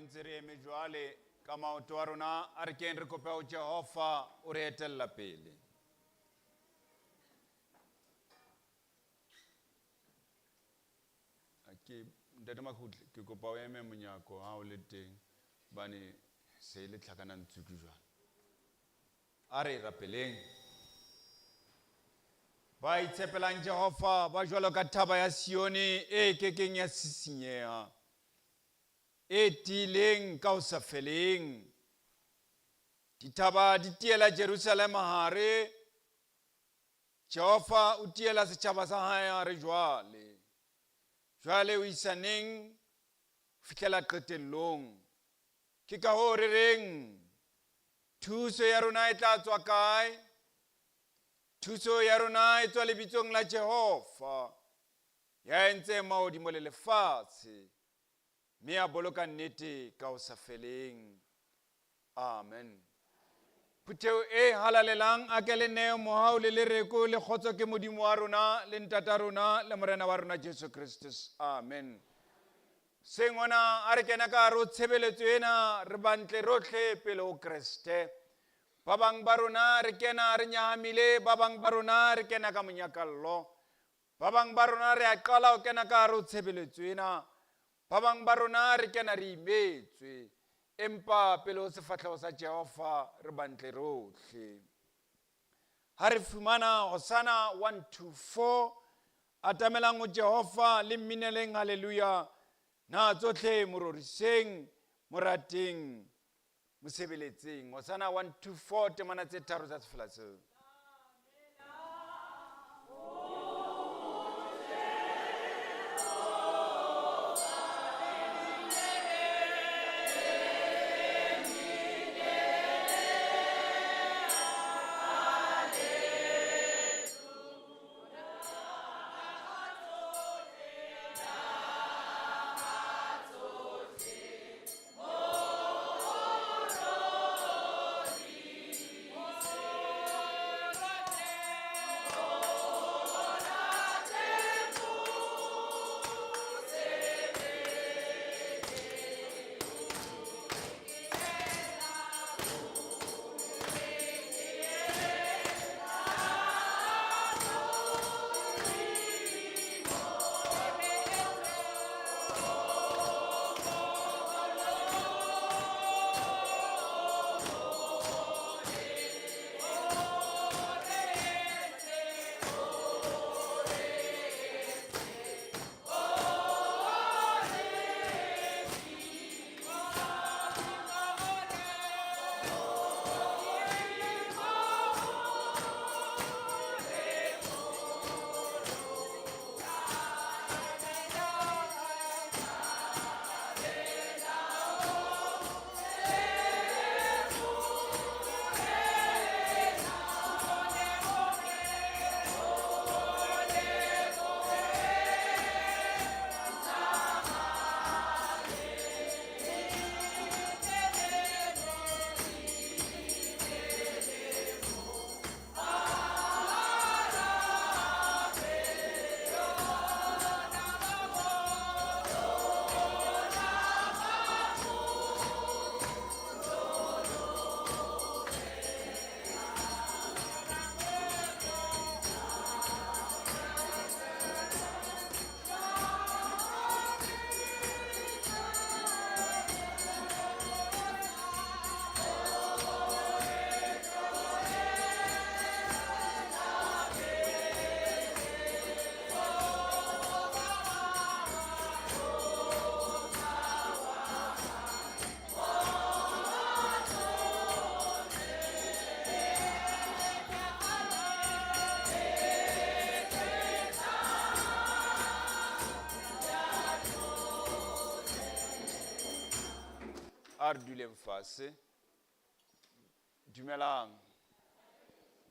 ntse re eme jwale ka maoto a rona a re keng re kope ho Jehova o re etella pele. Ntate Makhutle ke kopa o eme monyako ha o le teng bane se le tlhakana ntsuku jwale. A re rapeleng ba itshepelang Jehova ba jwalo ka thaba ya Sione e kekeng ya sisinyeha, e tileng ka ho sa feleng. Dithaba di tiela Jerusalem hare, Jehova o tiela setjhaba sa hae hare jwale. Jwale o isaneng fihlela qetellong. Ke ka hoo re reng thuso ya rona e tla tswa kae? Thuso ya rona e tswa lebitsong la Jehova ya entse mahodimo le lefatshe, mme a boloka nnete ka ho sa feleng. Amen. Putheo e halalelang a ke leneo mohau le lereko le kgotso ke modimo wa rona le ntata rona le morena wa rona Jesu Christus. Amen. Sengwana a re kena ka ro tshebeletso ena re bantle rotlhe pele ho Kriste. Ba bang ba rona re kena re nyahamile, ba bang ba rona re kena ka monyakallo. Ba bang ba rona re a qala ho kena ka ro tshebeletso ena. Ba bang ba rona re kena re imetswe. Empa pele ho sefatlhego sa Jehova re bantle rotlhe. Ha re fumana Hosanna 1-4 atamelang ho Jehova le mmineleng haleluya, na tsotlhe mororiseng morateng mosebeletseng. Hosanna 1-4 temana tse tharo tsa sefela seo. Ardulem face. Dumelang.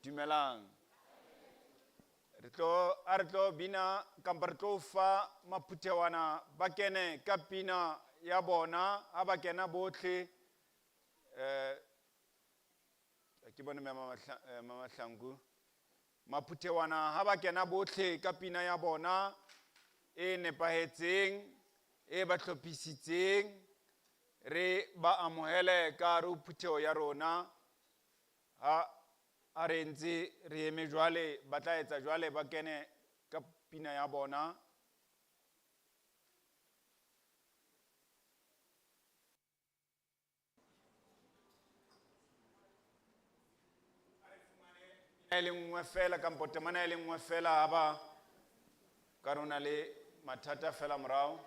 Dumelang. Retlo bina kampartlo fa maphuthewana bakene ka pina ya bona a bakena botlhe ke bone mama Hlangu maphuthewana ha bakena botlhe ka pina ya bona e nepahetseng e ba tlhophisitseng re ba amohele ka ru phutheo ya rona a re ntse re eme jwale ba tla etsa jwale ba kene ka pina ya bona. E le nngwe fela kampo temana e le nngwe fela ha ba ka rona le mathata fela morao.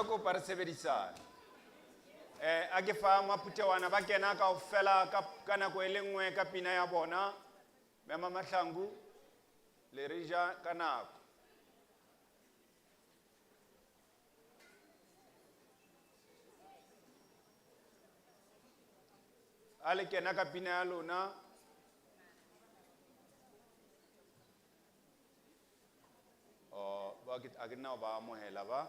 Ko para sebedisana a ke fa maphuthewana ba kena ka ofela ka nako e le nngwe ka pina ya bona mema mahlangu le rija ka nako. A le kena ka pina ya lona ba ke nna ba amohela ba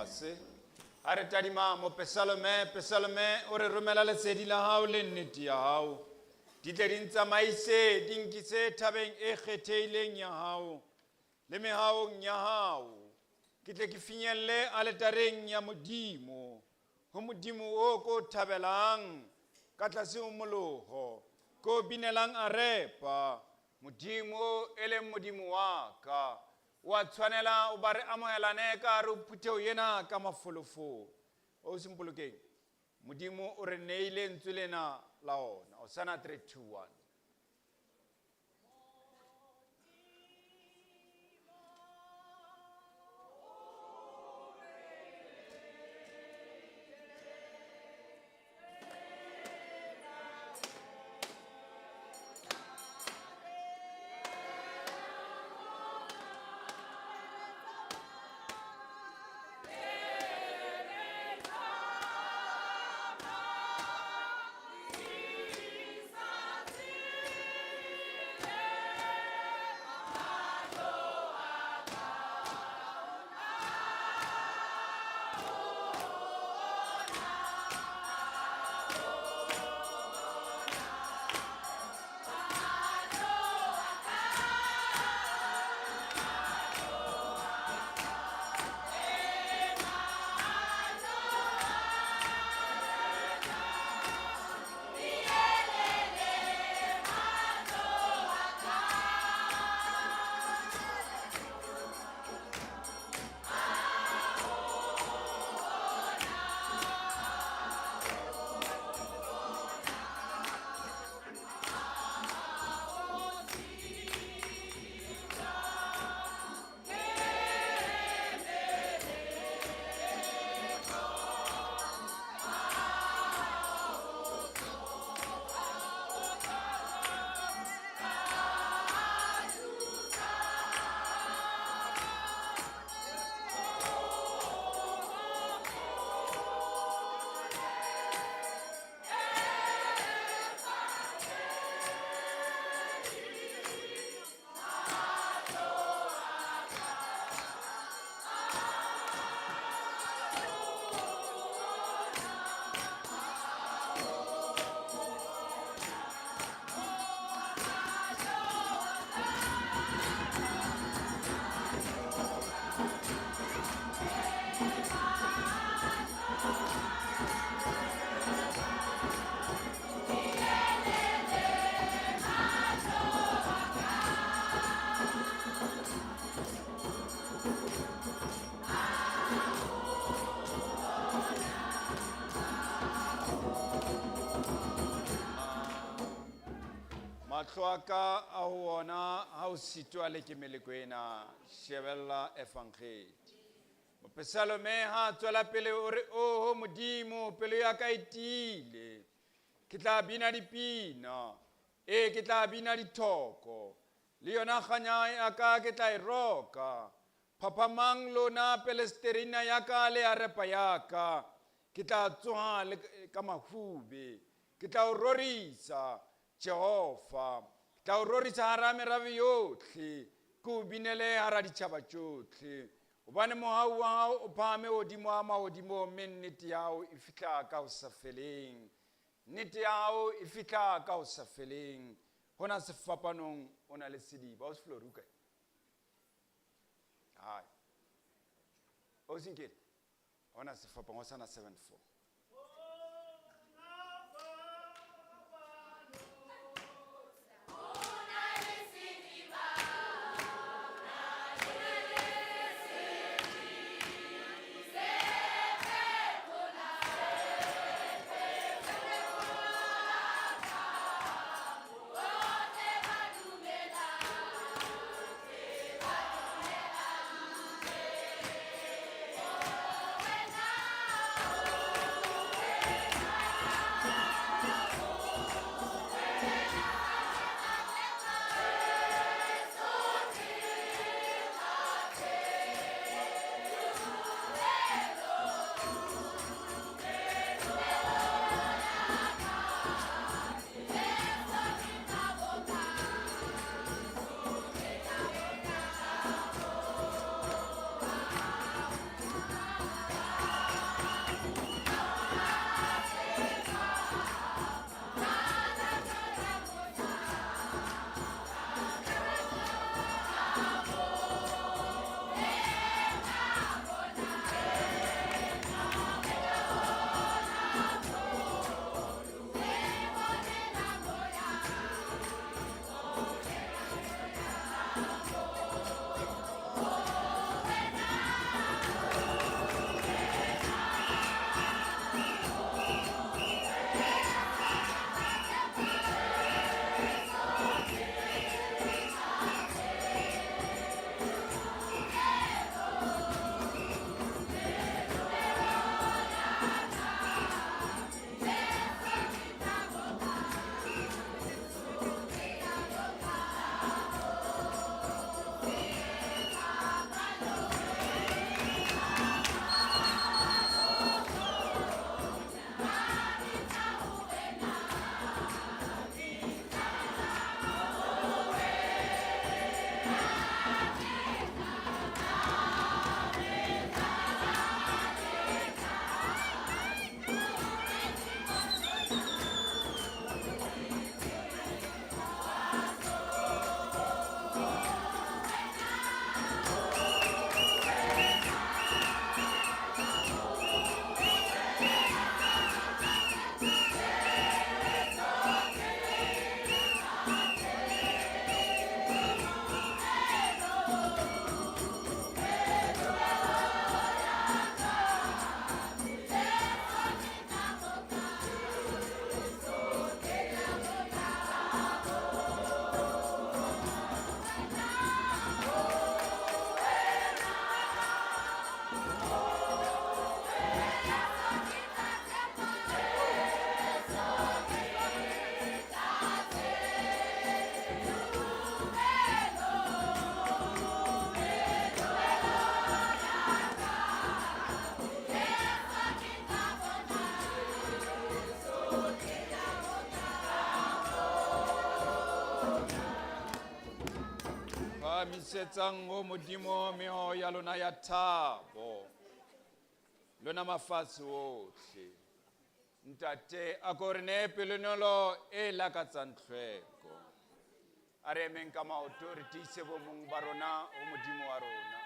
fase. A re tadima mo Pesalome o re romela lesedi la hao le nnete ya hao. Di tle di ntsamaise di nkise thabeng e kgetheileng ya hao le mehaong ya hao. Ke tle ke finyelle aletareng ya Modimo, ho Modimo o ko thabelang ka tlase ho moloho, ko binelang a repa. Modimo e leng Modimo wa ka, wa tshwanela o ba re amohelane ka hare ho phutheho ena ka mafolofolo. O simpolokeng, Modimo o re neile lentswe lena la ona. Hosanna 3:2-1. Mahloaka a ona ha o sitwa le ke meleko ena shebella evangeli. Pesalome ha tswela pele o re o Modimo pelo ya ka itile. Ke tla bina dipina, ke tla bina dithoko. Le yona kganya ya ka ke tla e roka. Phaphamang lona Pelesterina ya ka le ya repa ya ka. Ke tla tsoha le ka mahube. Ke tla o rorisa Jehova. Ke tla o rorisa hara merabe yotlhe. Ke o binele hara ditjhaba tjotlhe. Hobane mohau wa hao o phahame hodimo a mahodimo, mme nnete ya hao e fihla ka ho sa feleng. Nnete ya hao e fihla ka ho sa feleng. Hona sefapanong o na le sediba. O se floruka. Hai. O sinkele. Hona sefapano Hosanna 7:4. Misetsang ho modimo meho ya lona ya thabo lona mafatshe ohle ntate a ko re ne pelonolo e lakatsang tlhweko a re emeng ka maoto re tiise bomong ba rona ho modimo wa rona.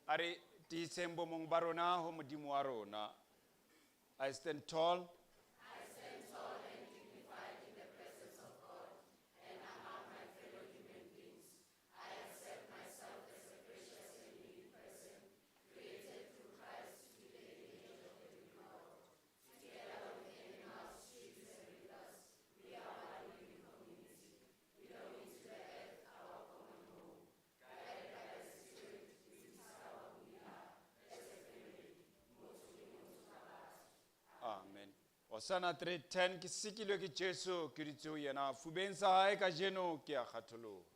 Are tiiseng bomong ba rona ho modimo wa rona. I stand tall. I stand tall and dignified in the presence of God and among my fellow human beings. I accept myself as a precious and living person, created through Christ to be the image of the living God. Together with animals, trees, and rivers, we are one living community, belonging to the earth, our common home. Guided by the Spirit, this is our we are, as a family, Amen. Hosanna 3:10 ke sikilwe ke Jesu ke ditso yena fubeng sa hae ka jeno ke a kgatholoha.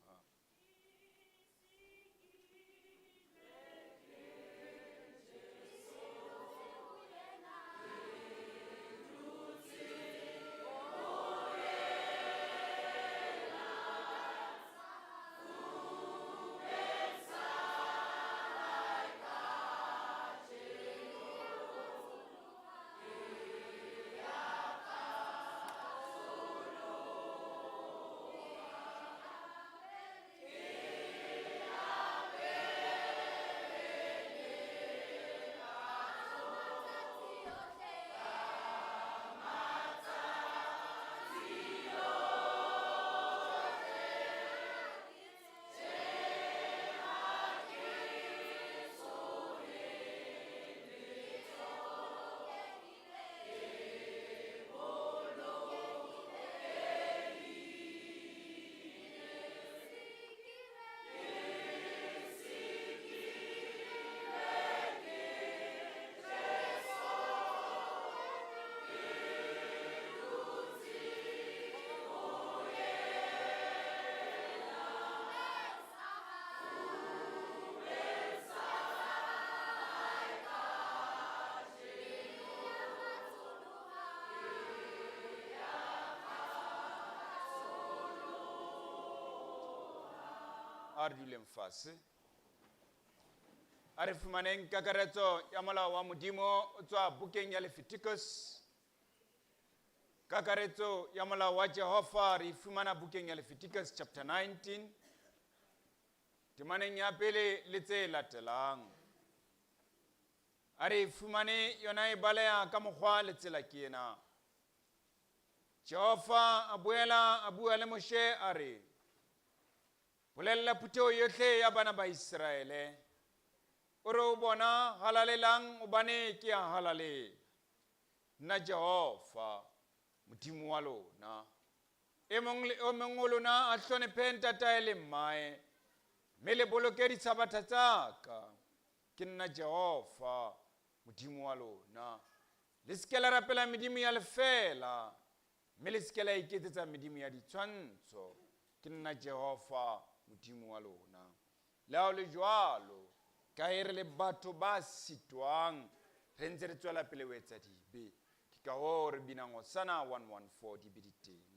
A re duleng fatshe. A re fumaneng kakaretso ya molao wa modimo o tswa bukeng ya Leviticus. Kakaretso ya molao wa Jehova re fumana bukeng ya Leviticus chapter 19. Temaneng ya pele le tse latelang. A re fumane yona e baleha ka mokgwa le tsela ke ena. Jehova a boela a bua le Moshe a re, bolella phutheo yohle ya bana ba Israele. O re o bona halalelang o bane ke a halale. Nna Jehova, modimo wa lona. E mong le o mong wa lona a hlonephe ntatae le mmae. Mme le boloke ditsabatha tsa ka. Ke nna Jehova, modimo wa lona. Le ske la rapela medimo ya lefela. Mme le ske la iketsetsa medimo ya ditshwantsho. Ke nna Jehova, modimo wa lona. Le ha o le jwalo, ka e re le batho ba sitwang, re ntse re tswela pele ho etsa dibe. Ke ka hoo re binang Hosanna 114 di be di teng.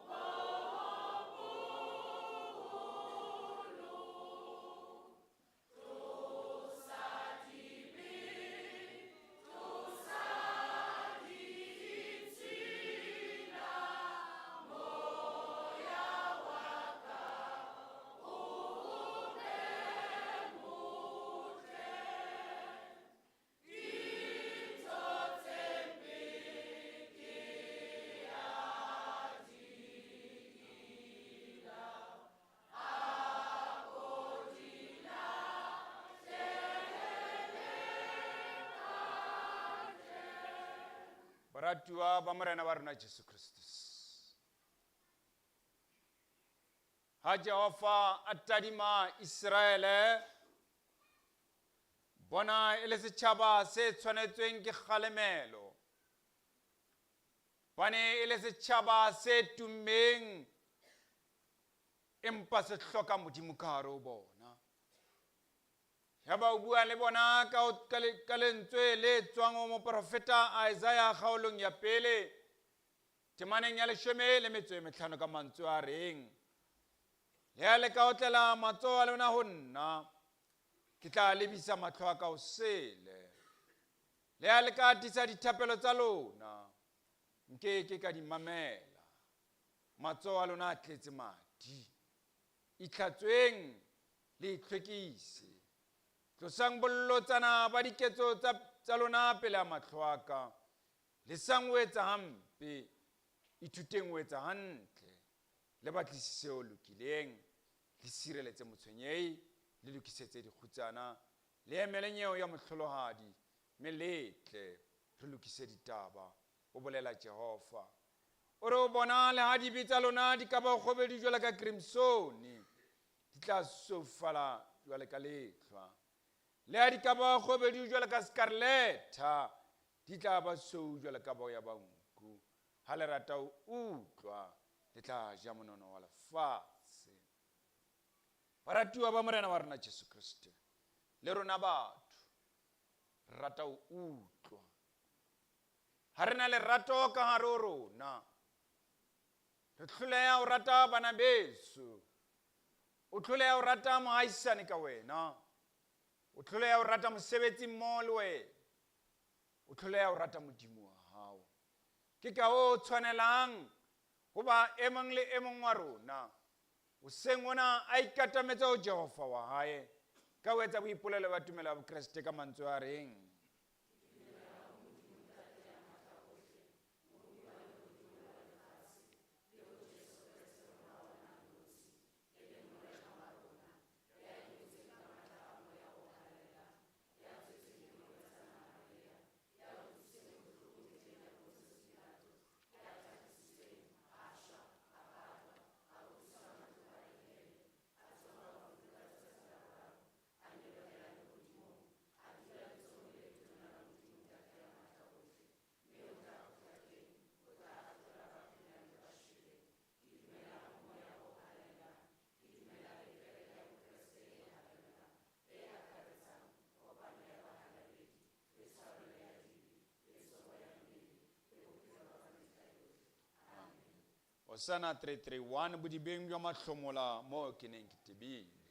Oh Baratuwa ba morena wa rona Jesu Kristus. Ha Jehova a tadima Israele, bona e le setšhaba se tshwanetsweng ke kgalemelo, bane e le setšhaba se tummeng empa se hloka Modimo ka hare ho bona. Ya ba o bua le bona ka lentswe le tswang ho moprofeta Isaiah kgaolong ya pele temaneng ya 15 ka mantswe a reng, le a le ka otlela matsoho a lona ho nna, ke tla lebisa mahlo a ka hosele, le a le ka atisa dithapelo tsa lona, nke ka di mamela, matsoho a lona a tletse madi, itlhatsweng le itlhwekise, tlosang bollotsana ba diketso tsa lona pele a mahlo a ka, lesang ho etsa hampe, ithuteng ho etsa hantle, le batlisise ho lokileng, le sireletse motshwenyehi, le lokisetse dikgutsana, le emele nyeho ya mohlolohadi, mme letle re lokise ditaba, o bolela Jehova. O re o bona le ha dibe tsa lona di ka ba kgobedu jwalo ka crimsone, di tla sofala jwalo ka lehlwa, le ha di ka ba kgobedu jwalo ka scarletta, di tla ba sou jwalo ka boya ba nku, ha le rata ho utlwa, le tla ja monono wa lefatshe. Baratuwa ba morena wa rona Jesu Kriste, le rona batho re rata ho utlwa, ha re na lerato ka hare ho rona, re hloleha ho rata bana beso, o hloleha ho rata mohaisane ka wena, o hloleha ho rata mosebetsi mmoho le wena, o hloleha ho rata Modimo wa hao. Ke ka hoo tshwanelang ho ba e mong le e mong wa rona hoseng ona a ikatametse ho Jehova wa hae ka ho etsa boipolelo ba tumelo ya Bokreste ka mantswe a reng, Hosanna 331 bodibeng bja mahlomola mo ke neng ke tebile.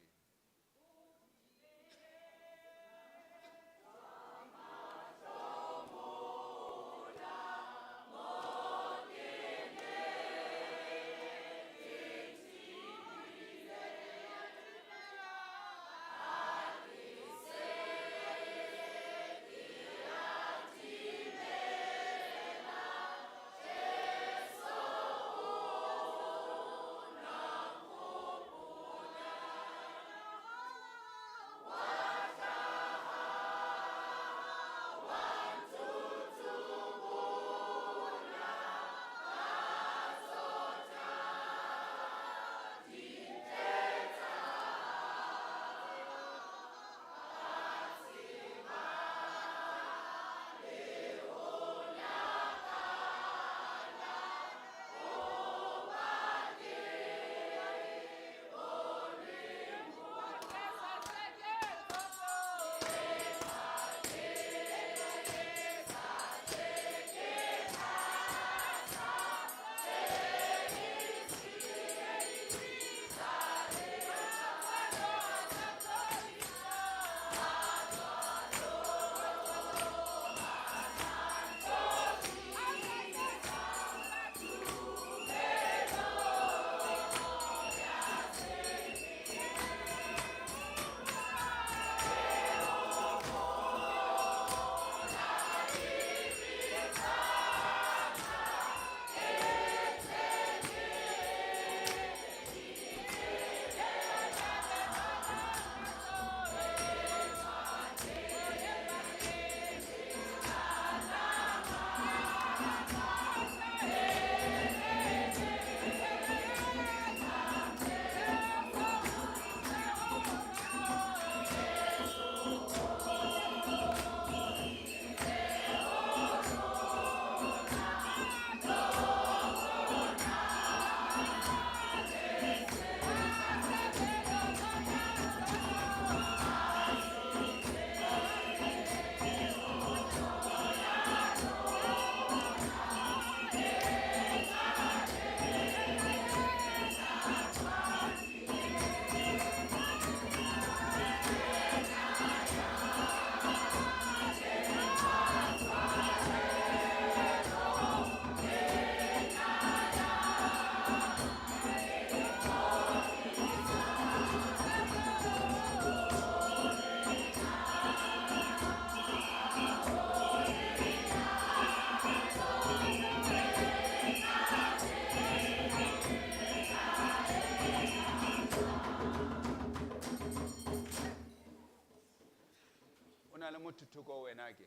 na le mothuthoko wena ke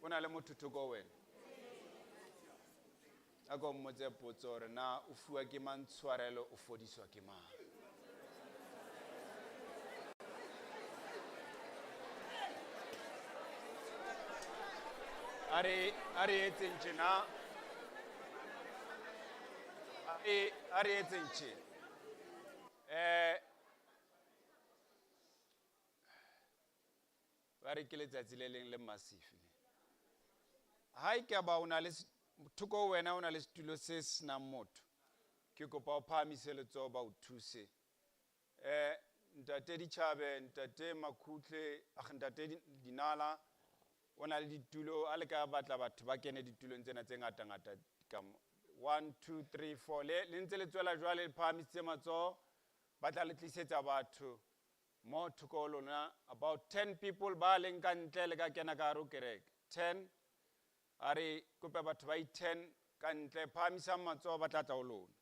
o na le mothuthoko wena a go mmotse potso gore na o fiwa ke mantshwarelo o fodiswa ke mang are etseng tjena are etseng tjena ba re ke letsatsi le leng le massive ha e ka ba o na le thoko wena o na le setulo se sena motho ke kopa o phamise letsoho ba o thuse ntate Ditšhabe ntate Makhutle ntate Dinala o na le ditulo a le ka batla batho ba kene ditulong tsena tse ngata ngata ka 1 2 3 4 le ntse le tswela jwale le phamisitse matsoho ba tla le tlisetsa batho mo thoko lona about 10 people ba leng ka ntle le ka kena ka ro kereke 10 are kopa batho ba 10 ka ntle phamisa matsoho ba tla tla o lona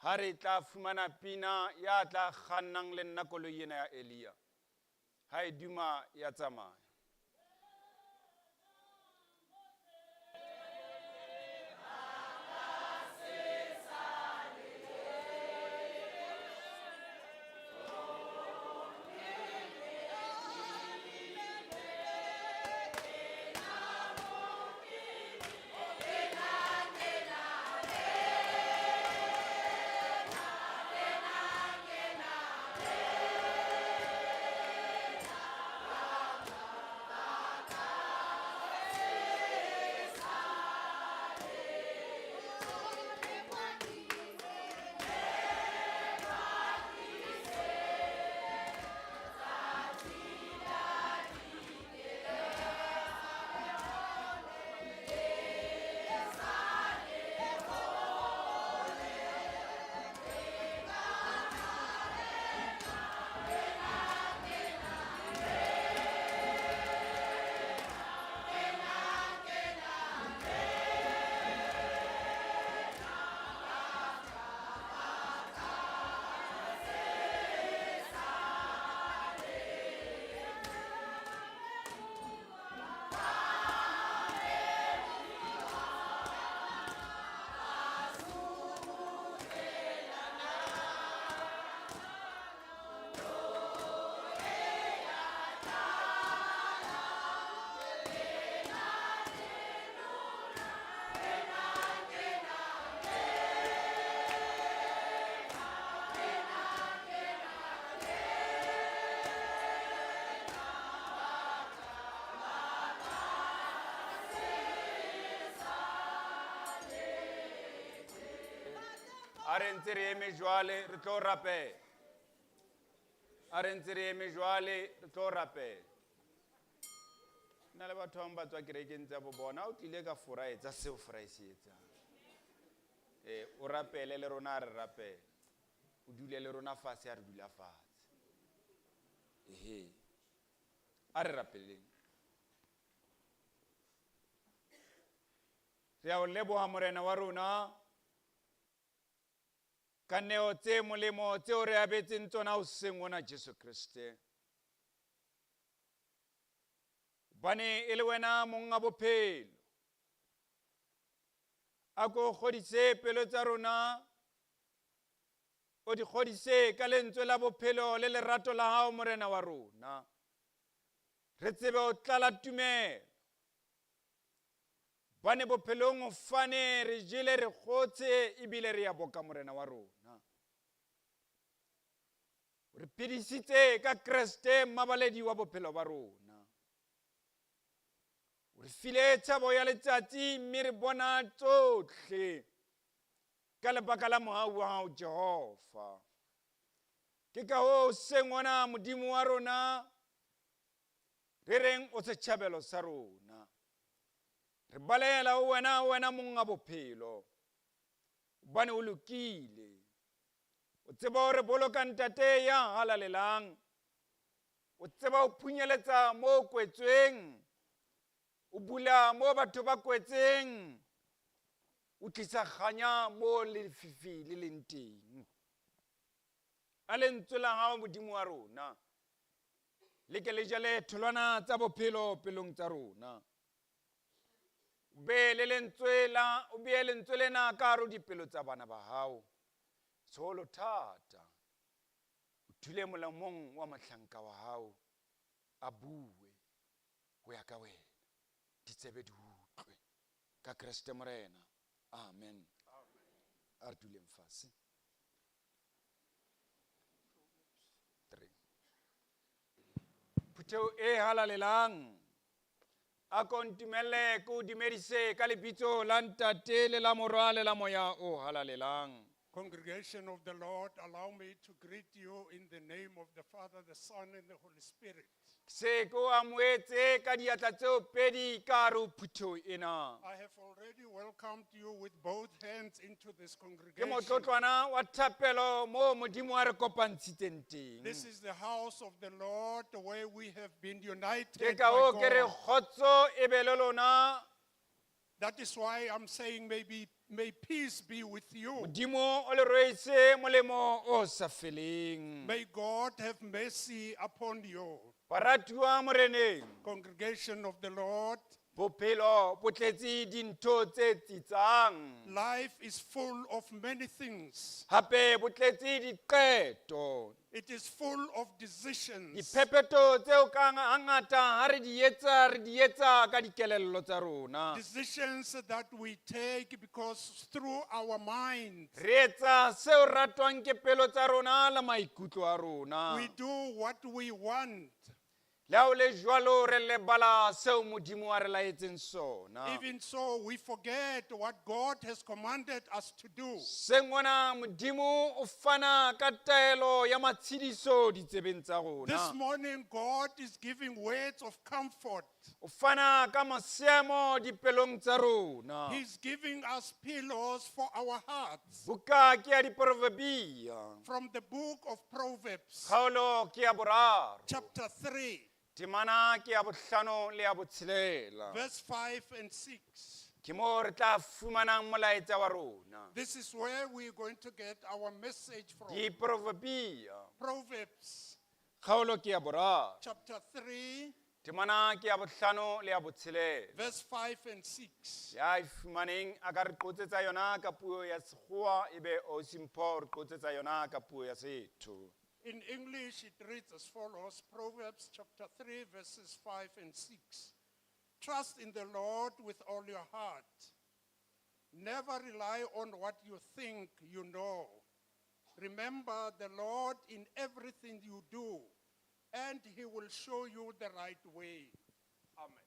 ha re tla fumana pina ya tla kgannang le nna koloi ena ya Elia ha e duma ya tsamaya are ntse re eme jwale re tlo rapela are ntse re eme jwale re tlo rapela nna le batho ba tswa kerekeng tsa bo bona o tlile ka fora etsa seo fora e se etsang o rapele le rona re rapela o dule le rona fatshe a re dula fatshe a re rapeleng re a o leboha morena wa rona ka neo tse molemo tseo re abetseng tsona hoseng ona Jesu Kriste bane e le wena monga bophelo a ko kgodise pelo tsa rona o di kgodise ka lentswe la bophelo le lerato la hao morena wa rona re tsebe o tlala tumelo bane bophelong o fane re jele re khotse ebile re ya boka morena wa rona re phedisitse ka Kriste mabaledi wa bophelo ba rona re file tshabo ya letsatsi mme re bona tsohle ka lebaka la mohau wa hao Jehova ke ka ho sengwana modimo wa rona re reng o setjhabelo sa rona re balela o wena monga bophelo bane o lokile o tseba hore boloka ntate ya halalelang o tseba o phunyeletsa mo kwetsweng o bula mo batho ba kwetseng o tlisa kganya mo lefifi le leng teng a lentswe la hao modimo wa rona le ke le jale tholwana tsa bophelo pelong tsa rona. O beele lentswe lena ka hare ho dipelo tsa bana ba hao. Seholo thata. O thule molamong wa mahlanka wa hao. A bue ho ya ka wena. Ditsebe di utlwe. Ka Kriste Morena. Amen. A re duleng fatshe. 3. Phutheo e halalelang. A kontumelle ko dumedise ka lebitso la ntate le la morwa le la moya o halalelang. Congregation of the Lord, allow me to greet you in the name of the Father, the Son, and the Holy Spirit. Se ko amoetse ka diatla tseo pedi ka hare ho phutheo ena. I have already welcomed you with both hands into this Ke congregation. motlotlwana wa thapelo mo modimo a re kopantshitseng teng. This is the house of the Lord where we have been Ke united ka hoo by ke re God. kgotso e be le lona. That is why I'm saying may peace be with you. Modimo o le rwetse molemo o sa feleng. May God have mercy upon you. Baratuwa moreneng. Congregation of the Lord, Bophelo bo tletse dintho tse tsitsang. life is full of many things. Hape bo tletse diqeto. It is full of decisions. Diphephetso tseo ka hangata ha re di etsa ka dikelello tsa rona. Decisions that we take because through our minds Re etsa seo ratwang ke pelo tsa rona le maikutlo a rona. we do what we want. Le ha ho le jwalo re lebala seo modimo a re laetseng sona. Even so, we forget what God has commanded us to do. Sengwana modimo o fana ka taelo ya matshediso ditsebeng tsa This rona. morning, God is giving words of comfort. O fana ka maseamo dipelong tsa rona. He's giving us pillows for our hearts. Buka ke ya diproverbia. From the book of Proverbs, Kgaolo ke ya boraro. chapter 3, Temana ke ya bohlano le ya botshelela. verse 5 and 6. Ke mo re tla fumanang molaetsa wa rona. This is where we're going to get our message from. Diproverbia. Proverbs, Kgaolo ke ya boraro. chapter 3, Temana ke ya bohlano le ya botshelela. verse 5 and 6. Ya e fumaneng a ka re qotsetsa yona ka puo ya Sekgowa ebe o simpho re qotsetsa yona ka puo ya Setho. In English, it reads as follows, Proverbs chapter 3, verses 5 and 6. Trust in the Lord with all your heart. Never rely on what you think you know. Remember the Lord in everything you do, and he will show you the right way. Amen.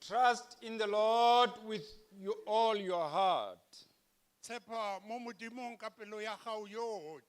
Trust in the Lord with all your heart, Tshepa mo Modimong ka pelo ya gago yotlhe.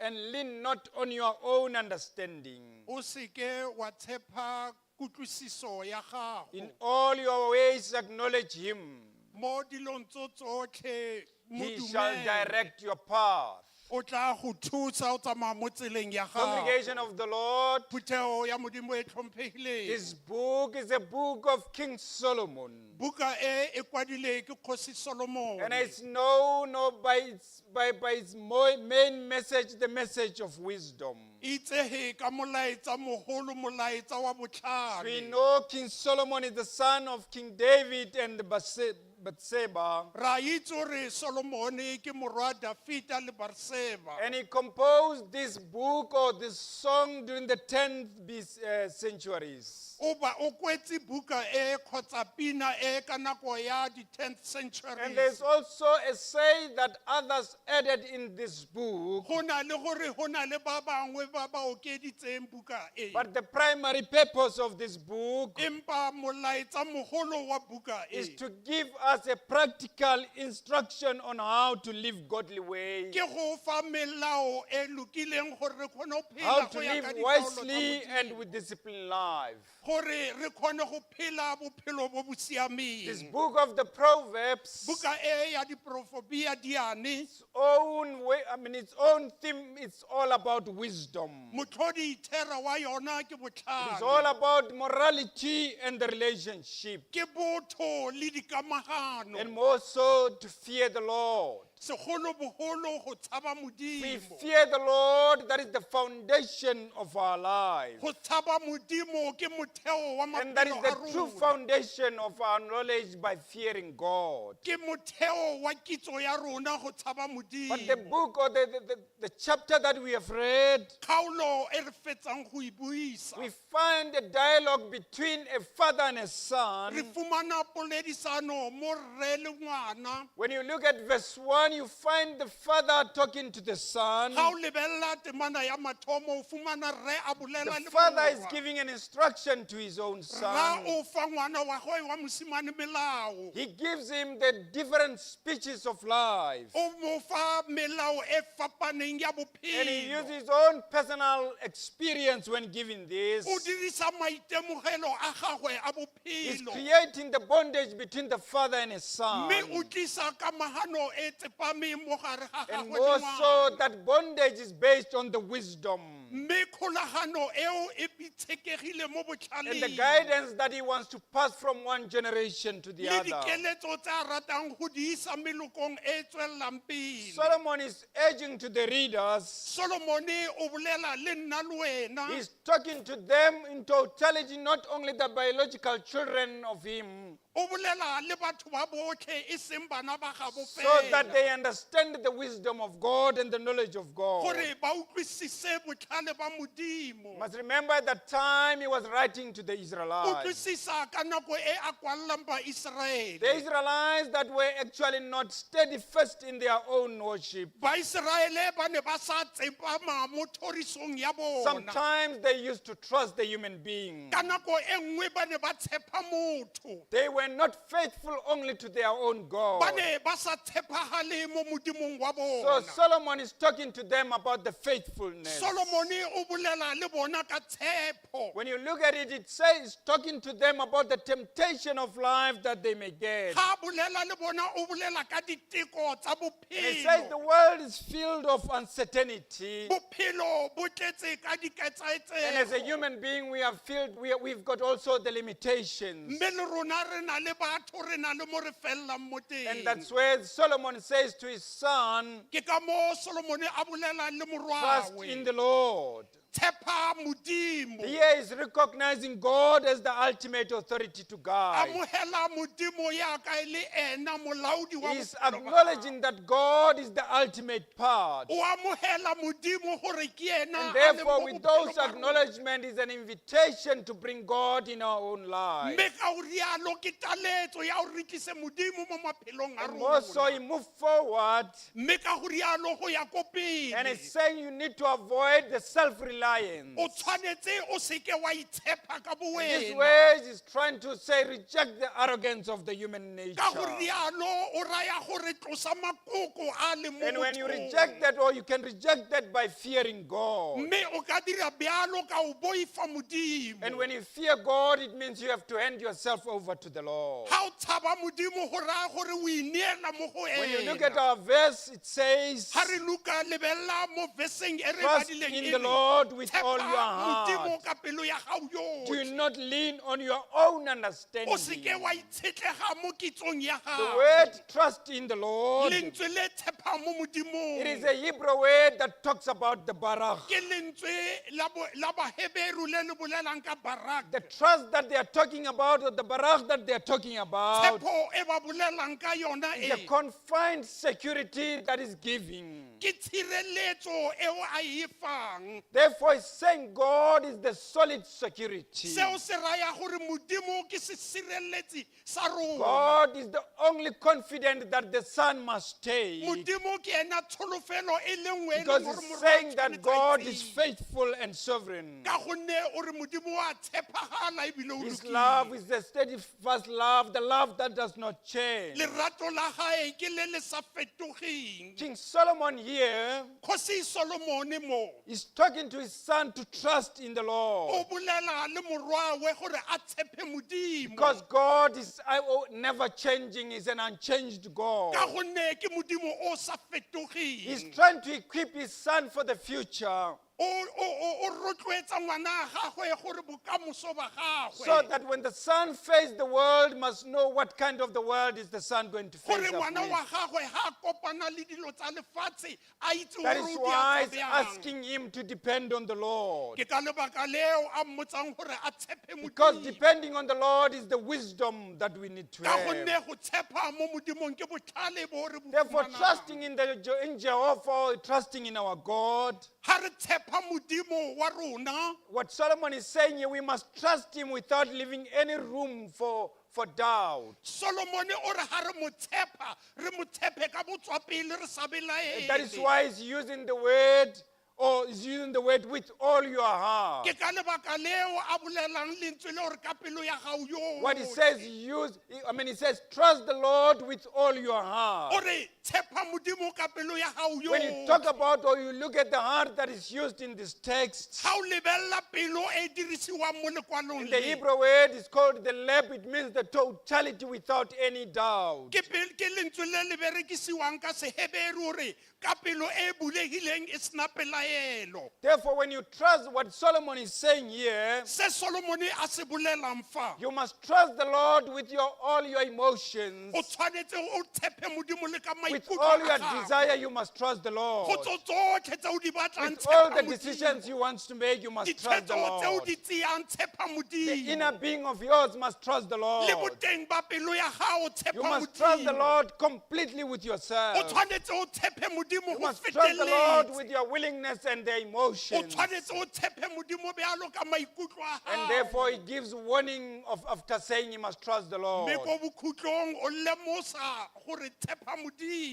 and lean not on your own understanding. O se ke wa tshepa kutlwisiso ya gago. In all your ways acknowledge him. Mo dilong tso tsotlhe mo He shall dumele. direct your path. O tla go thusa o tsamaya mo tseleng ya gago. Congregation of the Lord, Phuthego ya Modimo e tlhomphegileng. this book is a book of King Solomon. Buka e kwadilwe ke Kgosi Solomon. And it's known by its main message, the message of wisdom. Itsege ka molaetsa mogolo, molaetsa wa We botlhale. know King Solomon is the son of King David and Bathsheba. Ra itse gore Solomon ke morwa Dafita le Bathsheba. And he composed this book or this song during the 10th centuries. O kwetse buka e kgotsa pina e ka nako ya di 10th century. And there's also a say that others added in this book. Go na le gore go na le ba bangwe ba ba okeditseng buka e. But the primary purpose of this book Empa molaetsa mogolo wa buka is e to give us us a practical instruction on how to live godly ways, Ke go fa melao e lokileng gore re kgone go how phela to go ya live ka ditaolo tsa wisely and Modimo. with disciplined life. Gore re kgone go phela bophelo bo bo siameng. This book of the Proverbs, Buka e ya diprofobia diane own way, its own theme, it's all about wisdom. motlhodi thera wa yona ke It's all botlhale about morality and the relationship, ke botho le dikamagano and more so to fear the Lord. segolobogolo go tshaba We modimo fear the Lord, that is the foundation of our lives. go tshaba modimo ke motheo wa And that is maphelo the a true rona foundation of our knowledge by fearing God. ke motheo wa kitso ya rona go tshaba But the modimo book or the chapter that we have read, kgaolo e re fetsang go e buisa we find a dialogue between a father and a son. re fumana poledisano mo rre le ngwana When you look at verse 1, you find the father talking to the son. ga o lebelela temana ya mathomo o fumana rre a bolela The le father is morwa. giving an instruction to his own Ra son. o fa ngwana wa gagwe wa mosimane melao He gives him the different speeches of life. o mo fa melao e fapaneng ya And he bophelo uses his own personal experience when giving this. o dirisa maitemogelo a gagwe a He's bophelo creating the bondage between the father and his son. mme o tlisa kamagano e tsepameng mo gare ga And gagwe more le ngwana. so, that bondage is based on the wisdom mme kgolagano eo e pitshekegile mo and the botlhaleng guidance that he wants to pass from one generation to the le other. dikeletso tse a ratang go di isa melokong e e tswelelang pele Solomon is urging to the readers, solomone o bolela le nna le wena he's talking to them in totality, not only the biological children of him, o bolela le batho ba botlhe e seng bana ba gabo so that they understand the wisdom of God and the knowledge of God. gore ba utlwisise botlhale ba modimo You must remember at that time he was writing to the Israelites. utlwisisa ka nako e a kwalelang baiseraele The Israelites that were actually not steadfast in their own worship. baiseraele ba ne ba sa tsepama mo thorisong ya bona Sometimes they used to trust the human being. ka nako e nngwe ba ne ba tshepa motho They were not faithful only to their own God. ba ne ba sa tshepagale mo modimong wa So bona Solomon is talking to them about the faithfulness. solomone o bolela le bona ka tshepo When you look at it, it says, talking to them about the temptation of life that they may get. ga a bolela le bona o bolela ka diteko tsa And it says the bophelo world is filled of uncertainty. bophelo bo tletse ka And as a diketsaetsego human being, we've got also the limitations. mme le rona re na le batho re na le mo re felelang mo And teng that's where Solomon says to his son, ke ka mo solomone a bolelang le trust in morwawe the Lord. tshepa modimo Here is recognizing God as the ultimate authority to guide. amogela modimo yaka e le ena molaodi wa He's bophelo ba acknowledging that God is the ultimate part. o amogela modimo gore ke ena And a leng therefore, mo with bophelong those ba rona. acknowledgement is an invitation to bring God in our own lives. mme ka o rialo ke taletso ya gore re tlise modimo mo maphelong a And more so, he rona moved forward mme ka go rialo go ya ko and pele is saying you need to avoid the self-reliance. o tshwanetse o seke wa itshepa ka In this bowena way, he's trying to say reject the arrogance of the human nature. ka go rialo o raya gore tlosa makoko a le mo And when you mothong. reject that, or you can reject that by fearing God. mme o ka dira bjalo ka o boifa modimo And when you fear God, it means you have to hand yourself over to the Lord. ga o tshaba modimo go raya gore o ineela mo go When you look at ena our verse, it says, ga re luka lebelela mo veseng e re trust badileng in e the re, Lord with all your tshepa modimo heart. ka pelo ya gago Do yotlhe not lean on your own o understanding. seke wa itshetlega mo kitsong ya The gago word trust in the Lord, lentswe le tshepang mo modimong it is a Hebrew word that talks about the barach. ke lentswe la baheberu le le bolelang ka barak The trust that they are talking about, or the barach that they are talking about, tshepo e ba bolelang ka yona is a e confined security that is giving. ke tshireletso eo a e fang Therefore, therefore he's saying God is the solid security. Seo se raya gore Modimo ke sesireletsi sa rona. God is the only confident that the Son must take. Modimo ke ena tsholofelo e le nngwe e leng Because gore he's morwa saying o that tshwanetse a God e is tseye. faithful and sovereign. Ka gonne o re Modimo wa tshepagala ebile o His lokile. love is the steadfast love, the love that does not change. Lerato la gae ke le le sa fetogeng. King Solomon here Kgosi Solomone mo is talking to his son to trust in the Lord. o bolela le morwawe gore a tshepe Modimo. Because God is never changing, is an unchanged God. Ka gonne ke Modimo o sa fetogeng. He's trying to equip his son for the future O rotloetsa ngwana wa gagwe gore bokamoso ba so gagwe. that when the son faces the world, must know what kind of the world is the son going to Gore face up ngwana with. wa gagwe ha kopana le dilo tsa lefatshe a itse That gore is o di why a he's tsaya bjang. asking him to depend on the Lord. Ke ka lebaka leo a mmotsang gore a tshepe Because Modimo. depending on the Lord is the wisdom that we need to Ka have. gonne go tshepa mo Modimong ke botlhale bo re bo Therefore, fumanang. trusting in Jehovah, or trusting in our God, Ha re tshepa Modimo wa rona, what Solomon is saying here, we must trust him without leaving any room for doubt. Solomon o re ha re mo tshepe ka botswapele re sa belaele. That is why he's using the word, or is using the word with all your heart. Ke ka lebaka leo a bolelang lentswe le gore ka pelo ya gago yo. What he says, he says, trust the Lord with all your heart. O re tshepa Modimo ka pelo ya gago yo. When you talk about or you look at the heart that is used in this text, Ha o lebella pelo e dirisiwang mo lekwalong in the le. Hebrew word is called the leb. It means the totality without any doubt. Ke lentswe le le berekisiwang ka Sehebere o re ka pelo e bulegileng e sena pelaelo. Therefore, when you trust what Solomon is saying here, Se Solomon a se bolelang fa. you must trust the Lord with all your emotions. O tshwanetse o tshepe Modimo le ka With maikutlo all a your gago. desire, you must trust the Go Lord. tso tsotlhe tse o di batlang With all tshepa the Modimo. decisions you want to make, you must trust the Ditshwetso tse o Lord. di tseyang tshepa The inner Modimo. being of yours must trust the Le Lord. boteng ba pelo ya gago You tshepa must trust the Modimo. Lord completely with O yourself. tshwanetse o tshepe Modimo You go must trust the Lord feteletse. with your willingness and the O emotions. tshwanetse o tshepe Modimo bjalo ka maikutlo a And gago. therefore, he gives warning after saying you must trust the Lord. Mme ko bokhutlong o lemosa gore tshepa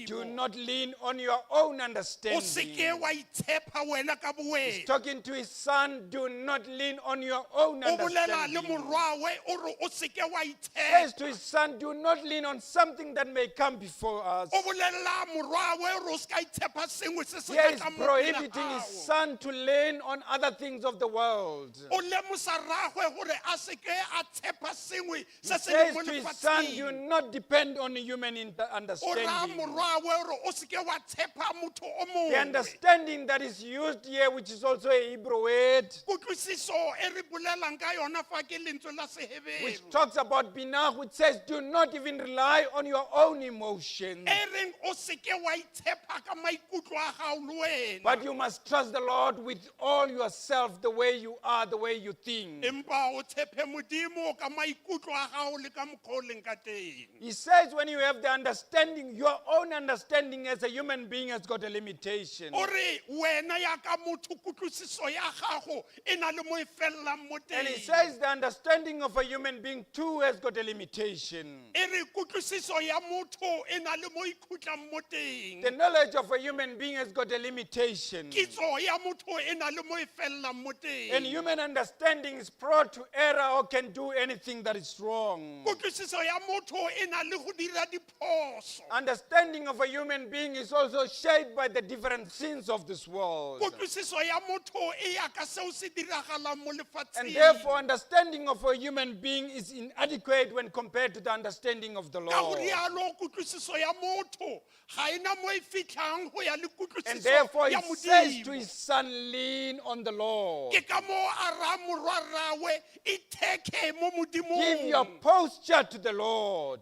Do Modimo. not lean on your own O understanding. seke wa itshepa wena ka He's bowena. talking to his son, do not lean on your own O bolela le understanding. morwawe o re o seke wa Says itshepa. to his son, do not lean on something that may come before us. O bolela morwawe o re o ska itshepa sengwe se se Here ka he's tla mo pele prohibiting ga his gago. son to lean on other things of the world. O lemosa rragwe gore a seke a tshepa sengwe He se se says leng mo to his son, do lefatsheng. not depend on human O ra understanding. morwawe gore o seke wa tshepa motho o The mongwe. understanding that is used here, which is also a Hebrew word, Kutlwisiso e re bolelang ka yona fa ke lentswe la which Sehebere. talks about binah, which says, do not even rely on your own emotions, E reng o seke wa itshepa ka maikutlo a gago le wena. but you must trust the Lord with all yourself, the way you are, the way you think. Empa o tshepe Modimo ka maikutlo a gago le ka mokgwa o leng ka teng. He says when you have the understanding, your own understanding as a human being has got a limitation. O re wena ya ka motho kutlwisiso ya gago e na le mo e fellang mo And he teng. says the understanding of a human being too has got a limitation. E re kutlwisiso ya motho e na le mo ikhutlang mo teng. The knowledge of a human being has got a limitation. Kitso ya motho e na le mo e fellang mo And teng. human understanding is prone to error or can do anything that is wrong. Kutlwisiso ya motho e na le go dira diphoso. Understanding of a human being is also shaped by the different sins of this world. Kutlwisiso ya motho e ya ka seo se diragalang mo And lefatsheng. therefore, understanding of a human being is inadequate when compared to the understanding of the Ka go Lord. rialo kutlwisiso ya motho ga ena mo e fitlhang go ya le And kutlwisiso therefore, ya he says to Modimo. his son, lean on the Lord. Ke ka mo a ra morwarrawe itheke mo Give your modimong. posture to the Lord.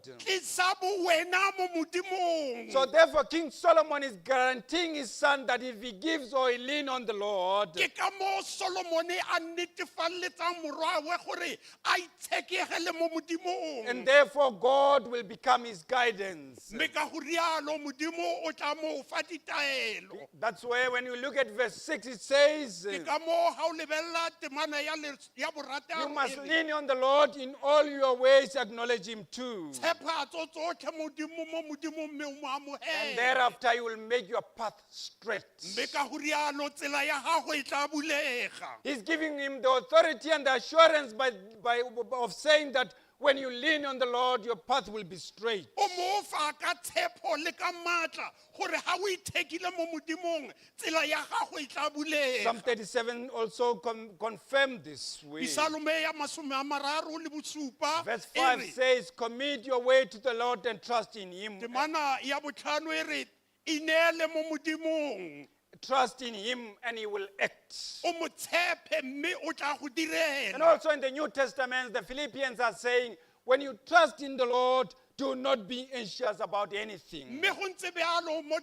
So therefore, King Solomon is guaranteeing his son that if he gives or he lean on the Lord, And therefore God will become his guidance. that's where when you look at verse 6, it says, Ke ka moo ha o lebella temana ya you must borataro lean on the Lord in all your ways, acknowledge him too. tshepa tsotlhe modimo mo modimo mme o mo And amohele thereafter you will make your path straight. mme ka go rialo tsela ya gago e tla bulega He's giving him the authority and the assurance of saying that when you lean on the Lord, your path will be straight. o mo fa ka tshepo le ka matla gore ha o ithekile mo modimong tsela ya gago e tla Psalm bulega 37 also confirmed this way. Psalme ya masome a mararo le bosupa Verse e 5 re, says, commit your way to the Lord and trust in him. temana ya botlhano e re ineele mo modimong Trust in him and he will act. o mo tshepe mme o tla go And direla also in the New Testament, the Philippians are saying, when you trust in the Lord, do not be anxious about anything. mme go ntse bealo mo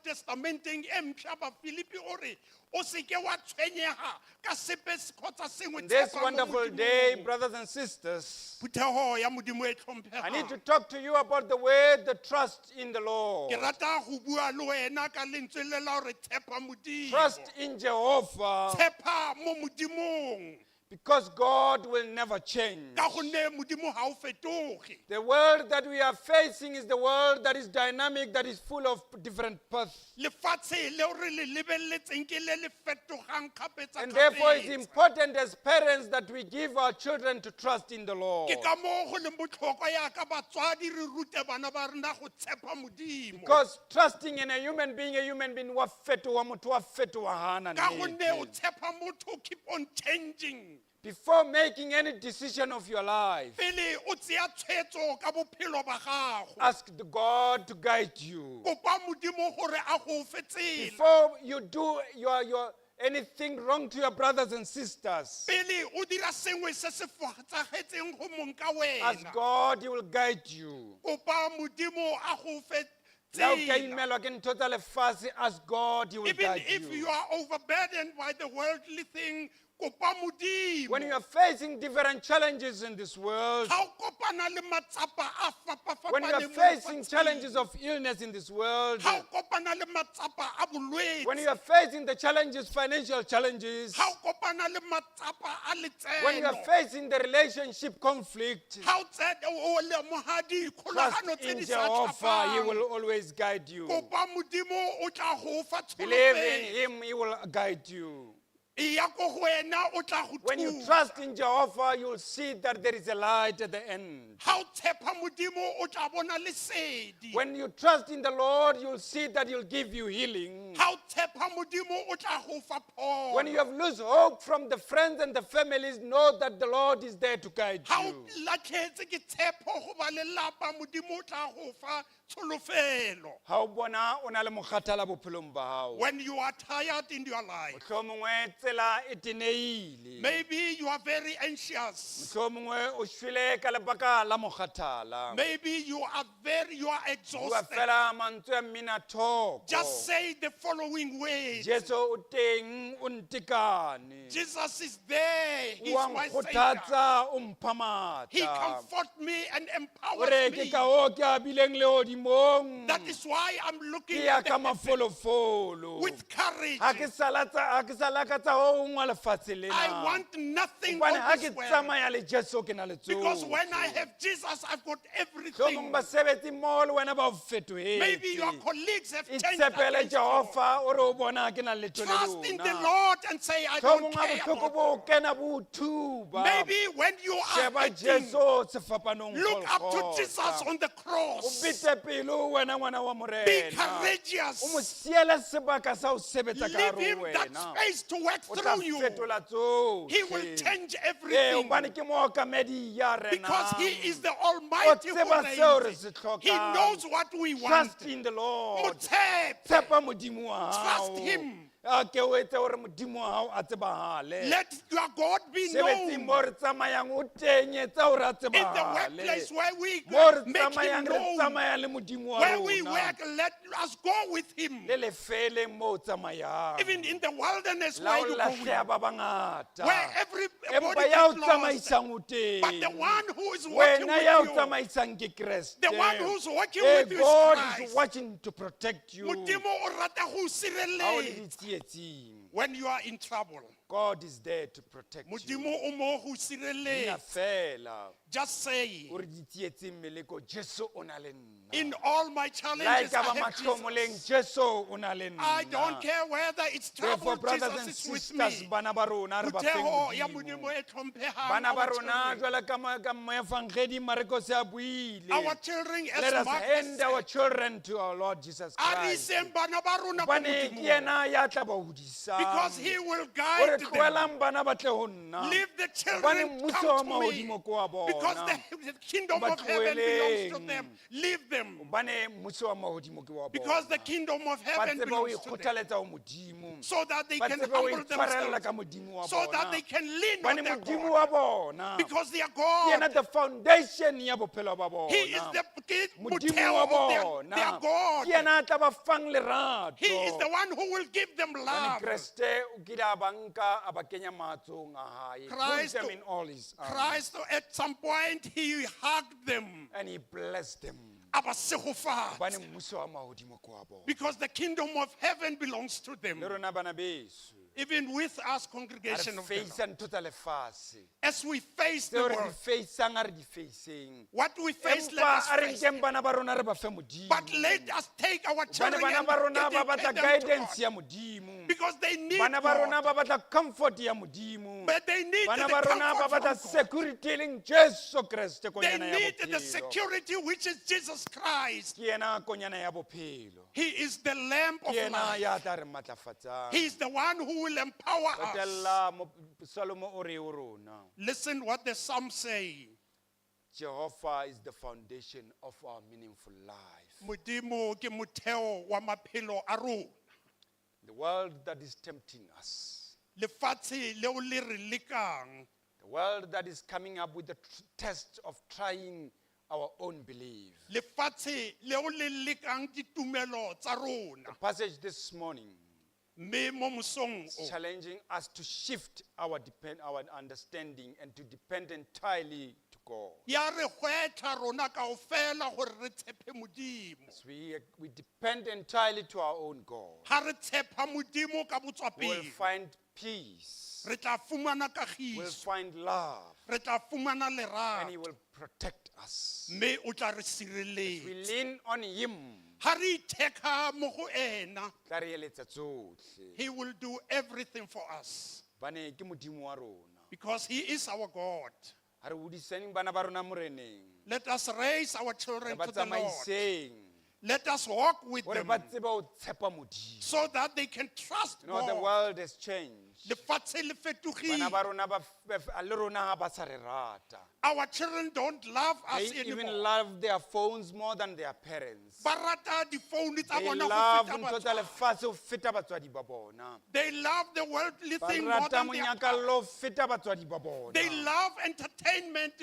testamenteng e mpšha bafilipi o re o seke wa tshwenyega ka sepe kgotsa sengwe This tshepa mo wonderful day, Modimong. brothers and sisters, Phuthego ya modimo e I need to tlhomphegang talk to you about the word, the trust in the Lord. ke rata go bua le wena ka lentswe le la gore tshepa modimo Trust in Jehovah, tshepa mo modimong because God will never change. ka gonne modimo ga o fetoge The world that we are facing is the world that is dynamic, that is full of different paths. lefatshe leo re le lebeletseng ke le le fetogang And therefore it's kgapetsa-kgapetsa important as parents that we give our children to trust in the Lord. ke ka moo go leng botlhokwa yaka batswadi re rute bana ba rena go tshepa modimo Because trusting in a human being wa fetoha, motho wa fetoha hana ka gonne o nnete. tshepa motho keep on changing Before making any decision of your life, pele o tseya tshwetso ka bophelo ba gago ask the God to guide you. kopa modimo gore a go fe tsela Before you do your anything wrong to your brothers and sisters, pele o dira sengwe se se fotsagetseng go mong ka ask wena God, he will guide you. kopa modimo a go fe La o ka tsela imelwa ke ntho tsa lefatshe, ask God, he will even guide if you you. are overburdened by the worldly thing kopa modimo When you are facing different challenges in this world, ga o kopana le matsapa a when you are fapafapaneng mo facing lefatsheng, challenges of illness in this world, ga o kopana le matsapa a bolwetse when you are facing the challenges, financial challenges, ga o kopana le matsapa a when you are letseno facing the relationship conflict, ga o lemoga trust dikgolagano tse in di sa Jehovah, he tlhapang will always guide you. kopa modimo o tla go fa Believe in tsholofelo him, he will guide you. e ya ko go wena o tla go When you thusa trust in Jehovah, you'll see that there is a light at the end. ga o tshepa modimo o tla bona lesedi When you trust in the Lord, you'll see that he'll give you healing. ga o tshepa modimo o tla go fa When you pholo have lost hope from the friends and the families, know that the Lord is there to guide ga o you. latlhetse ke tshepo go ba lelapa modimo o tla go fa tsholofelo Ha o bona o na le mokgathala bophelong ba hao. when you are tired in your life Mohlomongwe tsela e teneile. maybe you are very anxious Mohlomongwe o shwele ka lebaka la mokgathala. maybe you are Bua exhausted fela mantswe a mminatoko. just say the following words Jesu o teng o ntekane. Jesus is there he's Wa my savior nkgothatsa o mpha he matla. comforts me and O empowers re ke me ka hoo ke a bileng lehodimong. that is why I'm looking Ke ya at ka the heavens mafolofolo. with courage Ha ke sa lakatsa ho ngwa lefatshe lena. I want nothing Hobane ha of ke this world tsamaya le Jesu ke na le because tsohle. when I have Jesus I've got Hlomong everything basebetsi mmoho le wena ba o fetohetse. maybe your colleagues have changed Itshepele against you. Jehova o re o bona ke na le letho le Trust in the lona. Lord and say I don't Hlomong a care bohloko about bo o kena bo o thuba. maybe when you are Sheba acting, Jesu sefapanong look up to golgotha. Jesus on the O cross bete pelo wena ngwana wa be morena. courageous O mo siele sebaka sa ho sebetsa ka hare leave ho him that wena. space to work O tla through you fetola tsohle. he will change Ee, everything hobane ke mookamedi ya rena. because he is the O almighty tseba who seo re reigns. se He hlokang. knows what we want Trust in the Lord. Motshepe. Tshepa modimo wa hao. Trust him. A ke o etse hore modimo wa hao a tsebahale. Let your God be Sebetsing known mo re tsamayang o teng etsa hore a in the tsebahale. workplace where we Mo re make him tsamayang re known tsamaya le modimo wa where we rona. work let us go with him Le lefele mo o tsamayang. even in the wilderness La where o you go lahleha ba bangata. where everybody Empa ya o gets lost tsamaisang o teng. but the one who is working Wena ya o with you tsamaisang ke Kreste. the one who's working Eh, with you is God is Christ watching to protect you. Modimo o rata go Ha o le sireletsa tsietsing, when you are in trouble. God is there to protect you. Modimo o mo go Ina sireletsa. fela, Just say, o re ditsietsing meleko, Jesu o na le nna. in all my La e challenges, ka I ba have mahlomoleng, Jesus. Jesu o na le nna. I don't care whether it's trouble, Therefore, brothers and Jesus is with sisters, me. bana ba rona re ba feng Motheo ya Modimo. Modimo e tlhomphehang Bana ba our rona children. jwalo ka moefangedi Mareko se a buile. Our children Let as us much hand our as children to our Lord Jesus a re Christ. iseng bana ba rona ko Hobane ke Modimong. yena ya tla ba hodisang. Because he will O re guide them. tlohelang bana ba tle ho nna. Leave the Hobane children mmuso wa come to me. mahodimo ke wa bona. Because the kingdom Ba of heaven belongs to tloheleng. them. Leave them. Hobane mmuso wa mahodimo ke wa bona. Because the kingdom of Ba heaven tsebe ho belongs to them. ikgothaletsa ho Modimo. So that they Ba can tsebe ho humble itshwarella themselves. ka Modimo wa So that bona. they can lean Hobane on their Modimo God. wa bona. Because their Ke God, yena the foundation ya bophelo ba bona. He is the Modimo motheo wa of their bona. God. Ke yena a tla ba fang lerato. He is the one who will give them Hobane love. Kreste o kile a ba nka a ba kenya matsohong a hae. He put Christ- them in all his arms. Christ, at some point, He hugged them. And he blessed them. A ba segofala. Hobane mmuso wa mahodimo ke wa bona. Because the kingdom of heaven belongs to them. Le rona bana beso. Even with us, A congregation re of the Lord. faisa ntho tsa lefatshe. As we face the Tseo re di world, faisang a re di faiseng. what we face, let Empa us a re face. nkeng bana ba rona re ba fe Modimo. But let us take our Hobane children bana and ba rona ba batla dedicate them to guidance God. ya Modimo. Because they need Bana ba rona God. ba batla comfort ya Modimo. But they need Bana the ba rona ba comfort batla from God. security e leng Jesu Kreste They konyana ya need the bophelo. security which is Jesus Christ. Ke yena konyana ya bophelo. He is the lamp Ke of yena life. ya tla re matlafatsang. He is the one who will empower us. Qetella Salomo o re o rona. Listen what the Psalm say. Jehovah is the foundation of our meaningful life. Modimo ke motheo wa maphelo a rona. The world that is tempting us. Lefatshe leo le re lekang. The world that is coming up with the test of trying our own belief. Lefatshe leo le lekang ditumelo tsa rona. The passage this morning Mme mo mosong is o, challenging us to shift our understanding and to depend entirely to God. ya re hwetha rona kaofela gore re tshepe Modimo. As we depend entirely to our own God, Ha re tshepa Modimo ka we'll botswapele, find peace, re tla fumana we'll kagiso, find love, re tla fumana and He lerato, will protect us. mme o tla re We sireletsa. lean on Him. Ha re itheka mo go ena, Tla re eletsa tsohle. He will do everything for us. Bane ke Modimo wa rona. Because He is our God. Ha re hodisaneng bana ba rona moreneng. Let us raise our Re children ba to the Lord. tsamaiseng. Let us walk with Hore them ba tsebe ho tshepa Modimo. so that they can trust You know, the God. world has changed. Lefatshe le Bana fetogile. ba rona le rona ha ba sa re rata. Our children don't love us They even anymore. love their phones more than their parents. Ba rata difounu tsa They bona go love feta ntho tsa batswadi. lefatshe ho feta batswadi ba bona. They love the worldly Ba thing more rata than their monyakallo ho feta batswadi ba bona. They love entertainment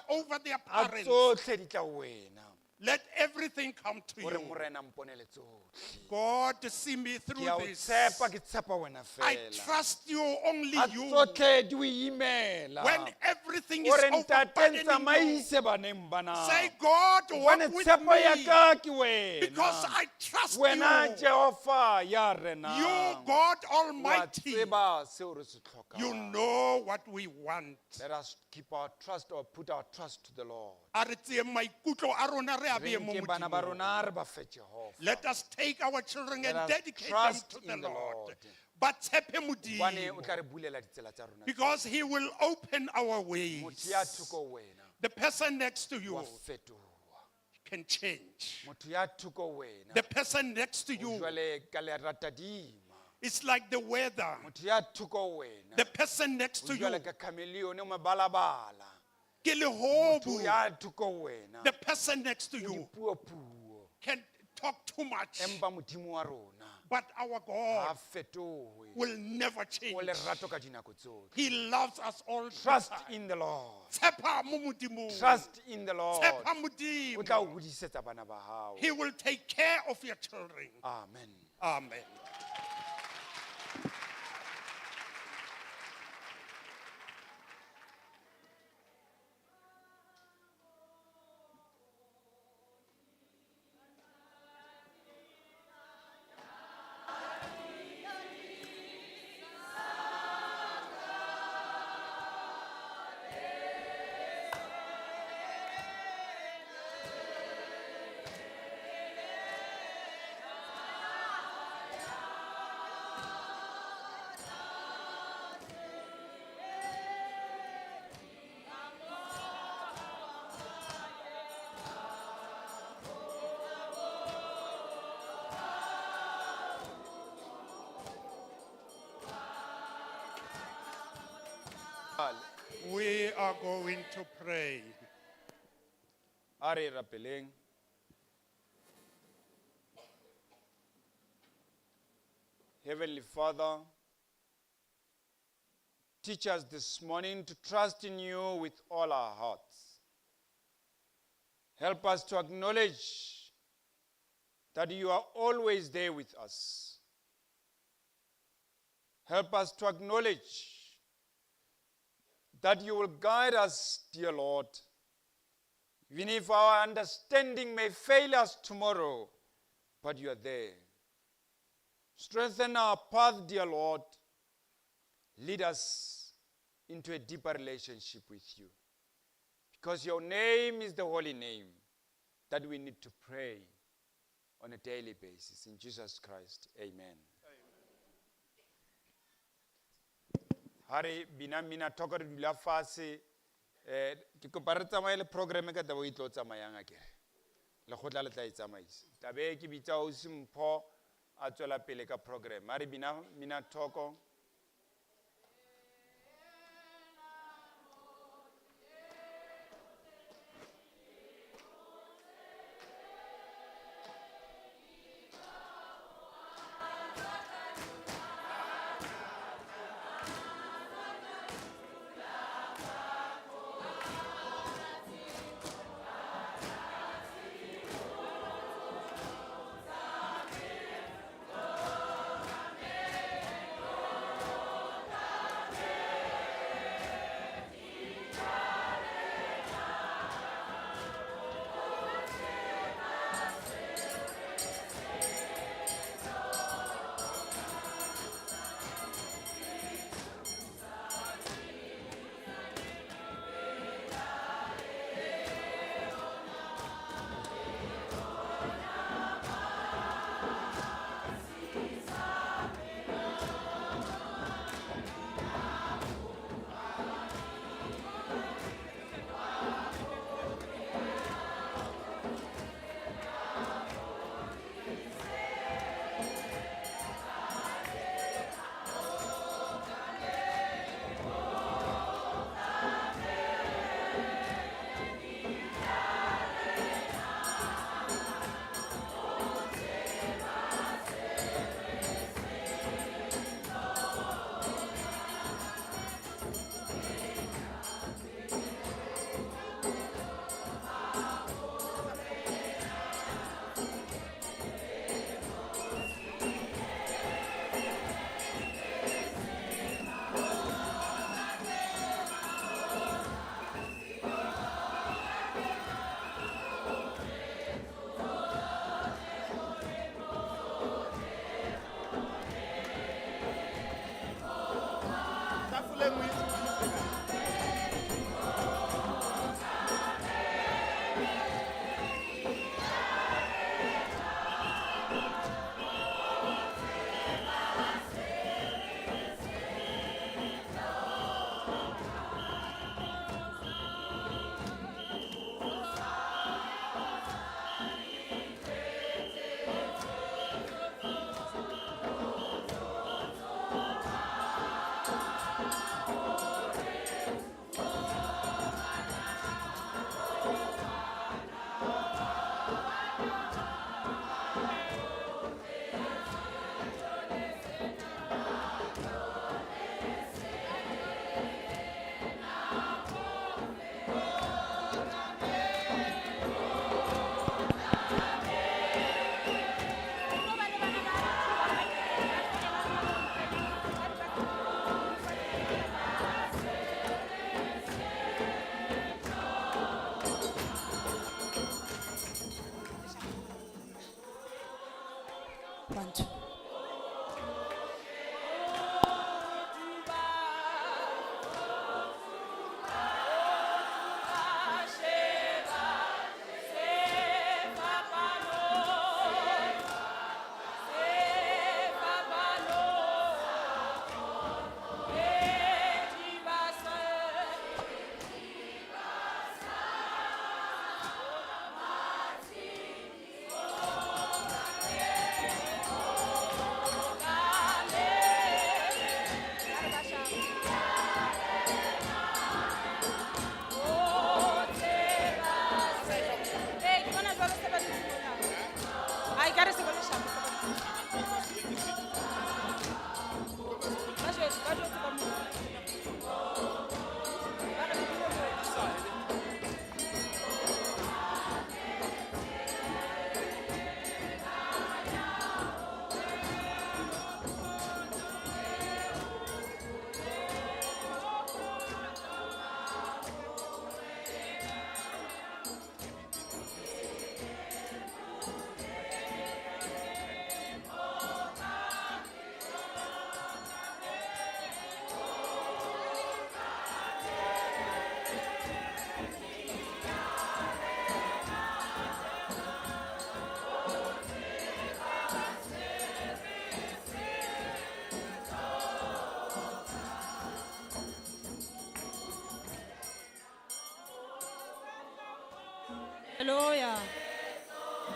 over their A parents. tsohle di tla ho wena. Let everything come to Hore you. morena mponele tsohle. God, see me through Ke a o this. tshepa ke tshepa wena I fela. trust you, only Ha you. tsohle di o imela. When everything is Hore ntate overburdening you, ntsamaise baneng bana. say, God, walk Hobane with tshepo ya me. ka ke wena. Because I trust Wena you. Jehova ya rena. You, God Wa Almighty. tseba seo re se hlokang. You know what we want. Let us keep our trust or put our trust to the Lord. A re tseye maikutlo a rona re a Re beye mo nke bana ba Modimong. rona re ba fe Jehova. Let us take our children Let and us dedicate them trust to the in the Lord. Lord. But tshepe Hobane o Modimo, tla re bulela ditsela tsa rona. because He will open our ways. Motho ya thoko wena The person next to you wa fetoha. can change. Motho ya thoko wena The person next to o you jwale ka leratadima. is like the weather. Motho ya thoko wena The person next o to you jwale ka chameleone o mabalabala. ke Motho lehobu. ya thoko wena The person next to o you dipuo-puo. can talk too much. Empa Modimo wa rona But our ha God fetohe. will never O change. lerato ka dinako tsohle. He loves us all. Trust in the Lord. Tshepa mo Modimong. Trust in the Lord. Tshepa O Modimo. tla o hodisetsa bana ba hao. He will take care of your children. Amen. Amen. We are going to pray. A re rapeleng. Heavenly Father, teach us this morning to trust in you with all our hearts. Help us to acknowledge that you are always there with us. Help us to acknowledge that you will guide us, dear Lord, even if our understanding may fail us tomorrow, but you are there. Strengthen our path, dear Lord. Lead us into a deeper relationship with you. Because your name is the holy name that we need to pray on a daily basis. In Jesus Christ, amen. Hari bina mina tokar dula fase ke kopa tsamaye le program ka tabo itlo tsamayang akere le khotla le tla itsamaisa tabe ke bitsa o simpho a tswela pele ka program hari bina mina toko Hallelujah.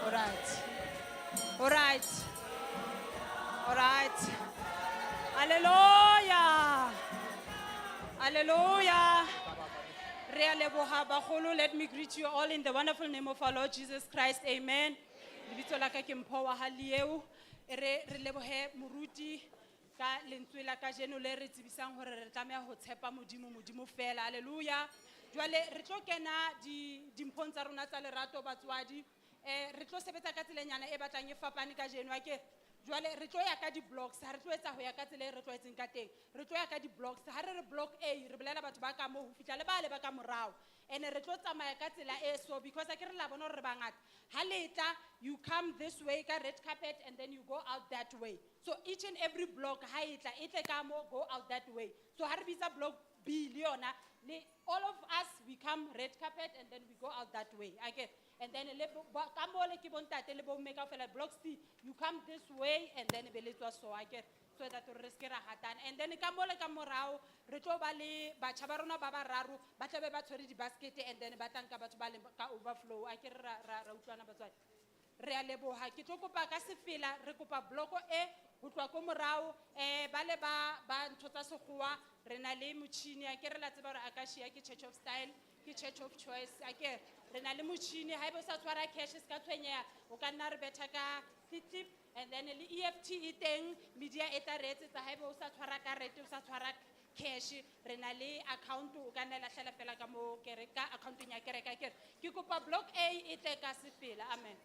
All right. All right. All right. Hallelujah. Hallelujah. Let me greet you all in the wonderful name of our Lord Jesus Christ. Amen. Lebitso la ka ke Mpho wa Halieu. Re lebohe moruti ka lentswe la kajeno le re tsebisang hore re tlameha ho tshepa modimo fela. Hallelujah. Jwale re tlo kena dimphong tsa rona tsa lerato batswadi. Re tlo sebetsa ka tselanyana e batlang e fapane kajeno ake. Jwale re tlo ya ka di-blocks, ha re tlo etsa ho ya ka tsela e re tlwaetseng ka teng. Re tlo ya ka di-blocks, ha re re block A, re bolela batho ba ka moo ho fihla le bale ba ka morao. And re tlo tsamaya ka tsela e so, because a ke re la bona hore re bangata. Ha letla, you come this way ka red carpet and then you go out that way. So each and every block, ha etla, etle ka mo, go out that way. So ha re bitsa block B le yona, all of us, we come red carpet and then we go out that way. Okay. And then block C, you come this way and then so I get so that and then re tlo ba le batjha ba rona ba bararo ba tlabe ba tshwere di basket and then ba tlanka batho ba le ka overflow a ke ra utlwana batswadi re a leboha ke tlo kopa ka sefela re kopa bloko e ho tloa ko morao ba le ba ntho tsa sekgowa re na le motjhini a ke re la tseba hore Akasia ke church of style ke church of choice a ke re na le motjhini ha ebe o sa tshwara cash se ka tshwenyeha o ka nna re betha ka clip and then le EFT e teng media e tla re etsetsa ha ebe o sa tshwara karete o sa tshwara cash re na le account o ka nna la hlela fela ka mo kere ka accountong ya kereka ke kopa block A e tle ka sefela amen.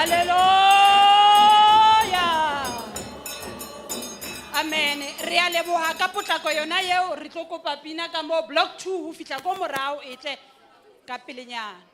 Hallelujah. Amen. Re a leboha ka potlako yona eo re tlo kopa pina ka mo block 2 ho fihla ko morao e tle ka pelenyana.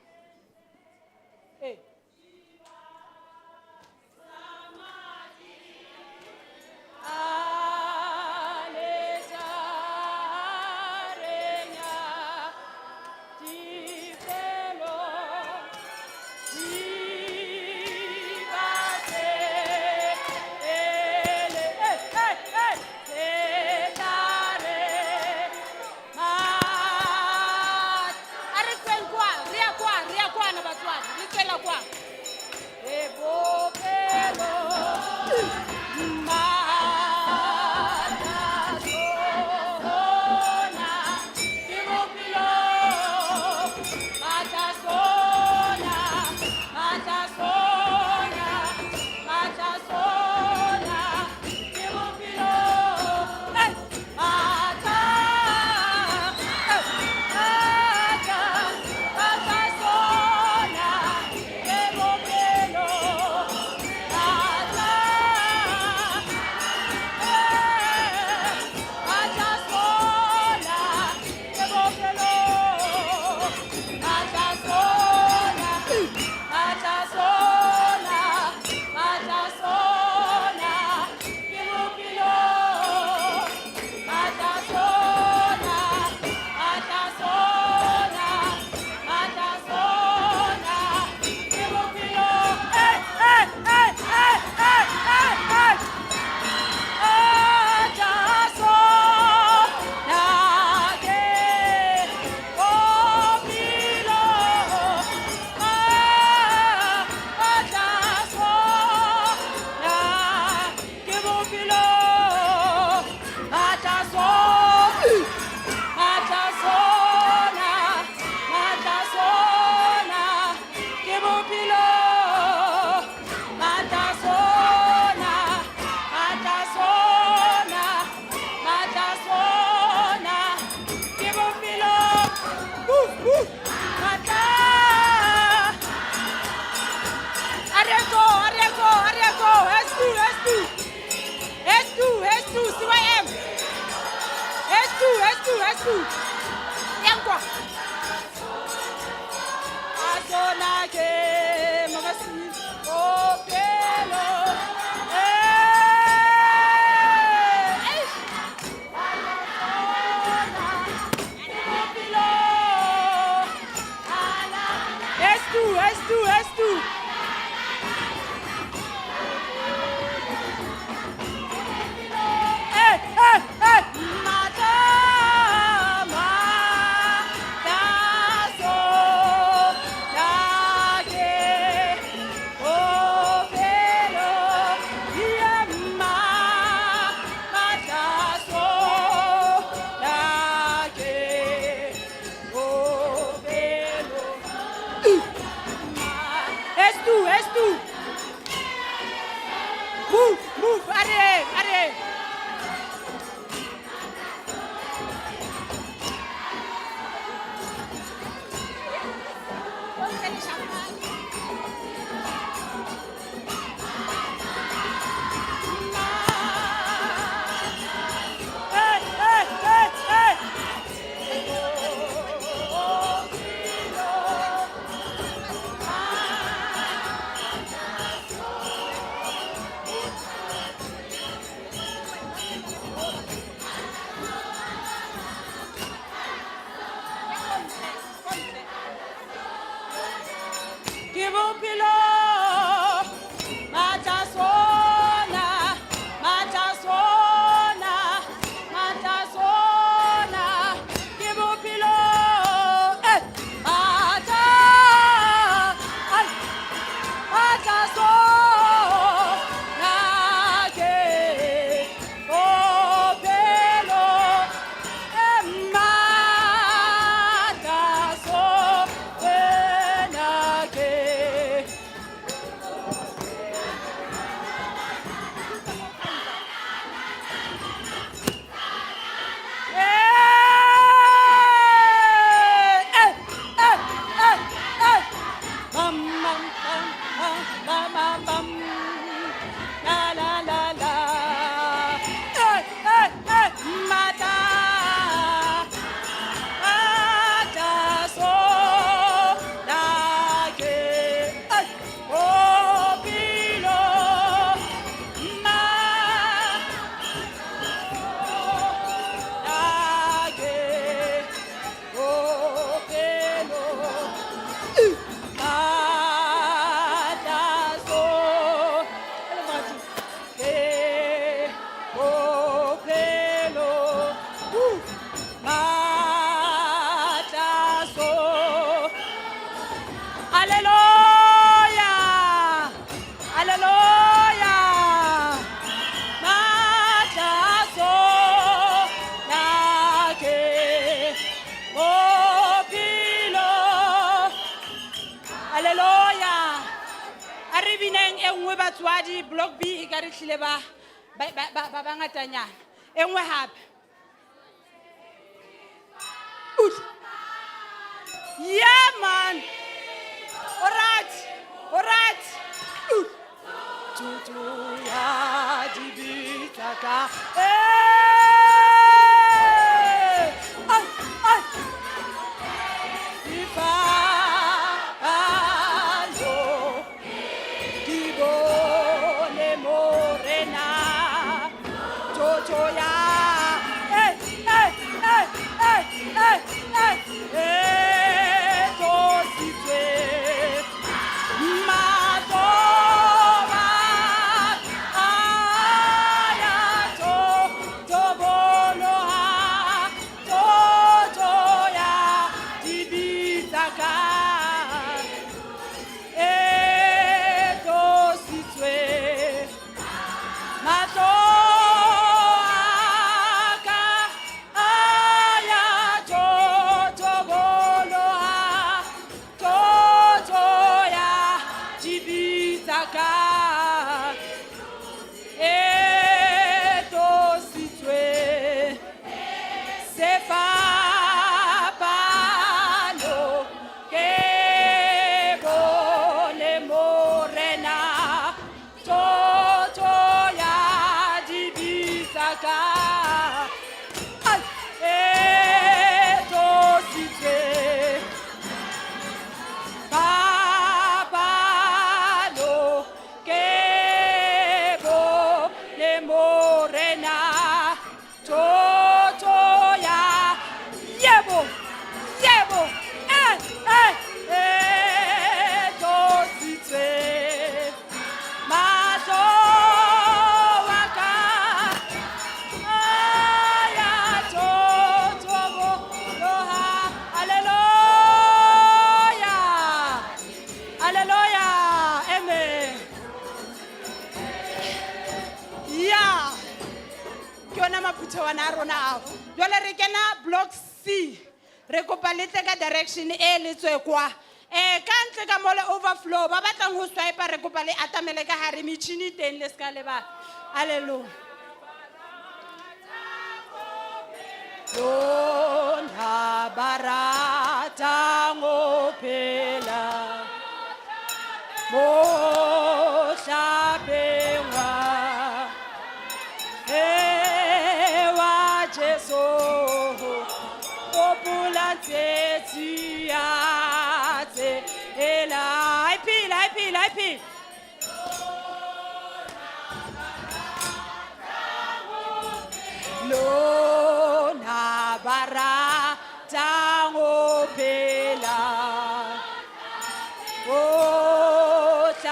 engwe batswadi block B e ka re hlile ba ngatanyana engwe hape yeah man all right tutu ya dibitaka block C re kopa le tle ka direction e le tswe kwa ka ntle ka mole overflow ba batlang ho swipe re kopa le atamele ka hare metšhini teng le ska le ba haleluya Lona barata ngophela mohlabengwa Jesu opulatetsi ate ela iphi Lona barata ngophela ohlabengwa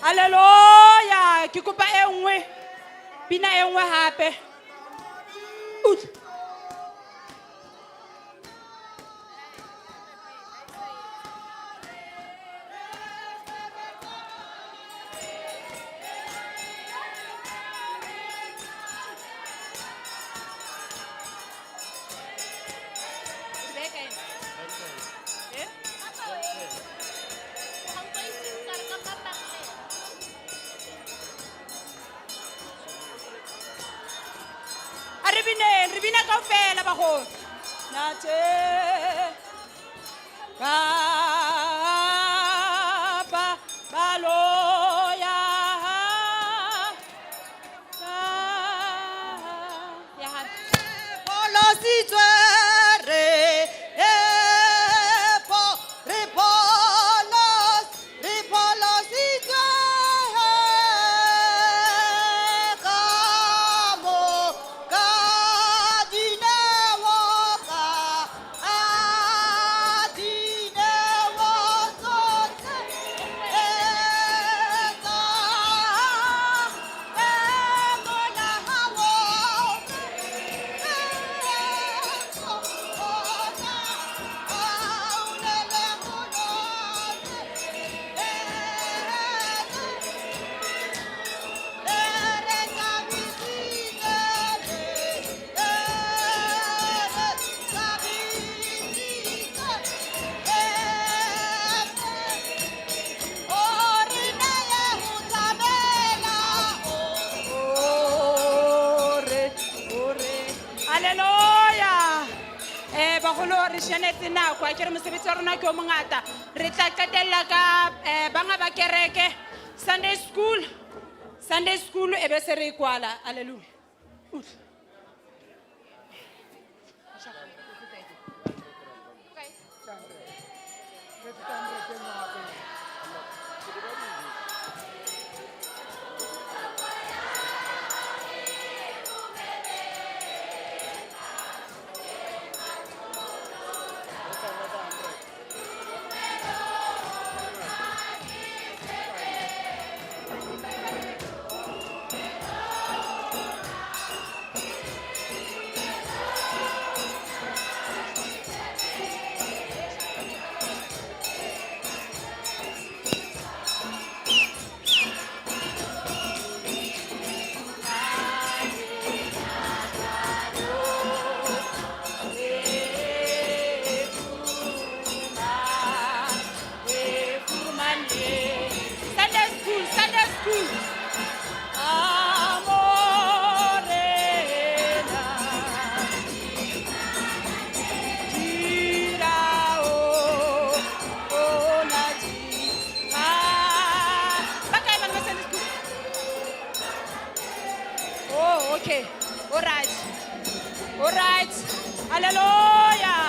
Hallelujah. Ke kopa engwe. Pina engwe hape. bineng, re bina kaofela bagolo. Nate Kapa Baloya. Hallelujah. Bagolo re shanetse nako a ke re mosebetsi wa rona ke o mongata. Re tla qetella ka banga ba kereke Sunday school e be se re kwala. Hallelujah. Sunday school. Amorena. Girao. Onati. Bakay man Sunday school. Oh, okay. All right. Hallelujah.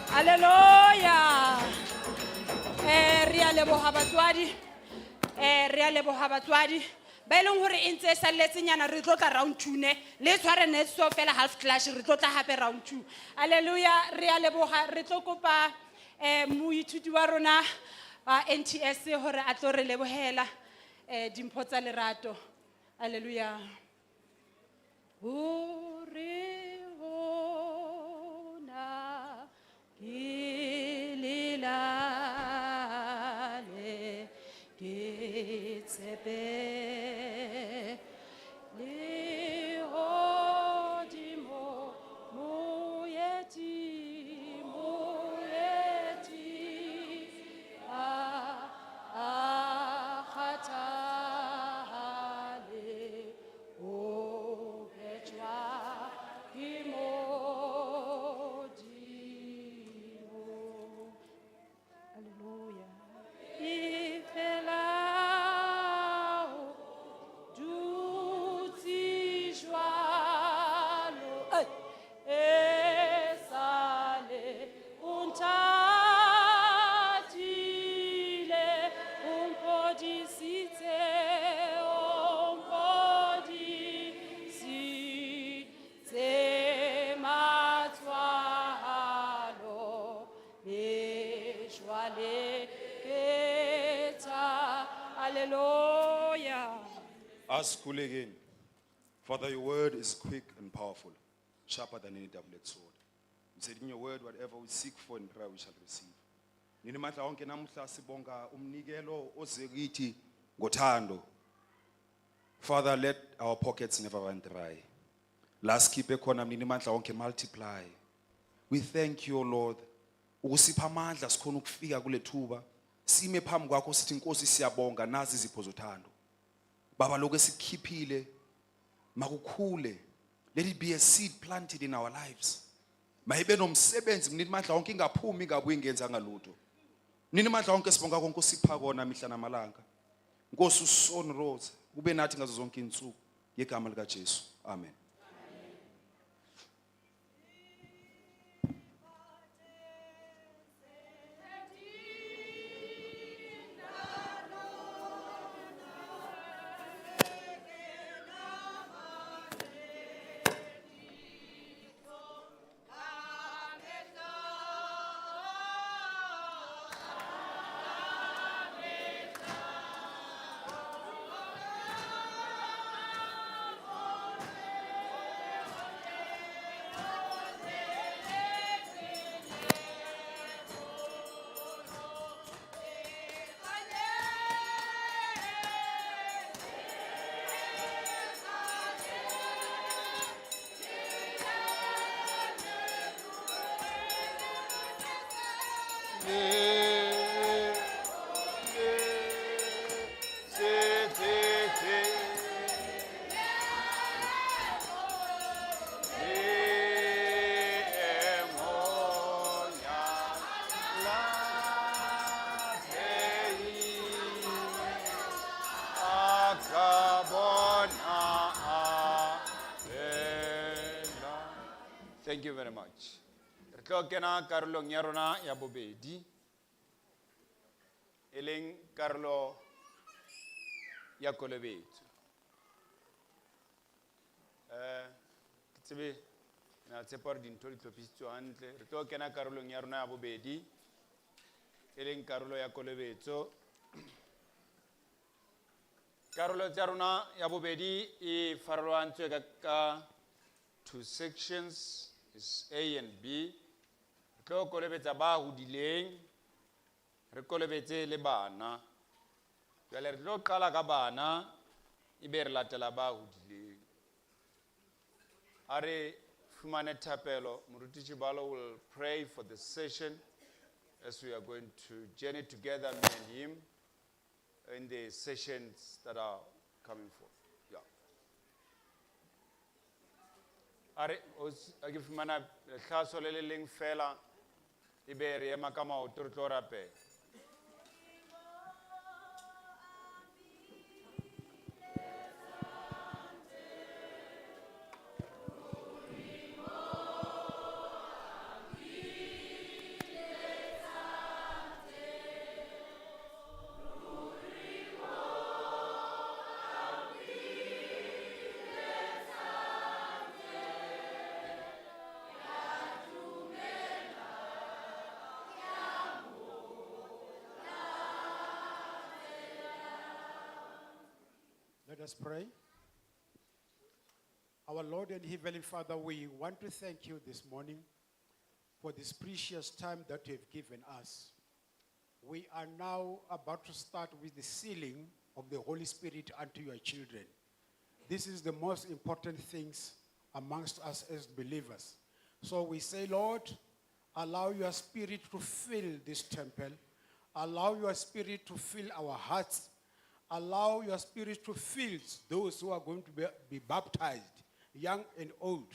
Hallelujah. Re a leboga batswadi ba e leng gore e ntse e salletsenyana re tlo tla round 2 ne le tshware ne so fela half clash re tlo tla gape round 2. Hallelujah. Re a leboga re tlo kopa moithuti wa rona wa NTS gore a tlo re lebogela dimpho tsa lerato. Hallelujah. Kililale kitsepe li hodimo moyeti akhatale Ask school again. Father, your word is quick and powerful, sharper than any double-edged sword. You said in your word, whatever we seek for in prayer, we shall receive. Nini mandla onke namuhla sibonga umnikelo oze kithi ngothando. Father, let our pockets never run dry. Last keep ekhona nini mandla onke multiply. We thank you, O Lord. Ukusipha amandla sikhona ukufika kule thuba. Sime phambi kwakho sithi Nkosi siyabonga nazi izipho zothando. Baba lokho esikhiphile makukhule. Let it be a seed planted in our lives. Mayibe nomsebenzi nini mandla onke ingaphumi ingabuyi ingenza ngalutho. Nini mandla onke sibonga konke osipha kona mihla namalanga. Nkosi uSon Rose ube nathi ngazo zonke insuku ngegama lika Jesu. Amen. Thank you very much. Re tlo kena karolong ya rona ya bobedi. E leng karolo ya kolobetso. Ke tsebe na tshepa hore dintho di tlhophisitswe hantle. Re tlo kena karolong ya rona ya bobedi. E leng karolo ya kolobetso. Karolo tsa rona ya bobedi e farologantswe ka two sections. Is A and B. Re tlo kolobetsa ba hodileng, re kolobetse le bana. Jwale re tlo qala ka bana, ebe re latela ba hodileng. A re fumane thapelo, moruti Chibalo will pray for the session as we are going to journey together, me and him, in the sessions that are coming forth. Are ke fumana tlhaso le leng fela ebe re ema ka maoto re tlo rapela. Let us pray. Our Lord and Heavenly Father, we want to thank you this morning for this precious time that you have given us. We are now about to start with the sealing of the Holy Spirit unto your children. This is the most important things amongst us as believers. So we say, Lord, allow your Spirit to fill this temple. Allow your Spirit to fill our hearts. Allow your Spirit to fill those who are going to be baptized, young and old,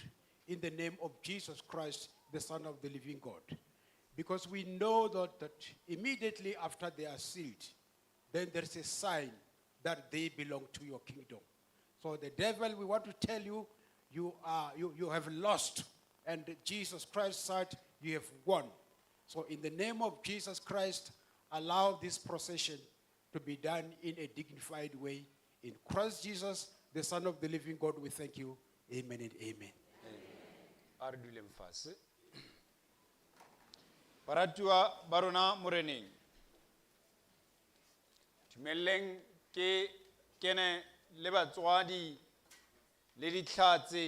in the name of Jesus Christ, the Son of the living God. Because we know that immediately after they are sealed, then there's a sign that they belong to your kingdom. So the devil, we want to tell you, you have lost, and Jesus Christ said you have won. So in the name of Jesus Christ, allow this procession to be done in a dignified way. In Christ Jesus, the Son of the living God, we thank you. Amen and amen. Ardulem fase. Paratua barona moreneng. Tumeleng ke kene le batswadi le dihlatse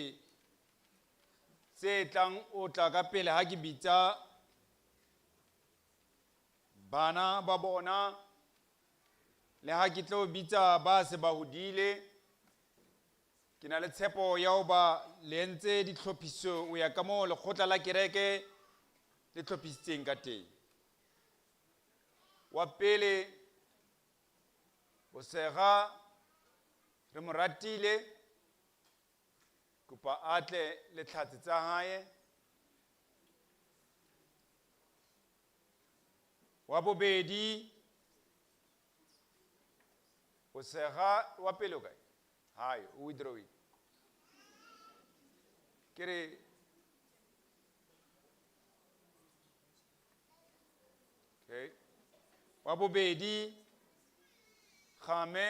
tse tlang o tla ka pele ha ke bitsa bana ba bona le ha ke tlo bitsa ba se ba hodile ke na le tshepo ya ho ba le ntse ditlhophiso o ya ka moo lekgotla la kereke le tlhophisitseng ka teng. Wa pele o sega re mo ratile kopa atle le tlhatse tsa hae. Wa bobedi o sega wa pele o kae hae o withdraw it kere okay. Wa bobedi game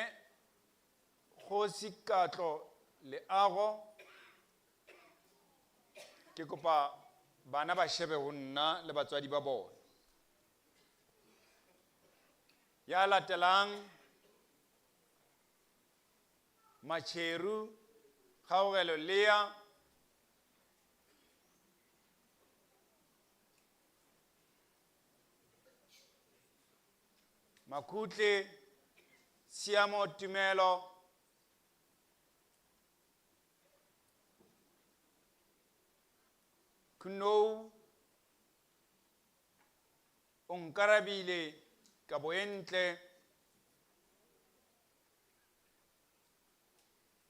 kgosi Katlo Leago ke kopa bana ba shebe ho nna le batswadi ba bona. Ya latelang Macheru Kgaogelo Lea Makutle Siamo Tumelo Kunou Onkarabile Kaboentle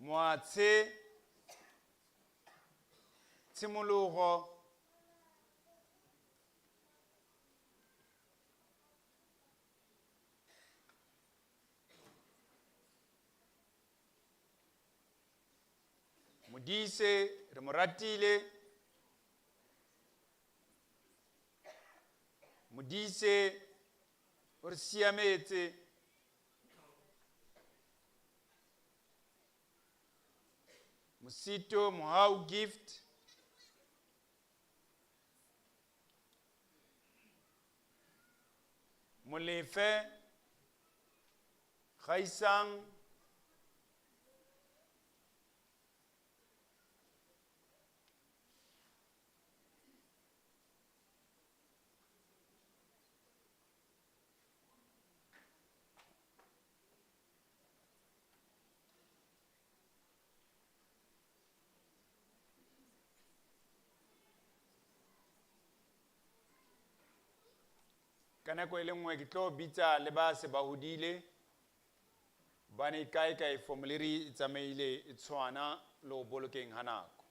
Moatshe Tshimologo Modise re mo ratile Modise o re siametse Mosito Mohau Gift Molefe Khaisang ka nako e le nngwe ke tlo bitsa le ba se ba hodile bane kae formulary e tsamaile e tshwana le ho bolokeng ha nako.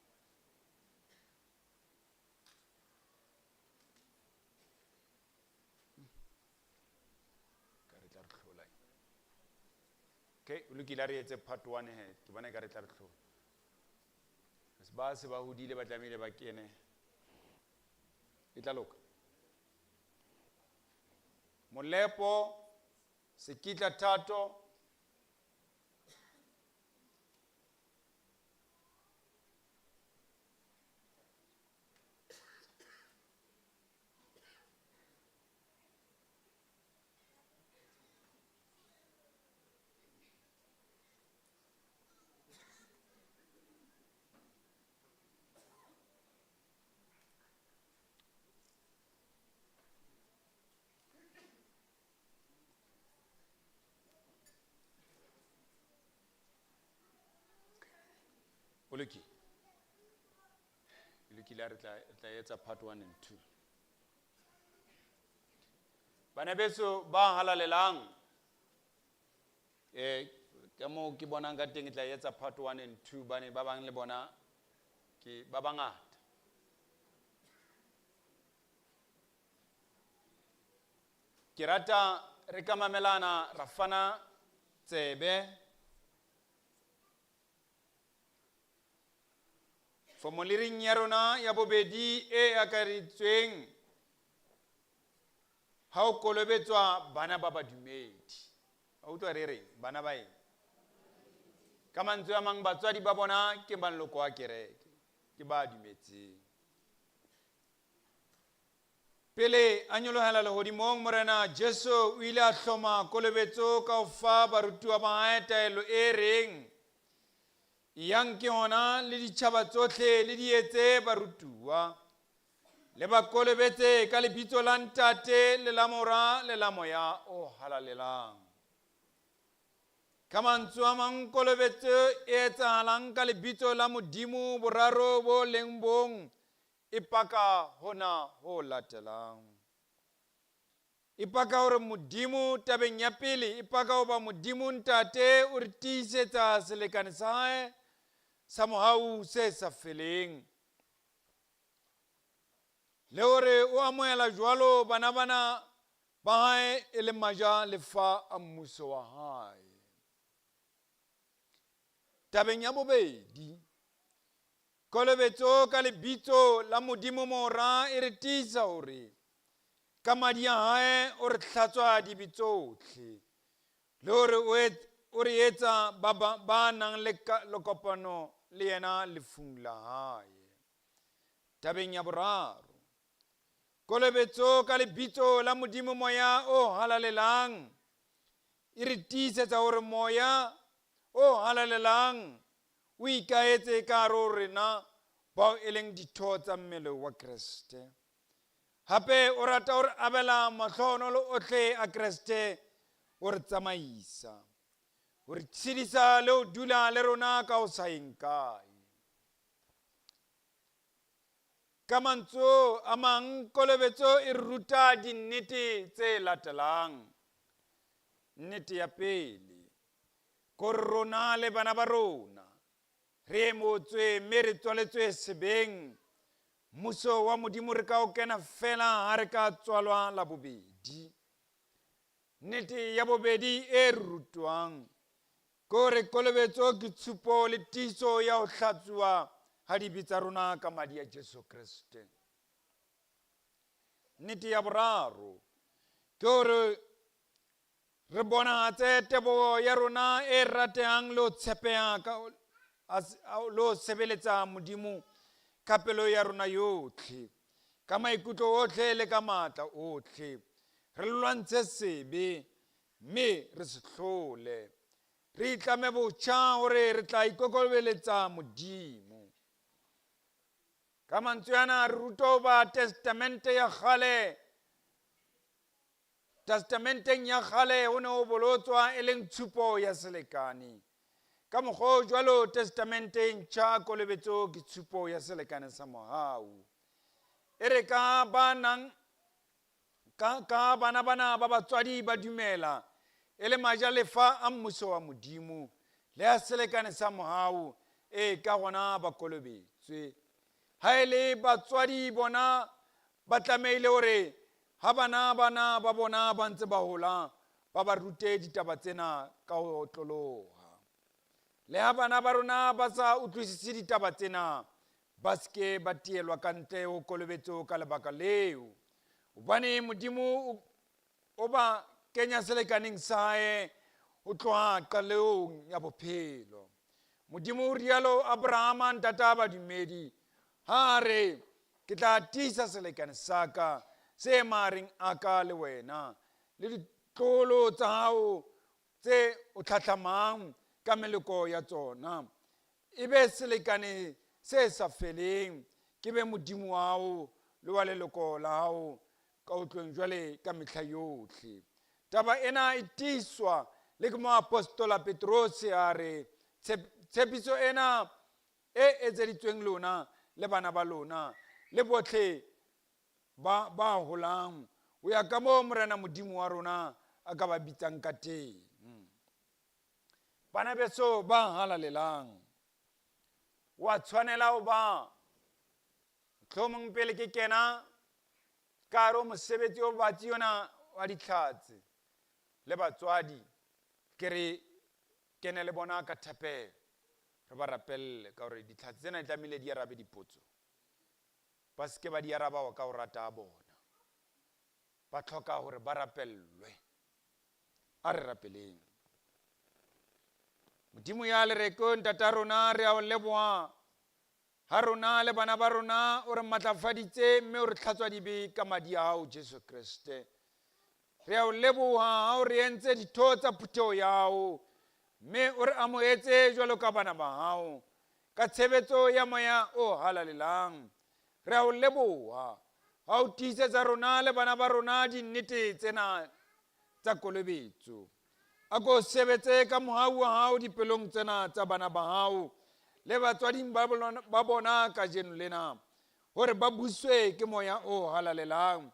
Okay, o lokile re etse part 1 he ke bona ka re tla re hlola ba se ba hodile ba tlamehile ba kene e tla loka. Molepo Sekitla Thato Oloki la re tla etsa part 1 and 2. Bana beso ba halalelang ka mo ke bonang ka teng tla etsa part 1 and 2 bane ba bang le bona ke ba bangata. Ke rata re ka mamelana ra fana tsebe formulering ya rona ya bobedi e akaritsweng ha o kolobetswa bana ba badumedi. A utlwa re reng bana ba eng ka mantswe a mang batswadi ba bona ke maloko a kereke ke ba dumetseng. Pele a nyolohela lehodimong morena Jesu o ile a hloma kolobetso ka ho fa barutuwa ba hae taelo e reng yang ke hona le ditšhaba tsohle le di etse barutuwa le ba kolobetse ka lebitso la Ntate le la Mora le la Moya o halalelang. Ka mantswe a mang kolobetso e etsahalang ka lebitso la Modimo boraro bo leng bong e paka hona ho latelang. E paka hore Modimo tabeng ya pele e paka hoba Modimo Ntate o re tiisetsa selekane sa hae sa mohau se sa feleng. Le hore o amohela jwalo bana ba hae e le maja lefa a mmuso wa hae. Tabeng ya bobedi, kolobetso ka lebitso la Modimo Mora e re tiisa hore ka madi a hae o re hlatswa dibe tsohle le hore o re etsa ba nang le kopano le yena lefung la hae. Tabeng ya boraro, kolobetso ka lebitso la Modimo Moya o halalelang e re tiisetsa hore moya o halalelang o ikaetse ka hare ho rena bao e leng ditho tsa mmele wa Kreste. Hape o rata hore abela mahlohonolo ohle a Kreste o re tsamaisa, o re tshedisa le ho dula le rona ka ho sa eng kae. Ka mantswe a mang, kolobetso e ruta dinnete tse latelang. Nnete ya pele, ko rona le bana ba rona re emotswe mme re tswaletswe sebeng, mmuso wa Modimo re ka o kena fela ha re ka tswalwa la bobedi. Nnete ya bobedi e rutwang ko re kolobetso ke tshupo le tiiso ya ho hlatsuwa ha dibe tsa rona ka madi a Jesu Kriste. Nnete ya boraro ke hore re bonahatse teboho ya rona e ratehang le ho tshepeha le ho sebeletsa Modimo ka pelo ya rona yotlhe, ka maikutlo otlhe le ka matla otlhe. Re lwantshe sebe mme re se hlole, re itlame botjha hore re tla ikokobeletsa Modimo. Ka mantswe ana re rutwa hoba testamenteng ya kgale ho ne ho bolotswa e leng tshupo ya selekane. Ka mokgwa o jwalo testamenteng tja kolobetso ke tshupo ya selekane sa mohau. E re ka bana ba batswadi ba dumela e le majalefa a mmuso wa Modimo le ya selekane sa mohau e ka gona ba kolobetswe. Ha e le batswadi bona ba tlameile hore ha bana ba bona ba ntse ba hola ba ba rute ditaba tsena ka ho otloloha. Le ha bana ba rona ba sa utlwisise ditaba tsena ba ske ba tielwa ka ntle ho kolobetso ka lebaka leo, hobane Modimo o ba kenya selekaneng sa hae ho tloha qalong ya bophelo. Modimo o rialo Abrahama ntata badumedi ha re ke tla tiisa selekane sa ka se maring a ka le wena le ditlolo tsa hao tse o tlhatlhamang ka meleko ya tsona. E be selekane se sa feleng, ke be Modimo wa hao le wa leloko la hao ka ho tlong jwale ka mehla yohle. Taba ena e tiiswa le ke moapostola Petrose a re tshepiso ena e etseditsweng lona le bana ba lona le bohle ba holang ho ya ka moo Morena Modimo wa rona a ka ba bitsang ka teng. Bana beso ba halalelang, wa tshwanela ho ba tlhomong pele ke kena ka hare ho mosebetsi o batsi yona wa ditlhatse le batswadi ke re kene le bona ka thapelo, re ba rapelle ka hore ditlhatse tsena di tlamehile di arabe dipotso, ba ske ba di araba ka ho rata bona, ba tlhoka hore ba rapellwe. A re rapeleng. Modimo ya lereko ntata rona re a o leboha ha rona le bana ba rona o re matlafaditse mme o re tlhatswa dibe ka madi a hao Jesu Kriste. Re a o leboha ha o re entse ditho tsa phutheho ya hao mme o re amohetse jwalo ka bana ba hao ka tshebetso ya moya o halalelang. Re a o leboha ha o tiisetsa rona le bana ba rona dinnete tsena tsa kolobetso. A ko sebetse ka mohau wa hao dipelong tsena tsa bana ba hao le batswading ba bona kajeno lena, hore ba buswe ke moya o halalelang,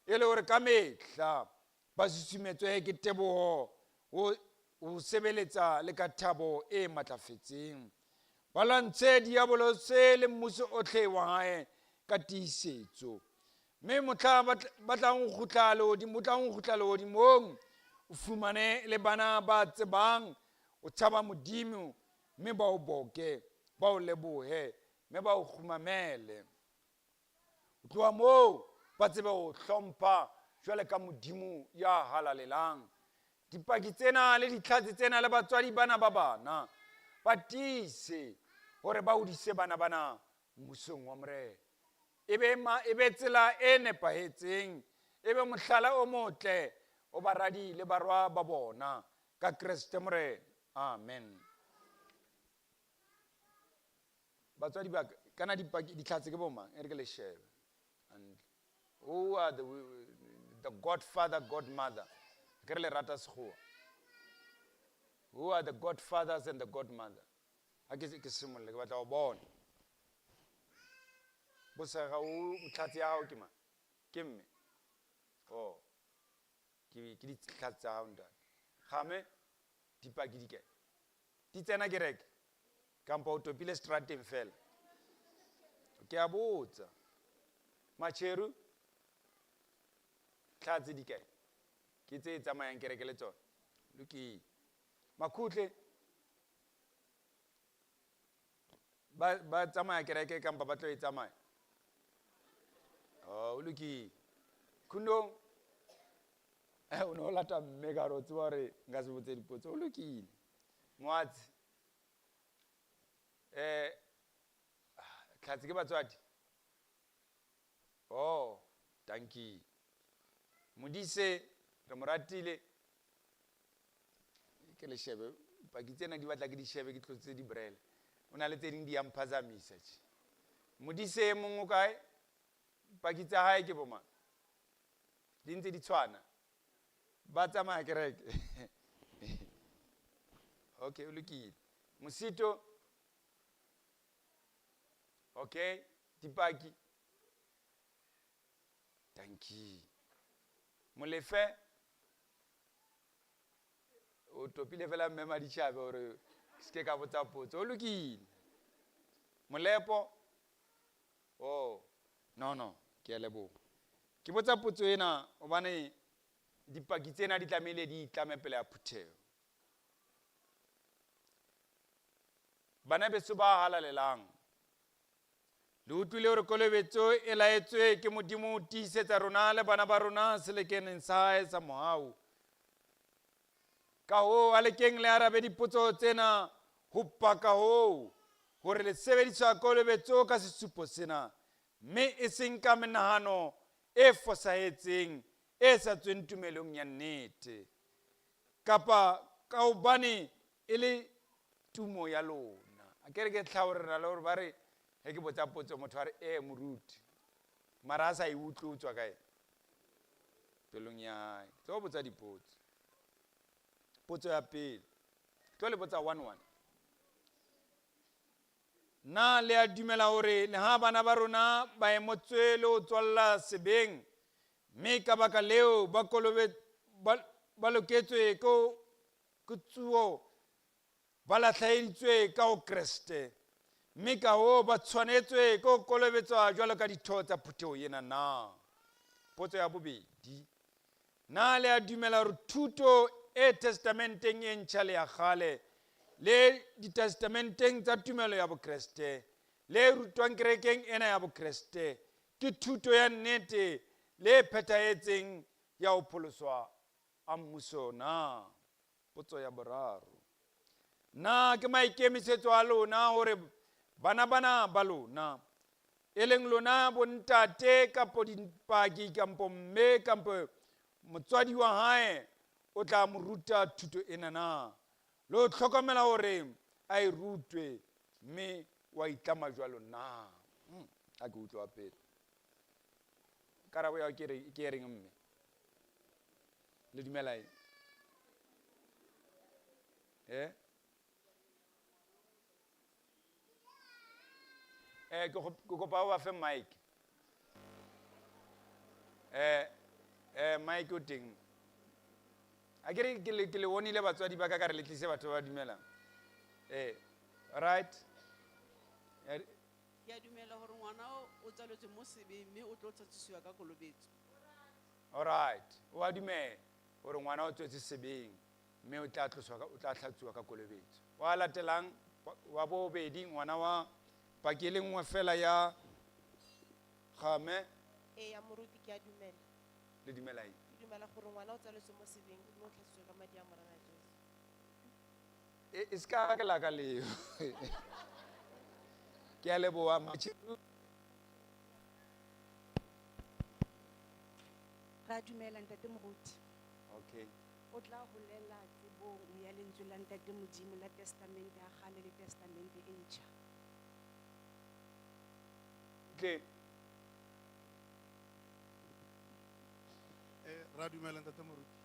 e le hore ka mehla ba susumetswe ke teboho ho sebeletsa le ka thabo e matlafetseng. Ba lwantshe diabolose le mmuso ohle wa hae ka tiisetso. Mme mohla ba tlang ho kgutla lehodimong, o fumane le bana ba tsebang o tshaba Modimo, mme ba o boke, ba o lebohe, mme ba o kgumamele. Ho tloha moo ba tsebe ho hlompha jwale ka Modimo ya halalelang. Dipaki tsena le ditlhatsi tsena le batswadi bana ba bana ba tiise hore ba hodise bana bana mmusong wa morena. Ebe tsela e nepahetseng, ebe mohlala o motle o baradi le barwa ba bona ka Kriste morena. Amen. Batswadi ba kana ditlhatsi ke bomang e re ke le shebe. And who are the godfather, godmother? Ke re le rata sekgowa. Who are the godfathers and the godmother? Ha ke simolle ke batla ho bona. Bosega o mtlhatsi ya hao ke mang? Ke mme. Oh. Ke ditlhatsi tsa hao ntate. Game dipaki di kae? Di tsena kereke. Kampa o topile strateng fela. Ke a botsa. Macheru tlhatsi di kae? Ke tse tsamayang kereke le tsona. Lokile. Makhutle ba tsamaya kereke kampa ba tlo e tsamaya. Oh, lokile. Khundong o no lata mme ka re o tseba hore nka se botse dipotso. O lokile. Moatsi tlhatsi ke batswadi. Oh, thank you. Modise re mo ratile ke le shebe paki tsena di batla ke di shebe ke tlotse di brele. O na le tse ding di amphazamisa tje. Modise mong o kae? Paki tsa hae ke bomang? Di ntse di tshwana. Ba tsamaya kereke. Okay, o lokile. Mosito. Okay, dipaki. Thank you. Molefe o topile fela mmema di chabe hore ske ka botsa potso. O lokile. Molepo. Oh, no, ke a leboha. Ke botsa potso ena hobane dipaki tsena di tlamehile di itlame pele ya phutheho. Bana beso ba halalelang, le utlwile hore kolobetso e laetswe ke Modimo ho tiisetsa rona le bana ba rona selekeneng sa hae sa mohau. Ka hoo a lekeng le arabe dipotso tsena ho paka hoo hore le sebediswa kolobetso ka sesupo sena, mme e seng ka menahano e fosahetseng e sa tsweng tumelong ya nnete, kapa ka hobane e le tumo ya lona. A kere ke tlhaorela le hore ba re he ke botsa potso motho a re moruti mara a sa e utlwe o tswa kae pelong ya hae. Tlo botsa dipotso. Potso ya pele tlo le botsa 1-1. Na le a dumela hore le ha bana ba rona ba emotswe le ho tswalla sebeng, mme ka baka leo ba loketswe ko kutsuo ba lahleheditswe ka ho Kriste, mme ka hoo ba tshwanetswe ko kolobetswa jwalo ka ditho tsa phutheho ena na? Potso ya bobedi. Na le a dumela hore thuto e testamenteng e ntjha le ya kgale le ditestamenteng tsa tumelo ya bokreste le rutwang kerekeng ena ya bokreste ke thuto ya nnete le phethahetseng ya ho pholoswa a mmuso na? Potso ya boraro. Na ke maikemisetso a lona hore bana ba lona e leng lona bontate kapo dipaki kampo mme kampo motswadi wa hae o tla mo ruta thuto ena na? le ho tlhokomela hore a e rutwe mme wa itlama jwalo na. A ke utlwa pele karabo ya ke e reng mme le dumela eng? Ke kopa o ba fe mic. Mic o teng. A ke re ke le bonile batswadi ba ka re le tlise batho ba dumelang. Right. Ke a dumela hore ngwana o tswaletswe mo sebeng mme o tlo tsatsisiwa ka kolobetso. All right. Wa dumela hore ngwana o tswetse sebeng mme o tla tlhatswa ka kolobetso. Wa latelang wa bobedi ngwana wa pakele nngwe fela ya game. Ya moruti ke a dumela. Le dumela eng? Ke dumela gore ngwana o tswaletswe mo sebeng mme o tlhatswa ka madi a morena Jesu. E ska ka la ka leo. Ke a leboha Machiru. Ra dumela ntate moruti. Okay. O tla holela tsebong ya lentswe la ntate Modimo la testamente ya kgale le testamente e ntjha. Okay. Ra dumela ntate moruti.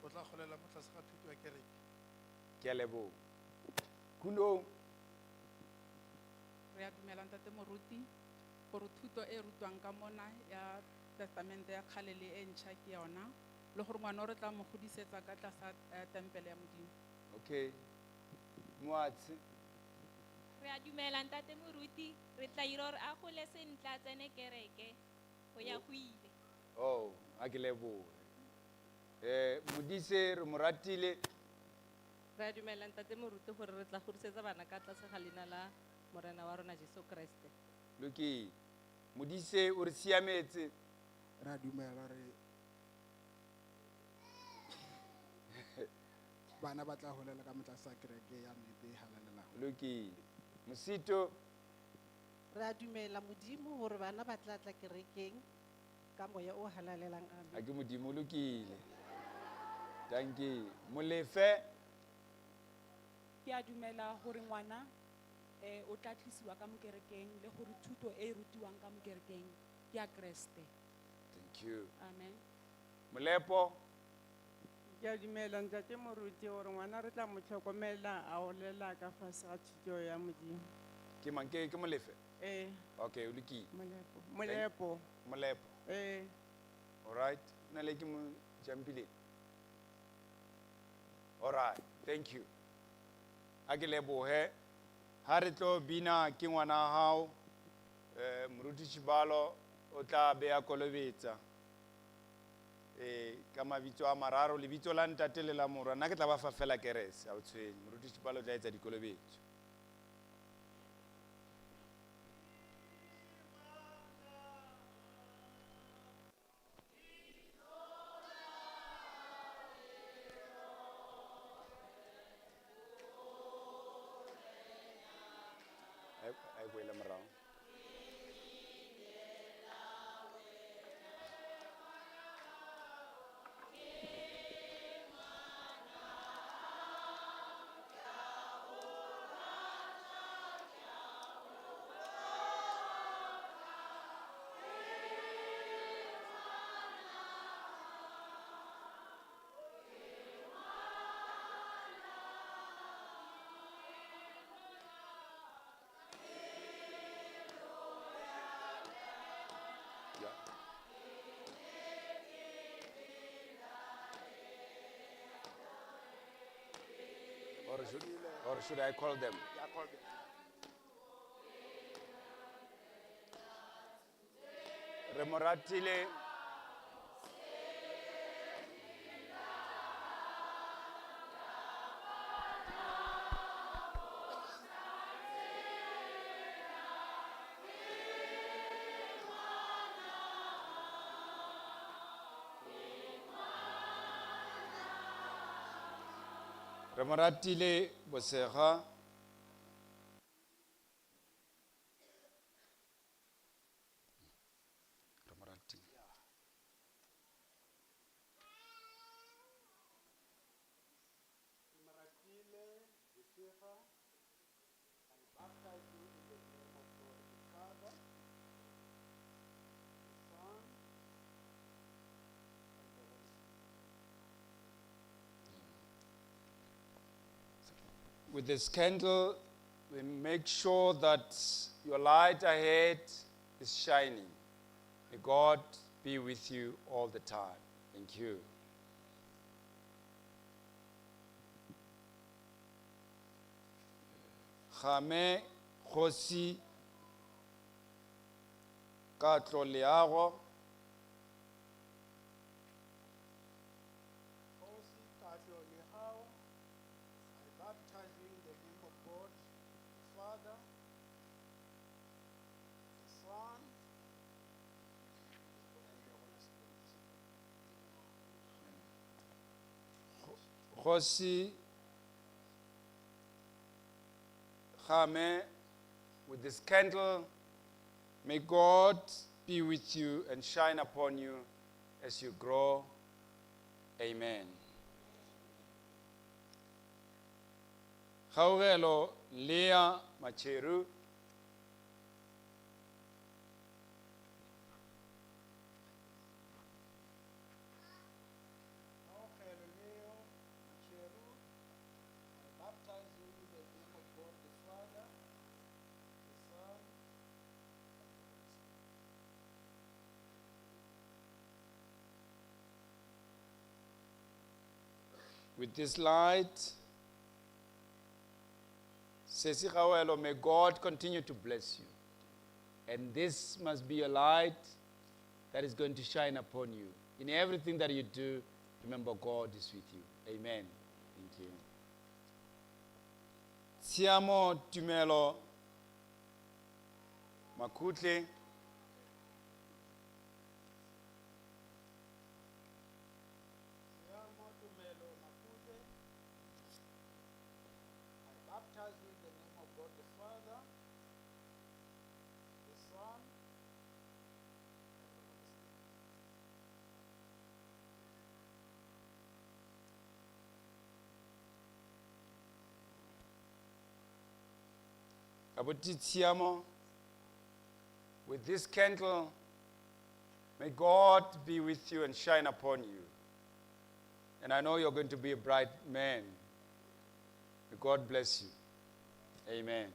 O tla golela mo tlase ga thuto ya kereke. Ke a leboha. Kulong. Re a dumela ntate moruti gore thuto e rutwang ka mona ya testamente ya kgale le e ntšha ke yona le gore ngwana o re tla mo godisetsa ka tlasa tempele ya Modimo. Okay. Moatse. Re a dumela ntate moruti re tla ira gore a gole sentle a tsene kereke go ya go ile. Oh, a ke leboha. Modise re mo ratile. Re a dumela ntate moruti gore re tla godisetsa bana ka tlase ga leina la morena wa rona Jesu Kriste. Loki. Modise o re siametse. Ra dumela re bana ba tla holela ka motlasa kereke ya nnete halalelang. Loki. Mosito. Re a dumela Modimo gore bana ba tla kerekeng ka moya o halalelang. Amen. A ke Modimo lokile. Thank you. Molefe. Ke a dumela gore ngwana o tla tlisiwa ka mokerekeng le gore thuto e rutiwang ka mokerekeng ke ya Kriste. Thank you. Amen. Molepo. Ke a dumela ntate moruti gore ngwana re tla mo tlhokomela a olela ka fase ga thuto ya Modimo. Ke mang ke Molefe? Okay, o lokile. Molepo. Molepo. All right. Na le ke mo jampile. All right. Thank you. A ke lebohe. Ha re tlo bina ke ngwana hao moruti Chibalo o tla bea kolobetsa ka mabitso a mararo lebitso la ntate le la morwa nna ke tla ba fa fela kerese a o tshwenye moruti Chibalo o tla etsa dikolobetso. Ai boela morao. Or should I call them? Yeah, call them. Re mo ratile. Re mo ratile bosega. Re mo ratile. with this candle, we make sure that your light ahead is shining. May God be with you all the time. Thank you. Game Khosi ka tloleago Nkosi, Katlo Lehao, I baptize you in the name of God, the Father, the Son, and the Holy Spirit. Khosi Game, with this candle, may God be with you and shine upon you as you grow. Amen. Kgaogelo Lea Macheru. Kgaogelo Leo Macheru, I baptize you in the name of God, the Father, the Son, and the Holy Spirit. With this light, Sesi Kgaogelo, may God continue to bless you. And this must be a light that is going to shine upon you. In everything that you do, remember God is with you. Amen. Thank you. Siamo Tumelo Makutle. Siamo Tumelo Makute, I baptize you in the name of God the Father, the Son, and the Holy Spirit. Abutitiamo, with this candle, may God be with you and shine upon you. And I know you're going to be a bright man. May God bless you. Amen.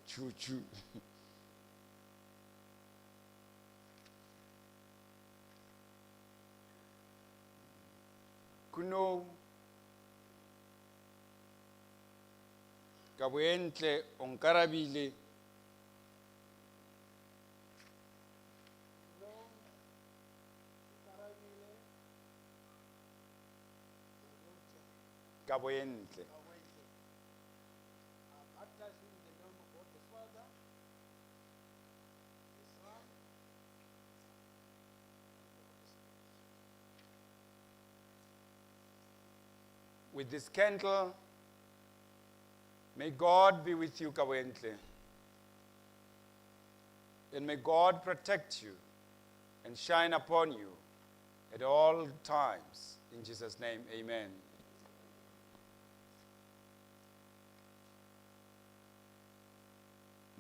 Choo choo. Kuno ka boentle onkarabile ka boentle I baptize you in the name of God the Father, the Son, and the Holy Spirit. with this candle. May God be with you, Kawentle. And may God protect you and shine upon you at all times. In Jesus' name, amen.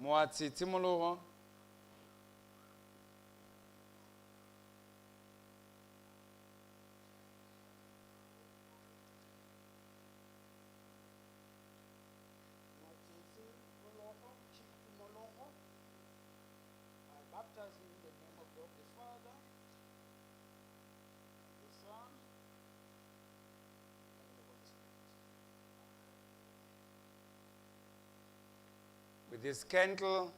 Moatsi Timologo. I baptize you in the name of God the Father, the Son, and the Holy Spirit. With this candle,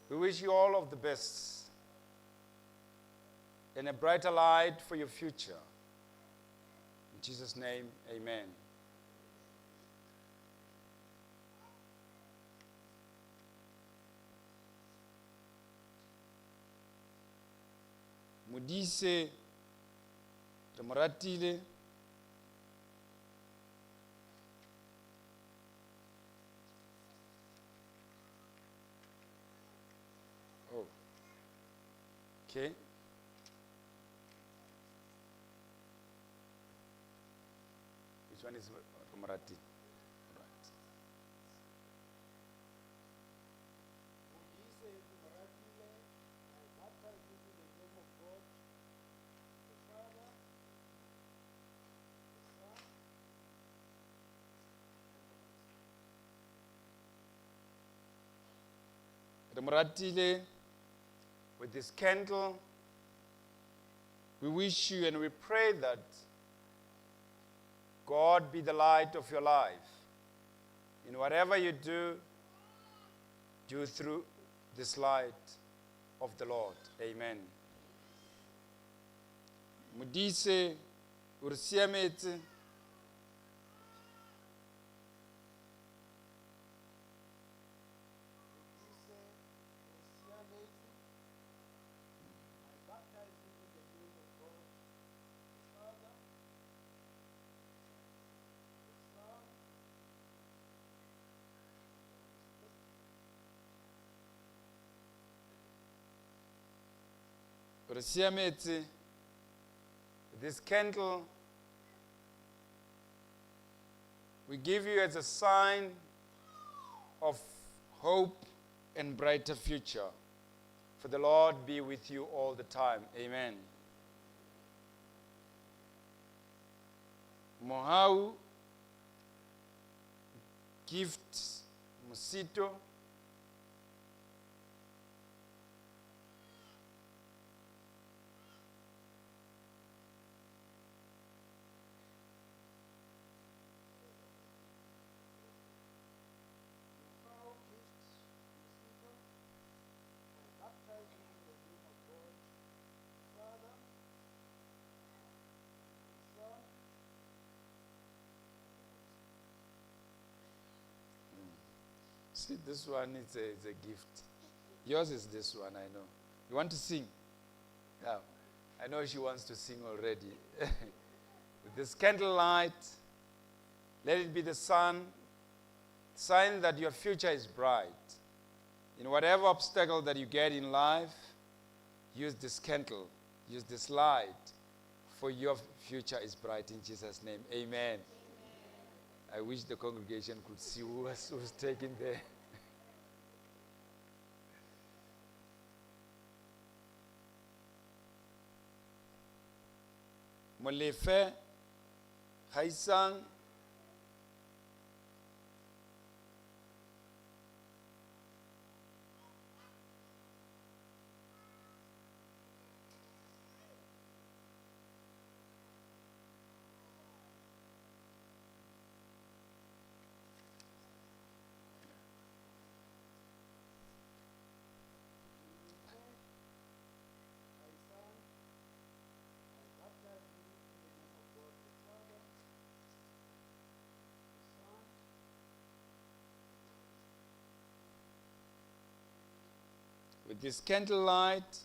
we wish you all of the best and a brighter light for your future. In Jesus' name, amen. Modise, re mo ratile. Oh, okay. Which one is Romarati? Right. Modise, Tumaratile, I baptize you in the name of God Re mo ratile. With this candle, we wish you and we pray that God be the light of your life. In whatever you do, do through this light of the Lord. Amen. Modise, o re siametse. Re siametse. This candle we give you as a sign of hope and brighter future. For the Lord be with you all the time. Amen. Mohau, gift, Musito. See, this one is a gift. Yours is this one, I know. You want to sing? Yeah. I know she wants to sing already. With this candlelight, let it be the sign that your future is bright. In whatever obstacle that you get in life, use this candle, use this light, for your future is bright in Jesus' name. Amen. I wish the congregation could see who's taking there. Molefe, Haisang, with this candlelight,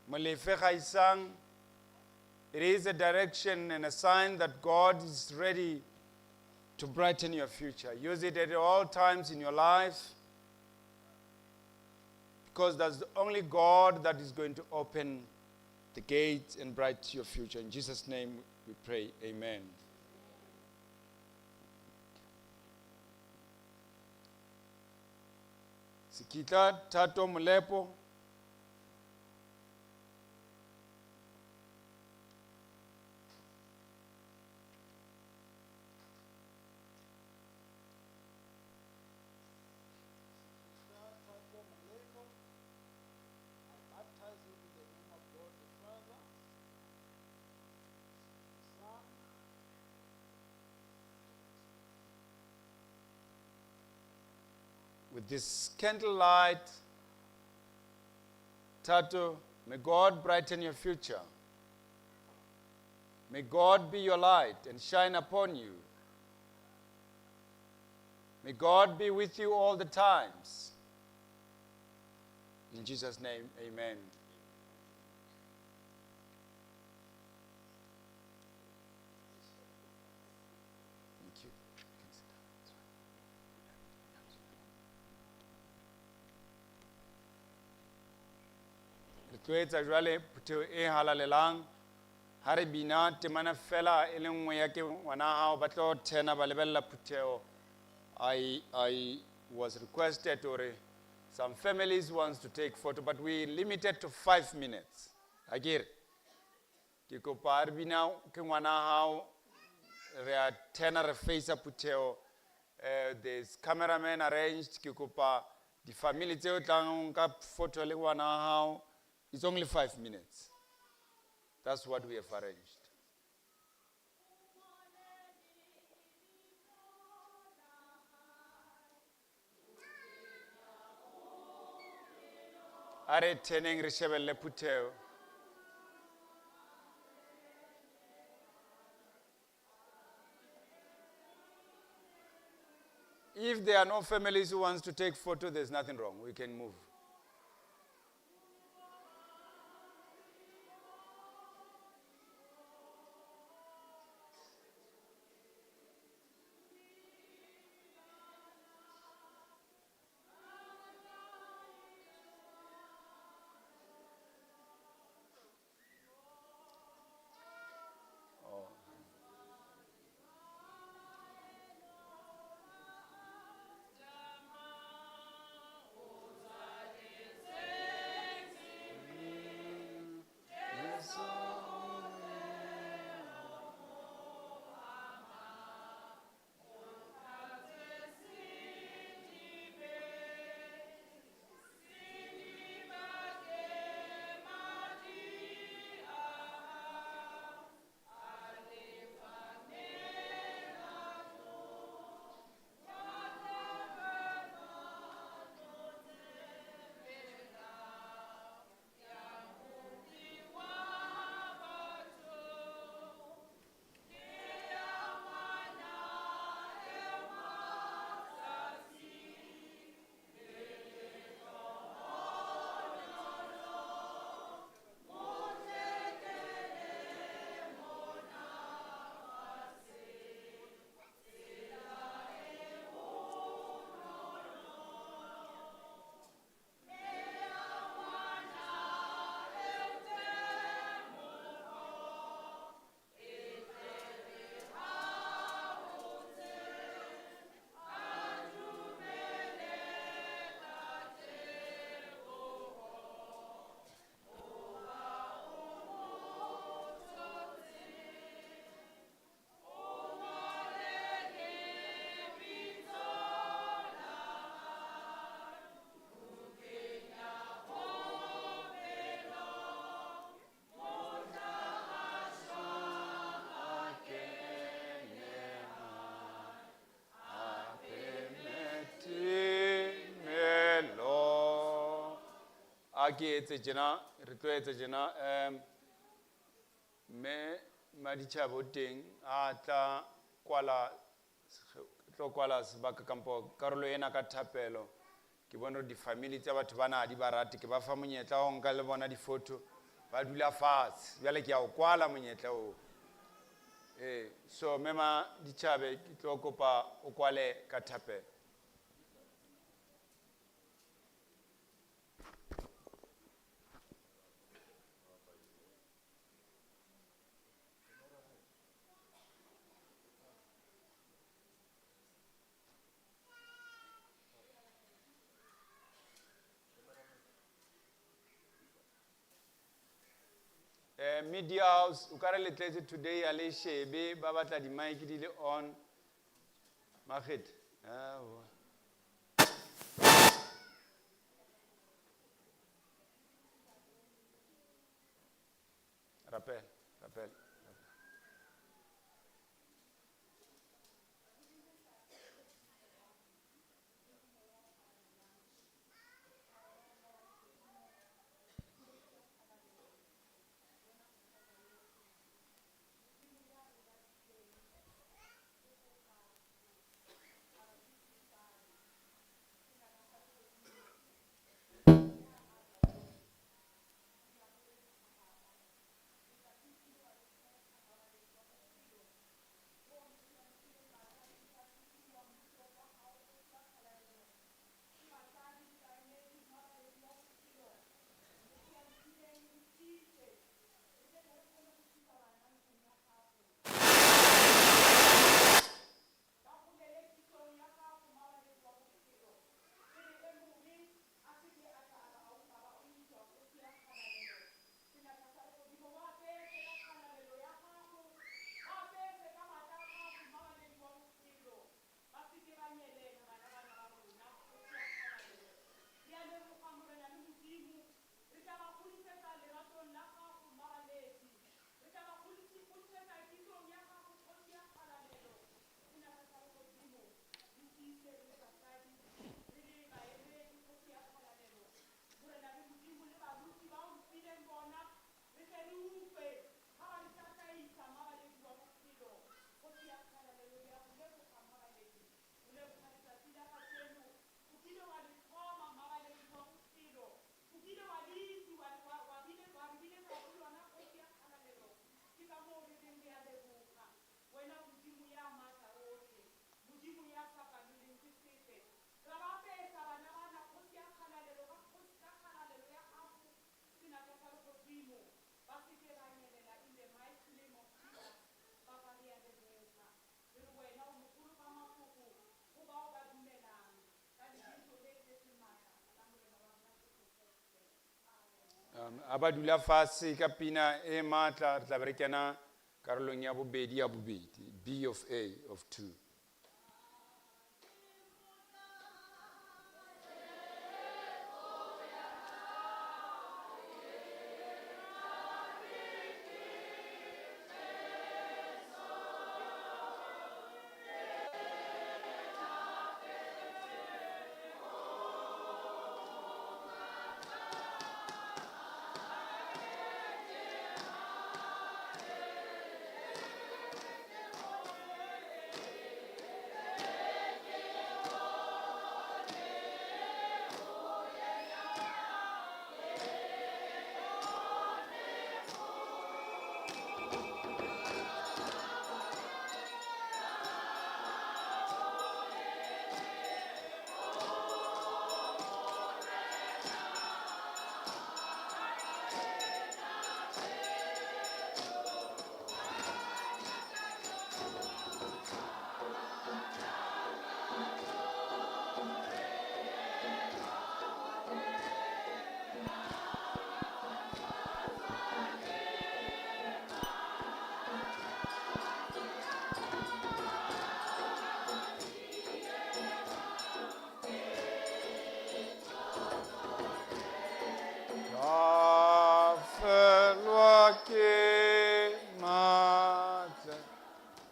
Molefe Haisang, it is a direction and a sign that God is ready to brighten your future. Use it at all times in your life, because that's only God that is going to open the gate and brighten your future. In Jesus' name we pray, amen. Sikita Tato Mulepo. With this candlelight, Tato, may God brighten your future. May God be your light and shine upon you. May God be with you all the times. In Jesus' name, amen. Thank you. Re tloetsa jwale phuteo e halalelang ha re bina temana fela e le nngwe ya ke ngwana hao ba tlo thena ba lebella phuteo. I was requested or some families wants to take photo, but we limited to 5 minutes. Agir ke kopa re bina ke ngwana hao re a thena re face phuteo There's cameraman arranged. Ke kopa di family tseo tlang ka photo le ngwana wa hao. It's only 5 minutes. That's what we have arranged. Are teneng re shebelle phutheo. If there are no families who wants to take photo, there's nothing wrong. We can move. Ke etse jena re tlo etsa jena me maditšhabo teng a tla kwala sebaka kampo karolo ena ka thapelo ke bona di family tsa batho bana di barate ke ba fa monyetla o nka le bona di photo ba dula fatshe bjale ke a o kwala monyetla o so mema ditšhabe ke tlo kopa o kwale ka thapelo. Media house o ka re letletse today a le shebe ba batla di mic di le on Magete rappel Abadula fase ka pina e matla re tla be re kena karolong ya bobedi ya bobedi, B of A of 2.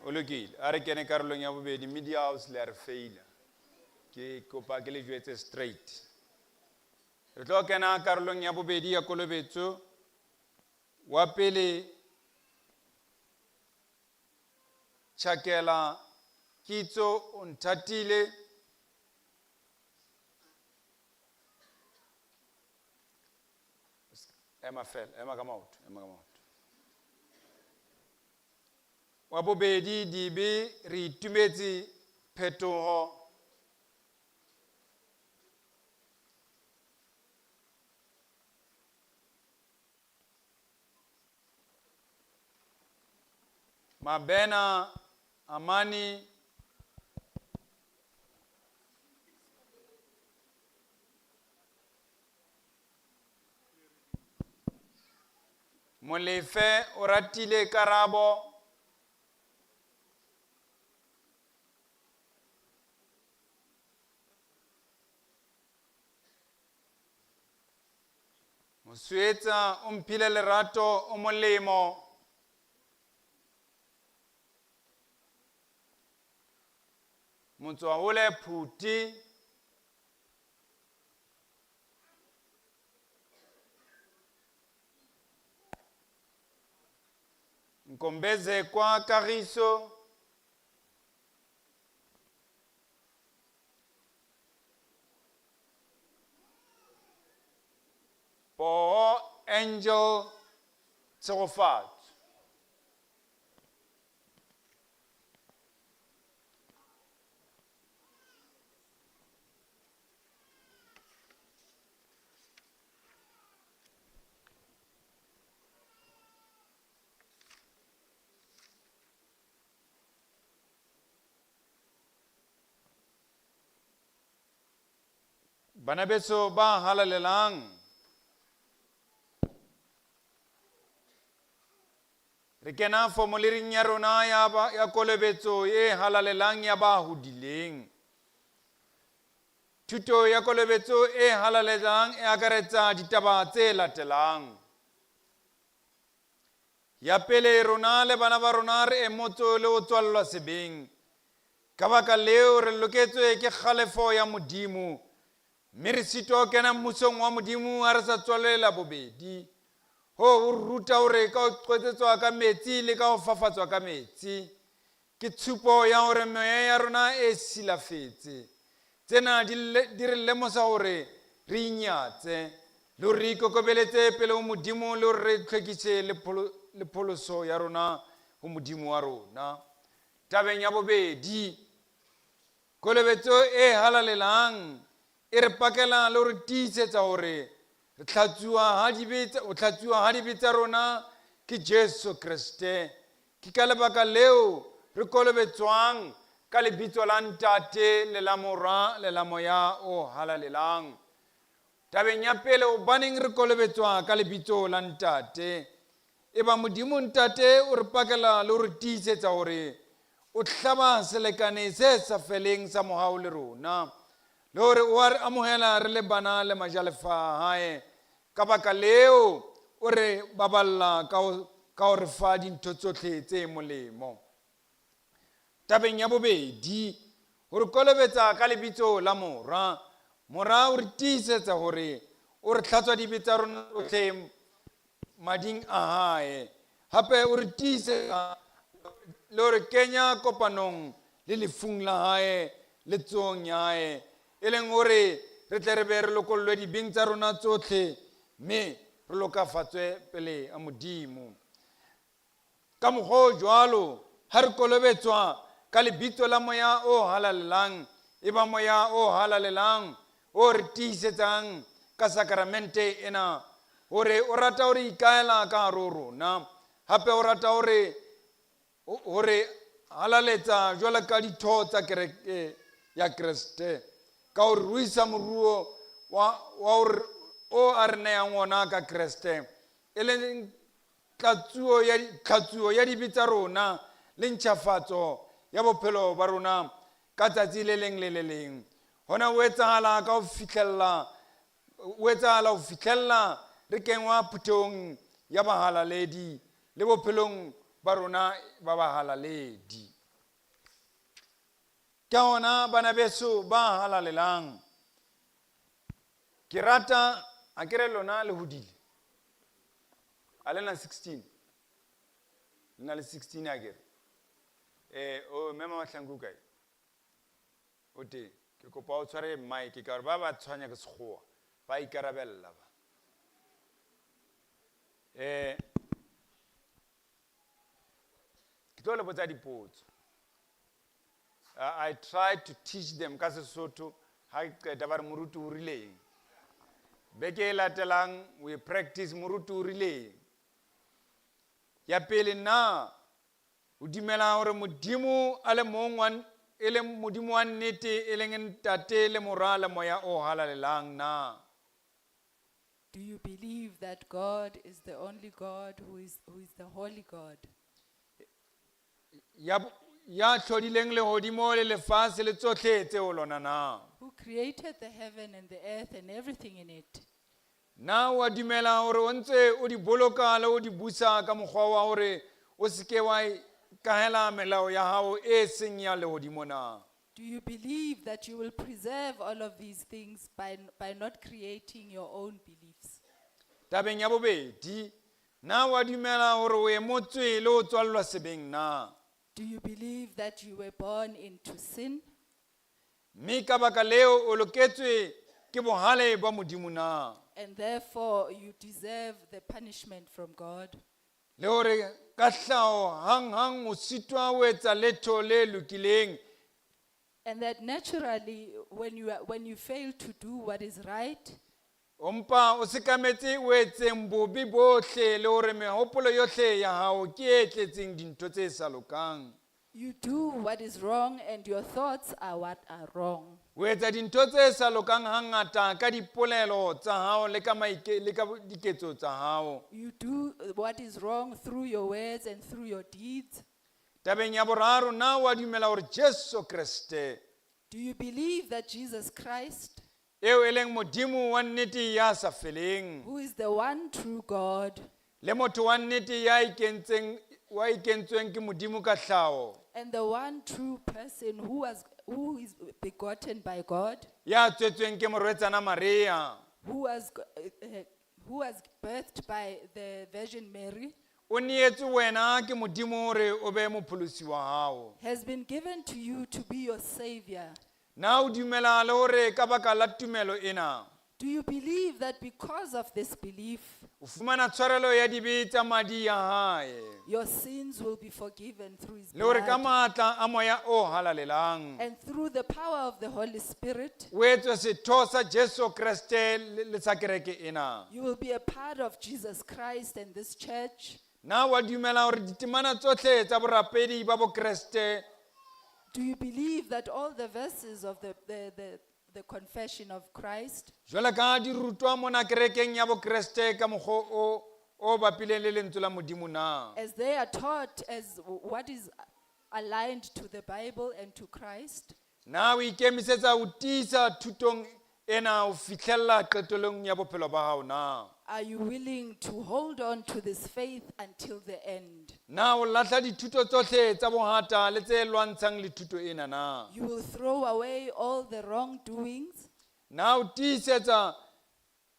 Olokile, a re kene karolong ya bobedi, media house le a re feila. Ke kopa ke le jwetse straight. Re tlo kena karolong ya bobedi ya kolobetso. Wa pele Tshakela kitso o nthatile. Ema ka maoto. Wa bobedi dibe re itumetse phetogo. Mabena amani Molefe o ratile karabo. Mosuetsa o mphile lerato o molemo. Motswahole Phuti. Nkombeze kwa Kagiso. Po Angel Tsofat. Bana beso ba halalelang. Re kena formulering ya rona ya kolobetso e halalelang ya ba hodileng. Thuto ya kolobetso e halalelang e akaretsa ditaba tse latelang. Ya pele, rona le bana ba rona re emotso le ho tswallwa sebeng. Ka baka leo re loketswe ke kgalefo ya Modimo. Mme re sitwa ho kena mmusong wa Modimo ha re sa tswalela bobedi. Ho ruta hore ka ho qwetsetswa ka metsi le ka ho fafatswa ka metsi ke tshupo ya hore meya ya rona e silafetse. Tsena di re lemosa hore re inyatse le hore re ikokobeletse pele ho Modimo le hore re tlhwekise le pholoso ya rona ho Modimo wa rona. Tabeng ya bobedi, kolobetso e halalelang e re pakela le hore tiisetsa hore re tlhatsuwa ha dibe tsa rona ke Jesu Kriste. Ke ka lebaka leo re kolobetswang ka lebitso la Ntate le la Mora le la Moya o halalelang. tabeng ya pele hobaneng re kolobetswa ka lebitso la ntate e ba modimo ntate o re pakela le o re tiisetsa gore o hlaba selekane se sa feleng sa mohau le rona le gore o a re amogela re le bana le majalefa hae ka baka leo o re baballa ka go re fa dintho tsotlhe tse molemo. Tabeng ya bobedi gore kolobetsa ka lebitso la mora o re tiisetsa gore o re hlatswa dibe tsa rona tsotlhe mading a hae hape o re tiisetsa le gore kenya kopanong le lefung la hae le tsong ya hae e leng gore re tle re be re lokollwe dibeng tsa rona tsotlhe mme re lokafatswe pele a modimo. Ka mokgwa o jwalo ha re kolobetswa ka lebitso la moya o halalelang e ba moya o halalelang o re tiisetsang ka sakramente ena gore o rata gore ikaela ka hare ho rona hape o rata gore halaletsa jwalo ka ditho tsa kereke ya Kreste ka gore o isa moruo o a re nayang ona ka Kreste e leng tlhatsuo ya dibe tsa rona le ntšhafatso ya bophelo ba rona ka tsatsi le leng le le leng. Hona o etsahala ho fihlella re kengwa phutong ya bahalaledi le bophelong ba rona ba bahalaledi. Ka hona bana beso ba halalelang ke rata a kere lona le hodile a lena 16 lena le 16 a kere o mema mahlangu kae o teng ke kopa o tshware mic ka gore ba ba tshwanya ke sekgowa ba ikarabella ba ke tlo le botsa dipotso. I tried to teach them ka Sotho ha qeta ba re moruti o rileng beke e latelang we practice moruti o rileng. Ya pele na o dumela gore modimo a le mong e le modimo wa nnete e leng ntate le mora le moya o halalelang na? Do you believe that God is the only God who is the holy God? Ya tlhodileng lehodimo le lefatshe le tsotlhe tseo lona na? Who created the heaven and the earth and everything in it? Na wa dumela gore o ntse o di boloka le o di busa ka mokgwa wa gore o seke wa kahela melao ya hao e seng ya lehodimo na? Do you believe that you will preserve all of these things by not creating your own beliefs? Tabeng ya bobedi na wa dumela gore o emotswe le o tswallwa sebeng na? Do you believe that you were born into sin? Mme ka baka leo o loketswe ke bohale ba modimo na? And therefore you deserve the punishment from God? Le gore ka hlao hang o sitwa o etsa letho le lokileng. And that naturally when you fail to do what is right, ompa o sekametse o etseng bobe bohle le gore mehopolo yohle ya hao ke e tletseng dintho tse sa lokang. you do what is wrong and your thoughts are what are wrong. O etsa dintho tse sa lokang hangata ka dipolelo tsa hao le ka diketso tsa hao. You do what is wrong through your words and through your deeds. Tabeng ya boraro na wa dumela gore Jesu Kriste Do you believe that Jesus Christ, eo e leng modimo wa nnete ya sa feleng who is the one true God, le motho wa nnete ya ikentsweng ke modimo ka tlhao, and the one true person who is begotten by God, ya tswetsweng ke morwetsana Maria, who was birthed by the Virgin Mary, o neetswe wena ke modimo gore o be mopholosi wa hao. has been given to you to be your savior. Na o dumela le gore ka baka la tumelo ena Do you believe that because of this belief, o fumana tshwarelo ya dibe tsa madi ya hae your sins will be forgiven through his le gore ka blood, maatla a moya o halalelang and through the power of the Holy Spirit, o etswe setho sa Jesu Kriste le sa kereke ena? you will be a part of Jesus Christ and this church? Na wa dumela gore ditemana tsotlhe tsa borapedi ba bo Kriste Do you believe that all the verses of the the confession of Christ, jwale ka di rutwa mona kerekeng ya bo Kriste ka mokgwa o bapileng le lentswe la Modimo na. as they are taught as what is aligned to the Bible and to Christ. Na o ikemisetsa o tiisa thutong ena o fitlhella qetellong ya bophelo ba hao na. Are you willing to hold on to this faith until the end? Na o lahla dithuto tsohle tsa bohata le tse lwantshang le thuto ena na. You will throw away all the wrongdoings. Na o tiisetsa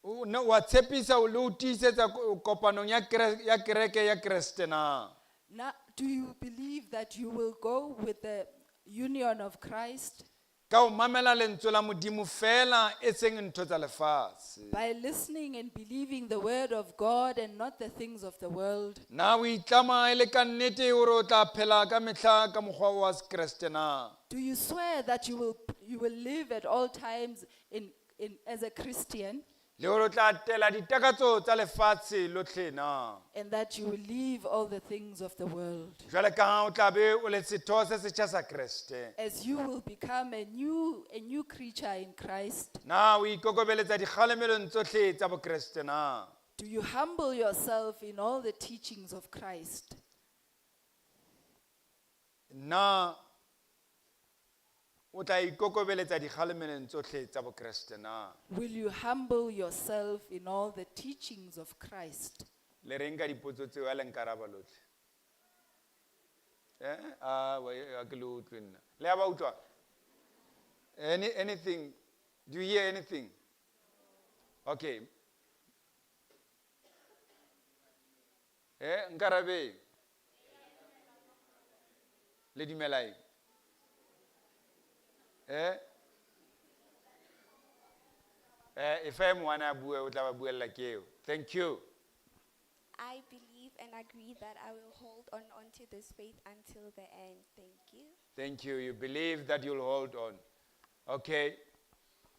wa tshepisa le o tiisetsa kopanong ya kereke ya Kriste na. Now, do you believe that you will go with the union of Christ Ka o mamela lentswe la Modimo fela e seng ntho tsa lefatshe. by listening and believing the word of God and not the things of the world? Na o itlama e le ka nnete hore o tla phela ka mehla ka mokgwa wa Kriste na. Do you swear that you will live at all times as a Christian, Le hore o tla tela ditakatso tsa lefatshe lotlhe na. and that you will leave all the things of the world? Jwale ka ha o tla be o le setho se setjha sa Kriste. As you will become a new creature in Christ, Na o ikokobeletsa dikgalemelong tsohle tsa bo Kriste na. do you humble yourself in all the teachings of Christ? Na o tla ikokobeletsa dikgalemelong tsohle tsa bo Kriste na. Will you humble yourself in all the teachings of Christ? Le reng ka dipotso tseo a le nkaraba lotlhe. Wa ke le utlwe nna. Le ya ba utlwa? Anything? Do you hear anything? Okay. Nkarabe. Le dumelai. If I'm one bue o tla ba buella ke eo. Thank you. I believe and agree that I will hold on to this faith until the end. Thank you. Thank you. You believe that you'll hold on. Okay.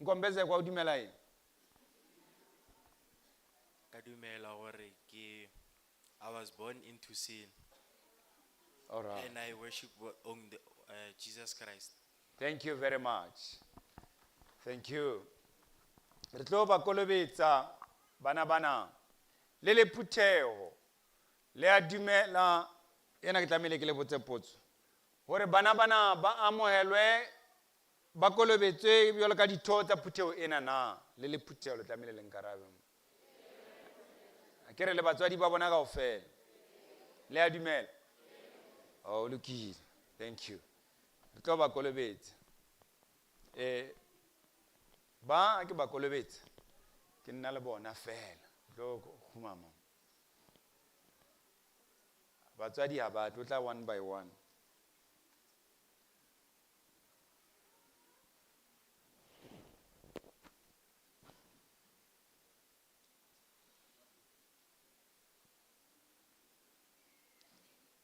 Nkombeze kwa udumelai. Ka dumela gore I was born into sin. All right. And I worship Jesus Christ. Thank you very much. Thank you. Re tlo ba kolobetsa bana le le phuthego le a dumela ena ke tlamehile ke le botse potso hore bana ba amohelwe ba kolobetswe bjalo ka ditho tsa phuthego ena na le le phuthego le tlamehile le nkarabe ke re le batswadi ba bona kaofela le a dumela oh lokile thank you re tlo ba kolobetsa ba ke ba kolobetsa ke nna le bona fela tlo khumama batswadi ha ba tla one by one.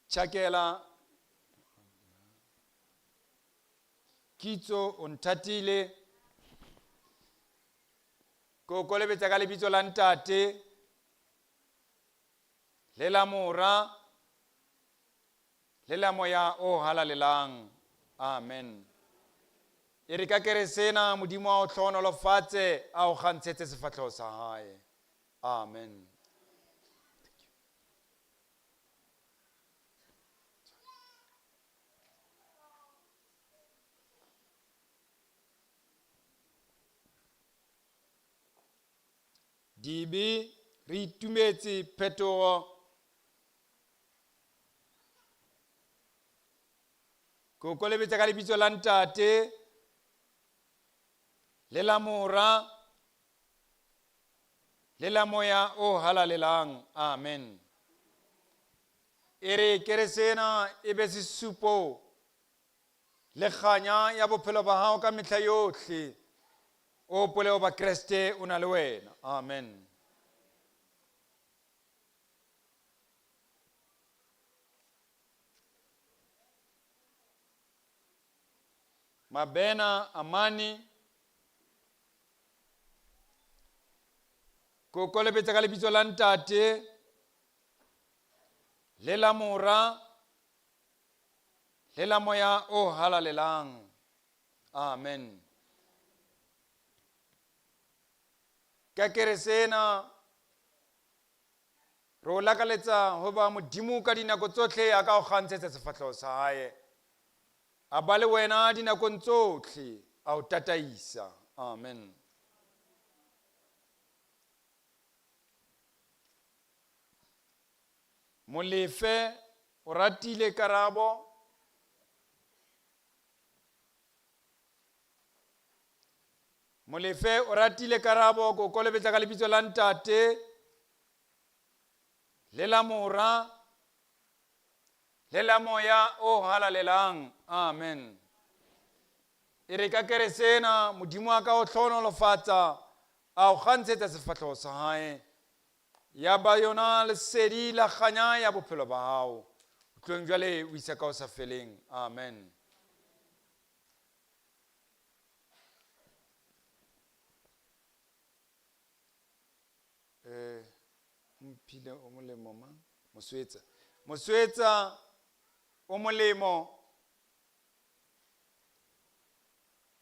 Chakela kitso o nthatile ko kolebetsa ka lebitso la ntate le la mora le la moya o halalelang. Amen. E re ka keresena modimo wa o tlhonolofatse a o gantshetse sefatlhego sa hae. Amen. Dibe re itumetse phetogo ko kolebetsa ka lebitso la ntate le la mora le la moya o halalelang. Amen. E re keresena e be sesupo le kganya ya bophelo ba hao ka mehla yohle o poleo ba Kriste o na le wena. Amen. Mabena amani ko kolebetsa ka lebitso la ntate le la mora le la moya o halalelang. Amen. ka keresena ro lakaletsa ho ba modimo ka dinako tsotlhe a ka o kgantshetsa sefatlhego sa hae a ba le wena dinakong tsotlhe a o tataisa amen molefe o ratile karabo molefe o ratile karabo ko kolebetsa ka lebitso la ntate le la mora le la moya o halalelang amen e re ka keresena modimo a ka o hlonolofatsa a o kgantshetsa sefatlhego sa hae ya ba yona lesedi la kganya ya bophelo ba hao o tlong jwale o isa ka o sa feleng amen mphile o molemo ma moswetsa o molemo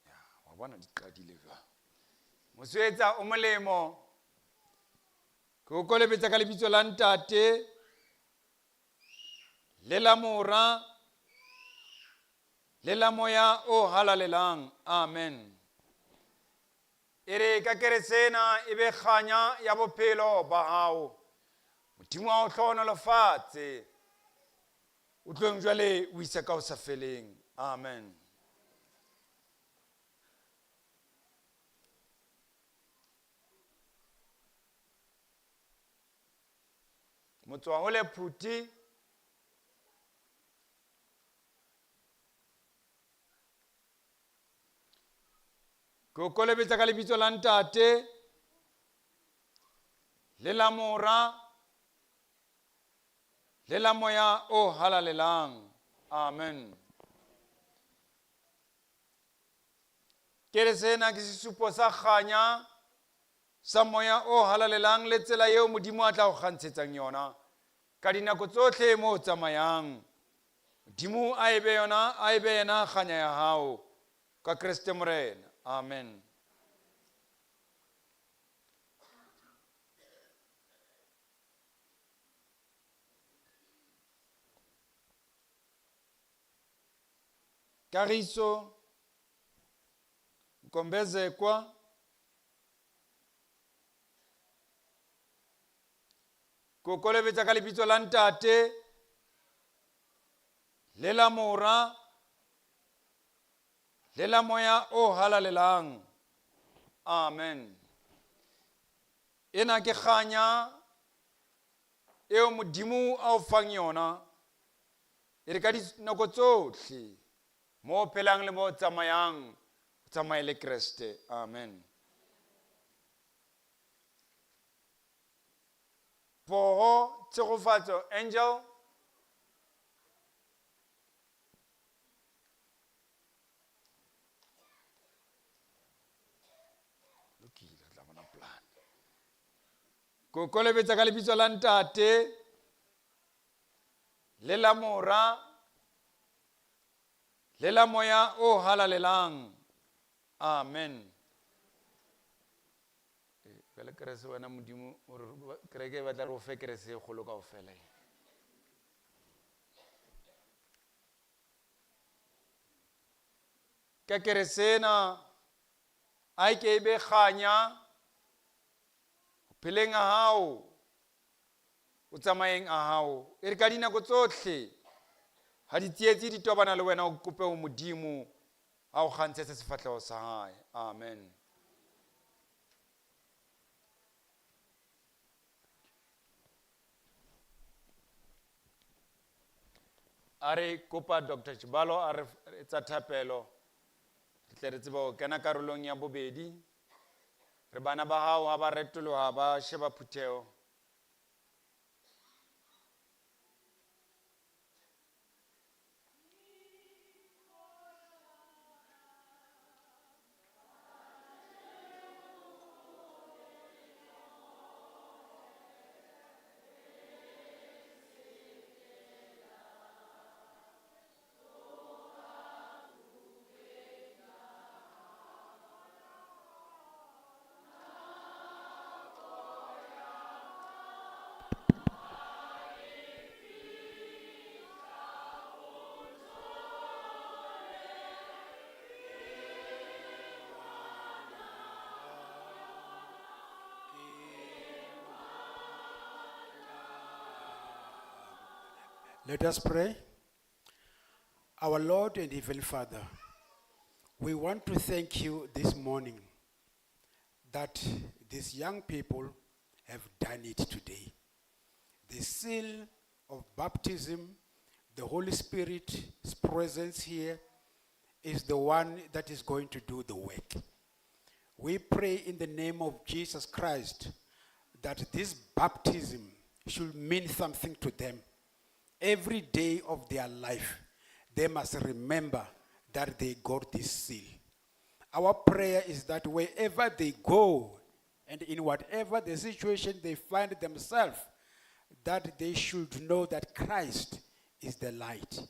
ya wa bona di qadile jwang moswetsa o molemo ko kolebetsa ka lebitso la ntate le la mora le la moya o halalelang amen e re ka keresena e be kganya ya bophelo ba hao modimo a o hlonolofatse o tlong jwale o isa ka o sa feleng amen motswa ho le phuti ko kolebetsa ka lebitso la ntate le la mora le la moya o halalelang amen keresena ke sesupo sa kganya sa moya o halalelang le tsela yeo modimo a tla go kgantshetsang yona ka dinako tsotlhe mo o tsamayang modimo a ebe yena kganya ya hao ka kreste morena amen Kagiso Mkombezekwa ko kolebetsa ka lebitso la ntate le la mora le la moya o halalelang amen ena ke kganya eo modimo a o fang yona e re ka dinako tsotlhe mo phelang le mo tsamayang o tsamaye le kreste amen poho tshegofatso angel ko kolebetsa ka lebitso la ntate le la mora le la moya o halalelang amen bele kerese wena modimo kereke batla re o fe kerese e kgolo ka o fela ka keresena a ke be kganya pheleng a hao o tsamayeng a hao e re ka dinako tsotlhe ha ditsietsi di tobana le wena o kope o modimo a o kgantshetse sefatlhego sa hae amen a re kopa Dr. Chibalo a re etsa thapelo re tle re tseba go kena karolong ya bobedi re bana ba hao ha ba retoloha ba sheba phutheo Let us pray. Our Lord and Heavenly Father, we want to thank you this morning that these young people have done it today. The seal of baptism, the Holy Spirit's presence here is the one that is going to do the work. We pray in the name of Jesus Christ that this baptism should mean something to them. Every day of their life, they must remember that they got this seal. Our prayer is that wherever they go and in whatever the situation they find themselves, that they should know that Christ is the light.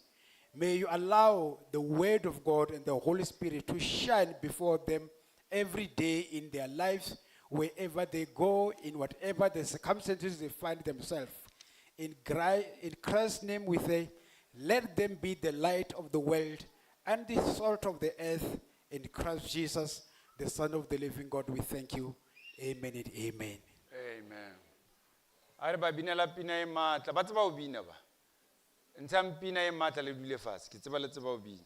May you allow the word of God and the Holy Spirit to shine before them every day in their lives, wherever they go, in whatever the circumstances they find themselves. In Christ's name we say, let them be the light of the world and the salt of the earth. In Christ Jesus, the Son of the living God, we thank you. Amen and amen. Amen. Are ba binela pina e matla ba tseba o bina ba ntshang pina e matla le dule fase ke tseba le tseba o bina.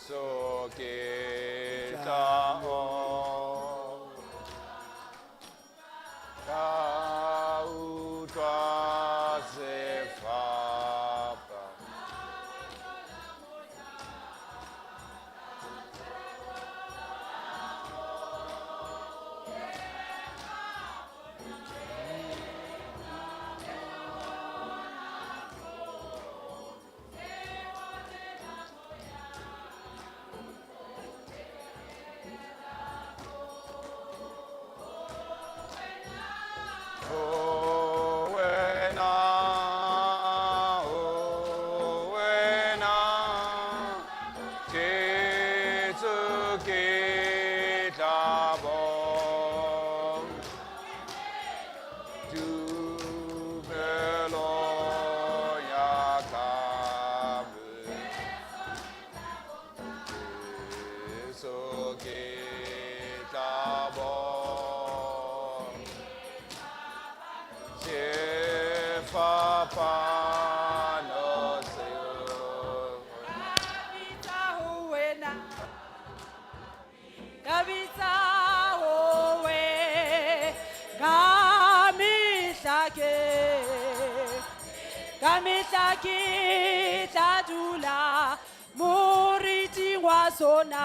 So que ta o ka utwa se fapa Kita dula muriti wasona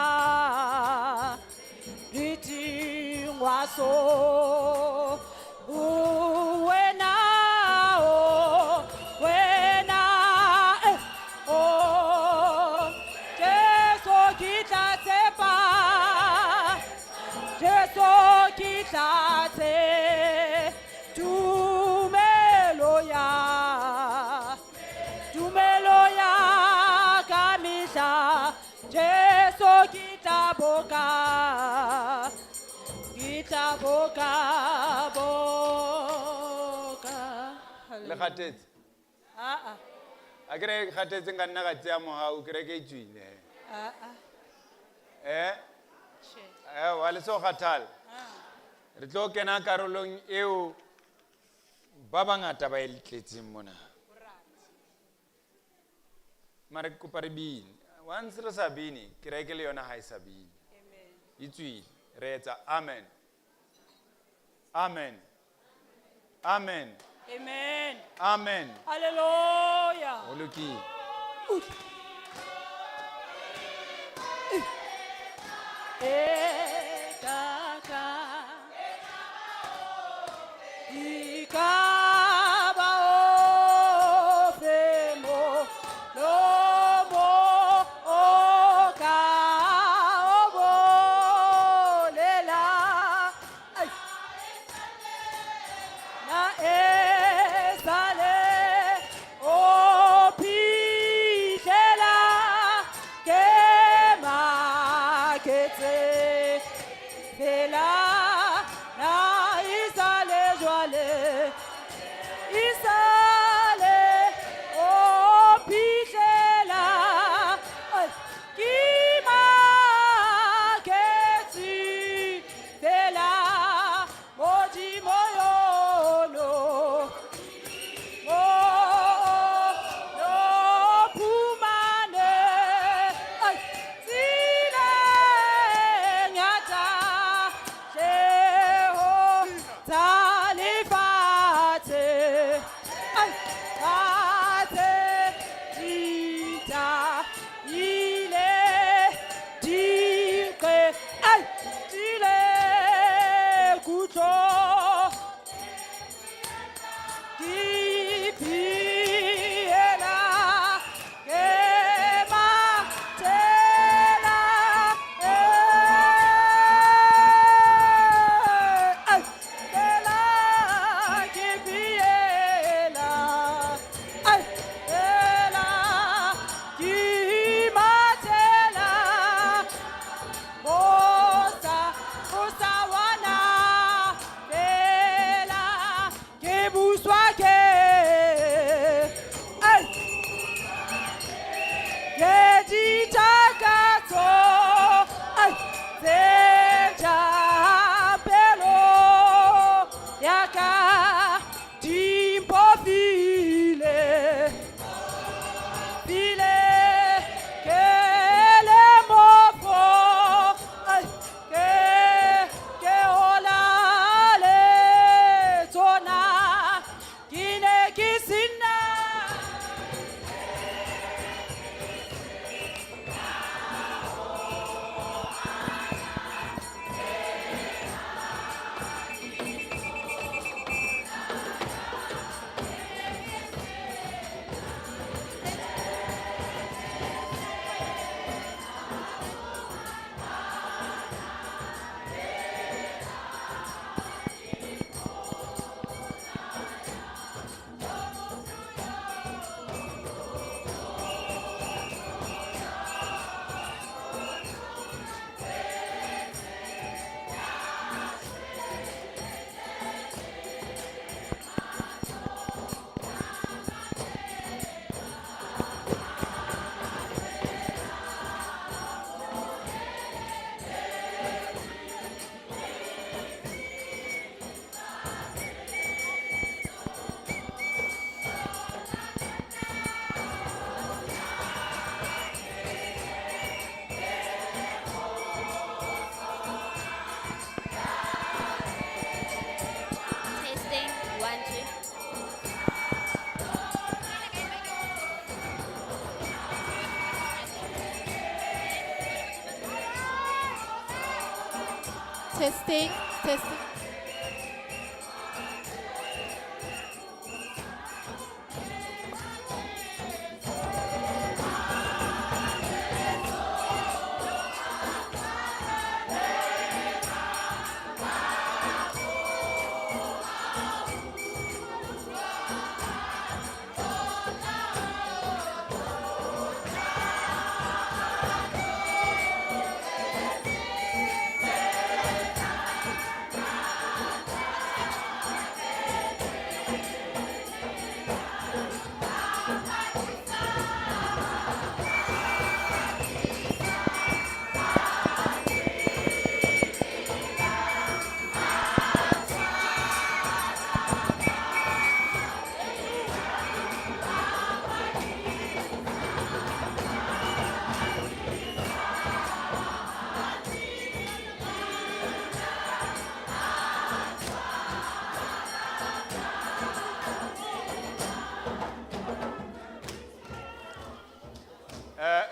riti waso wena wena Jesu kita tepa Jesu kita te boka le khatetse a kere khatetse nka nna ga tsea moga o kere ke tswile wa le so kgathala re tlo kena karolong eo ba bangata ba e tletseng mona mare ke kopa re bine once re sa bine kereke le yona ga e sa bine e tswile re etsa amen amen amen Amen. amen Hallelujah. o lokile Testing, testing.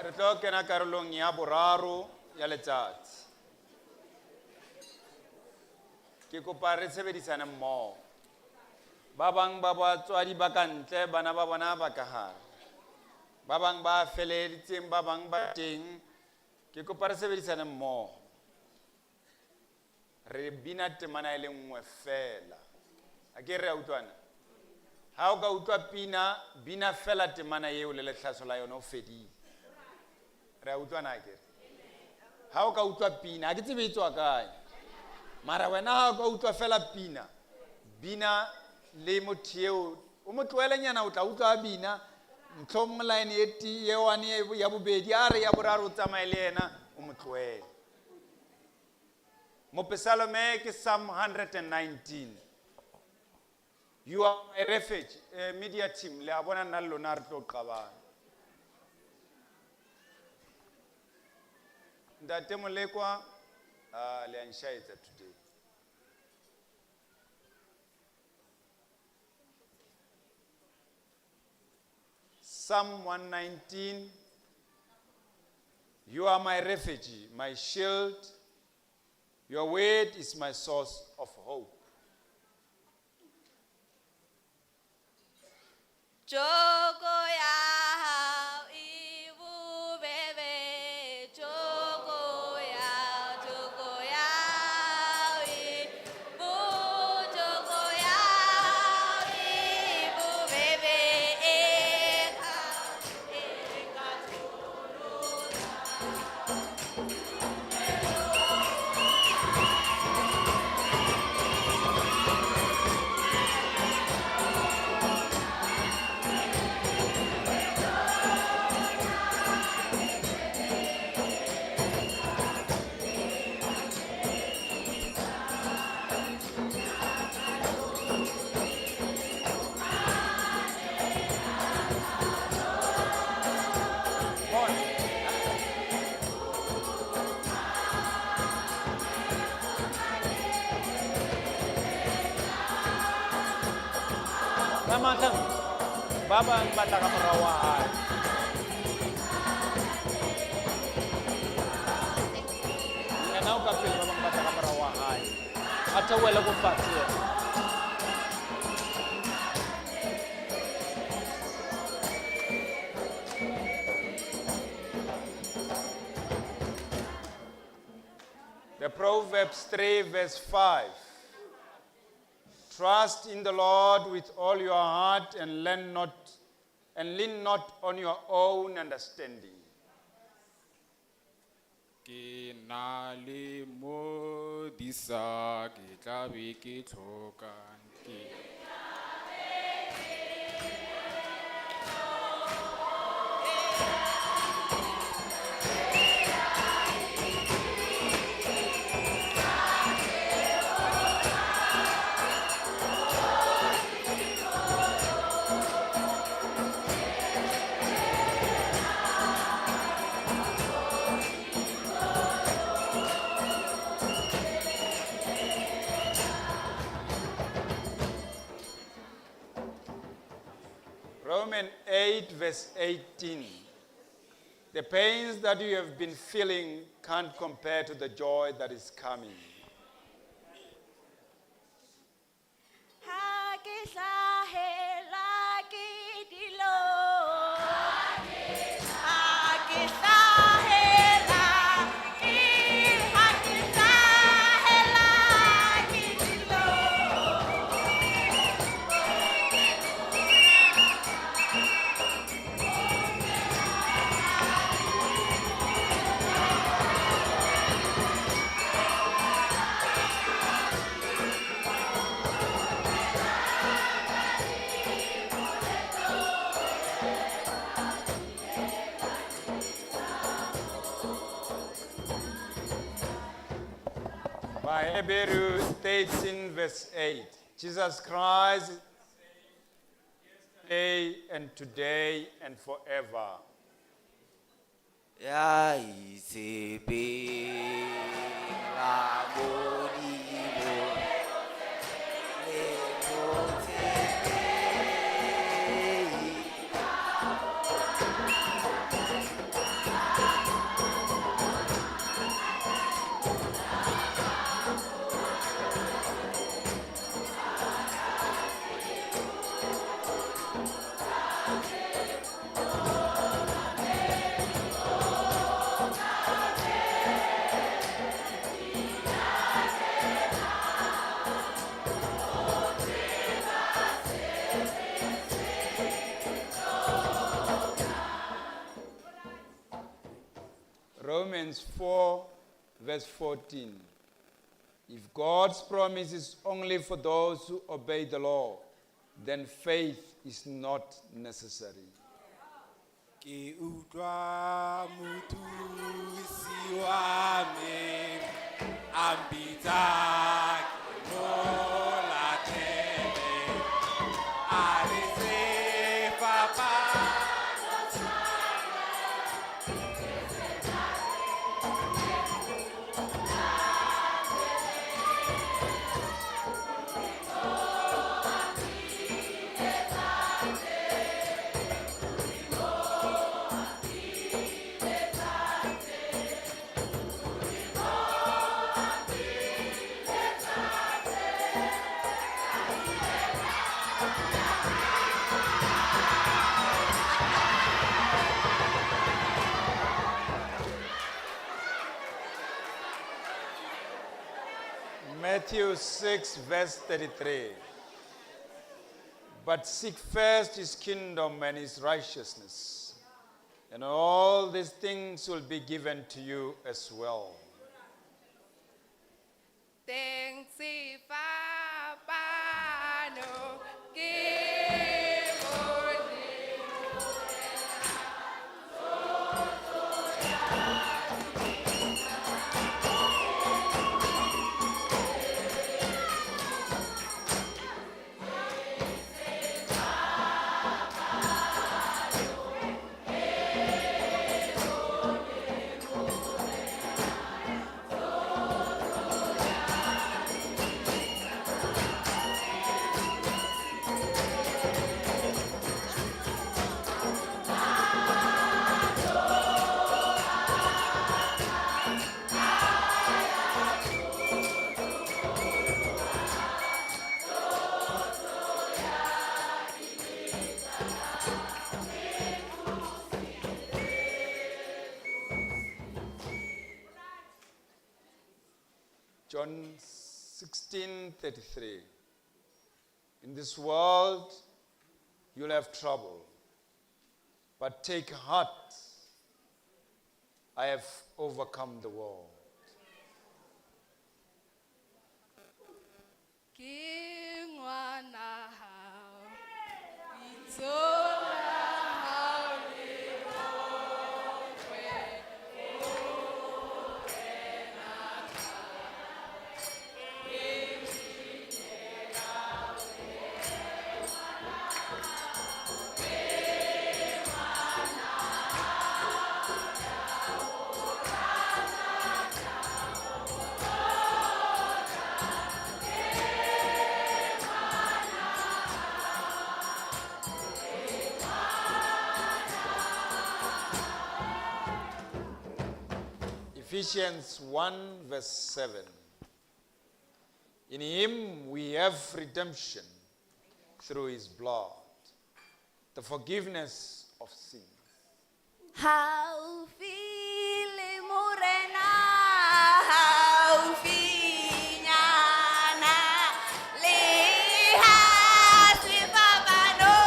re tlo kena karolong ya boraro ya letsatsi. Ke kopa re sebedisane mmoho. Ba bang ba batswadi ba ka ntle, bana ba bona ba ka hare. Ba bang ba feleditseng, ba bang ba teng. Ke kopa re sebedisane mmoho. Re bina temana e le nngwe fela. A ke re a utlwana? Ha o ka utlwa pina, bina fela temana eo le lehlaso la yona o fedile. Re a utlwana a ke re? Ha o ka utlwa pina, a ke tsebe e tswa kae. Mara wena ha o ka utlwa fela pina, bina le motho eo, o mo tloelenyana o tla utlwa bina, mohlomong line ye one ya bobedi, a re ya boraro o tsamaye le yena, o mo tloele. Mo Psalme ke Psalm 119. You are a refuge, media team, le a bona nna le lona re tlo qabana. Ntate Molekwa, le a nshaetsa today. Psalm 119. You are my refuge, my shield. Your word is my source of hope. Joko ya hao ibu bebe, joko ya ibu, joko ya ibu bebe, eka Mamatang, baba ang bata ka marawahan. Kanaw ka pil, baba ang bata ka marawahan. At sa wala ko pati yan. The Proverbs 3 verse 5. Trust in the Lord with all your heart and lean not on your own understanding. Ke na le mo disa ke tla be ke tlhokang ke. Romans 8 verse 18. The pains that you have been feeling can't compare to the joy that is coming. ha ke hlahela ke dilo. Ha ke hlahela ke dilo. By Hebrews 13 verse 8. Jesus Christ is yesterday and today and forever. Ya isepe la modibo le protege. Romans 4, verse 14. If God's promise is only for those who obey the law, then faith is not necessary. Ke utlwa mothusi wa me a mpitsa ke mo latele a re sefapano Matthew 6, verse 33. But seek first his kingdom and his righteousness, and all these things will be given to you as well. Thanks, Papa, John 16:33. In this world you'll have trouble, but take heart, I have overcome the world. Ephesians 1, verse 7. In him we have redemption through his blood, the forgiveness of sins. How feel morena, how finyana, leha si babano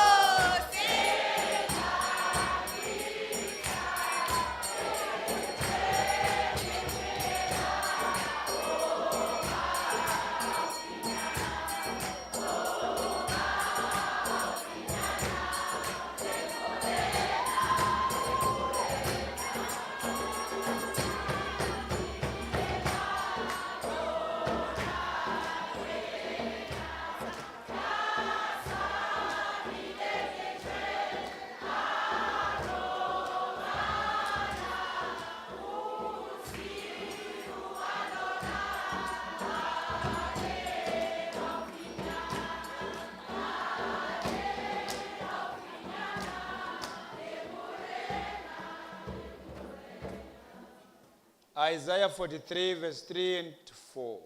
Isaiah 43, verse 3 and 4.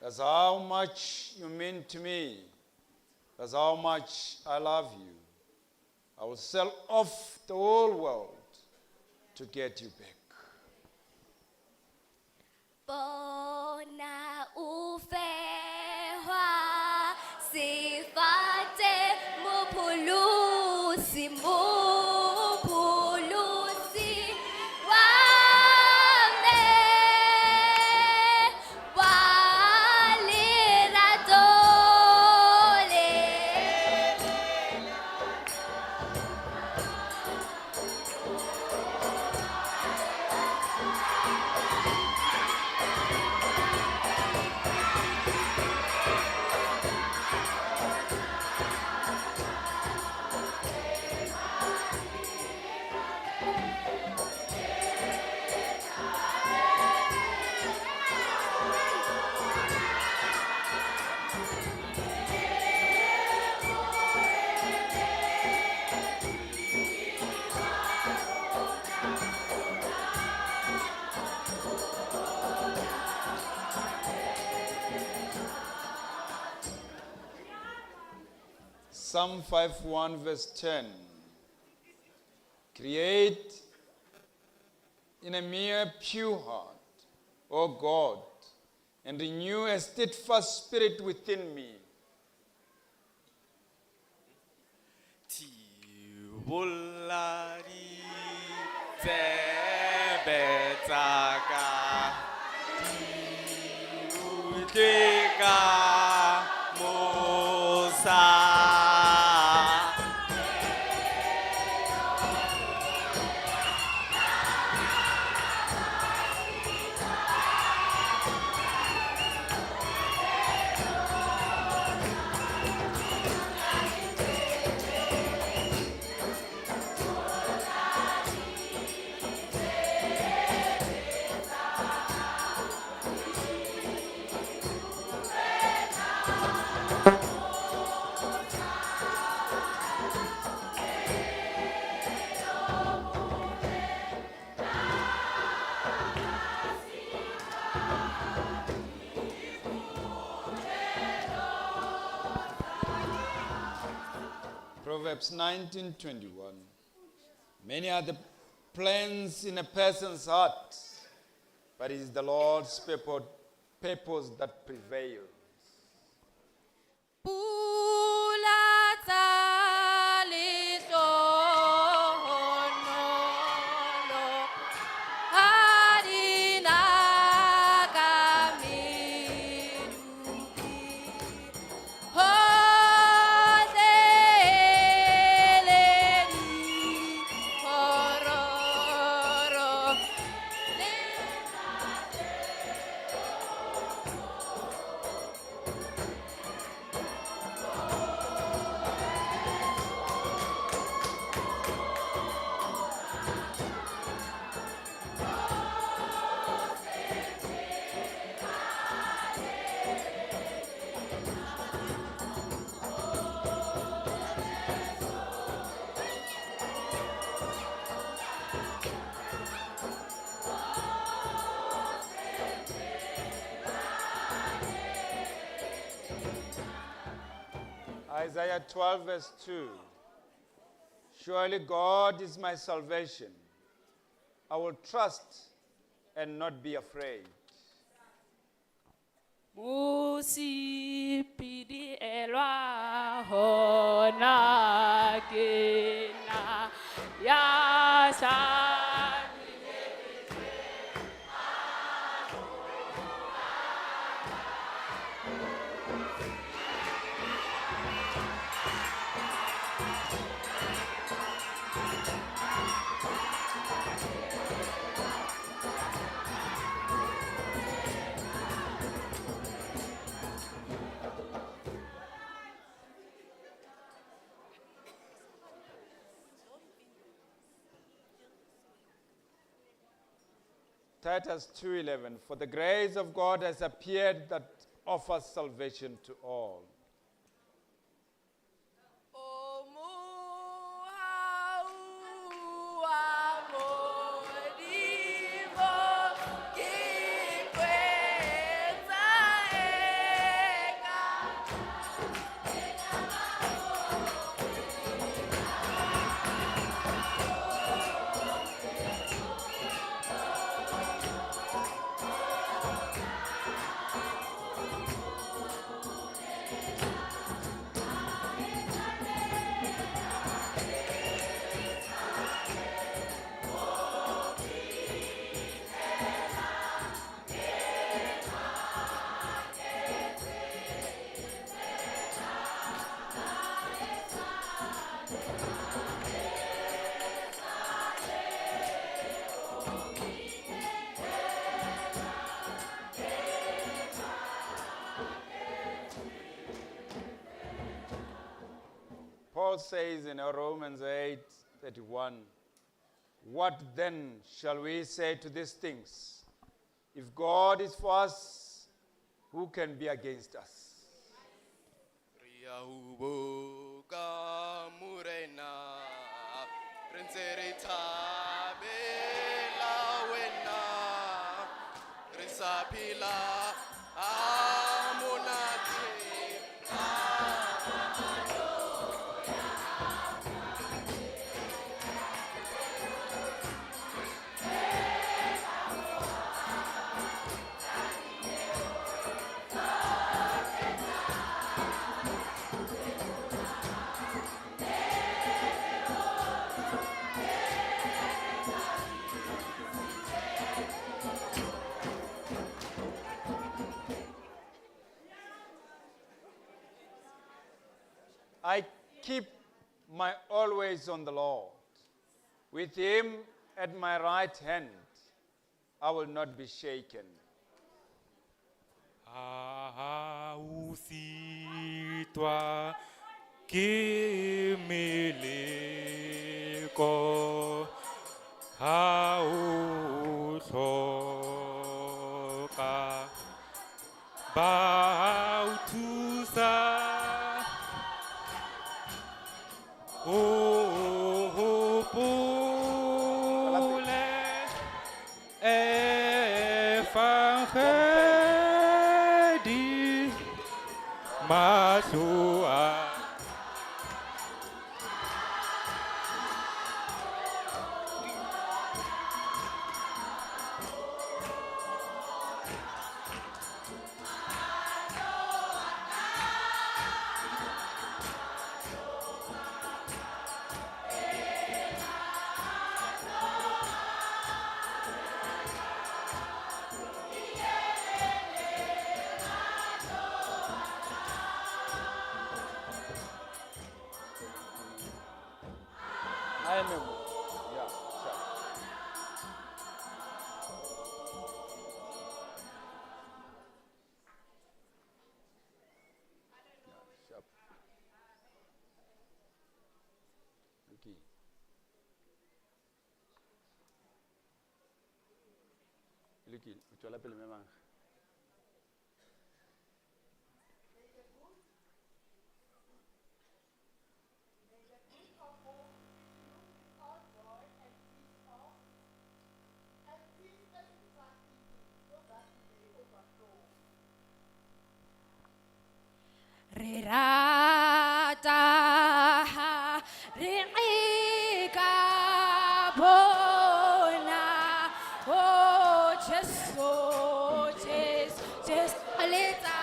That's how much you mean to me. That's how much I love you. I will sell off the whole world to get you back. Bona ufehwa sifate mupulusi wa Psalm 51 verse 10. Create in a mere pure heart, O God, and renew a steadfast spirit within me. Bolari tsebe tsaka uteka mosa. Proverbs 19:21. Many are the plans in a person's heart, but it is the Lord's purpose that prevails. Isaiah 12 verse 2. Surely God is my salvation. I will trust and not be afraid. Musipidi elwa hona kena ya Titus 2:11. For the grace of God has appeared that offers salvation to all. Paul says in Romans 8:31, what then shall we say to these things? If God is for us, who can be against us? I keep my always on the Lord. With him at my right hand, I will not be shaken. Usitwa kimeleko ha o hloka ba o thusa o hopole efangedi mahlua I am a yeah, sure. Yeah, sharp. Okay. Lucky, tu as l'appel même. Re rata re ika bona oh just aleta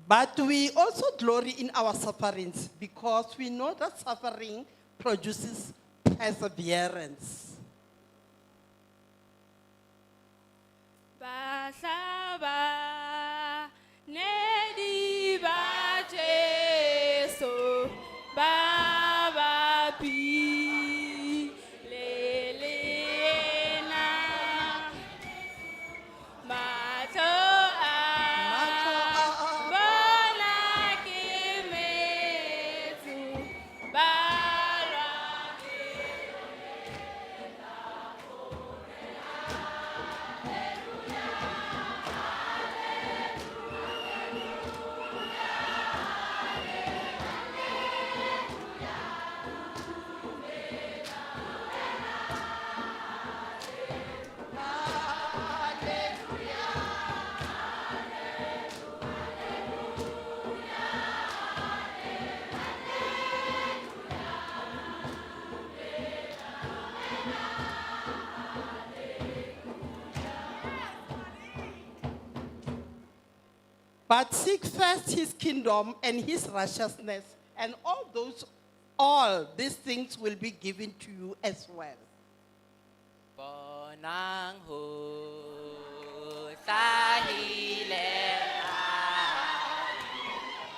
But we also glory in our sufferings because we know that suffering produces perseverance. Bahlaba nedi ba Jesu baba pi lelena matho bona ke metsu balwa But seek first his kingdom and his righteousness, and all these things will be given to you as well. Bonang ho tahile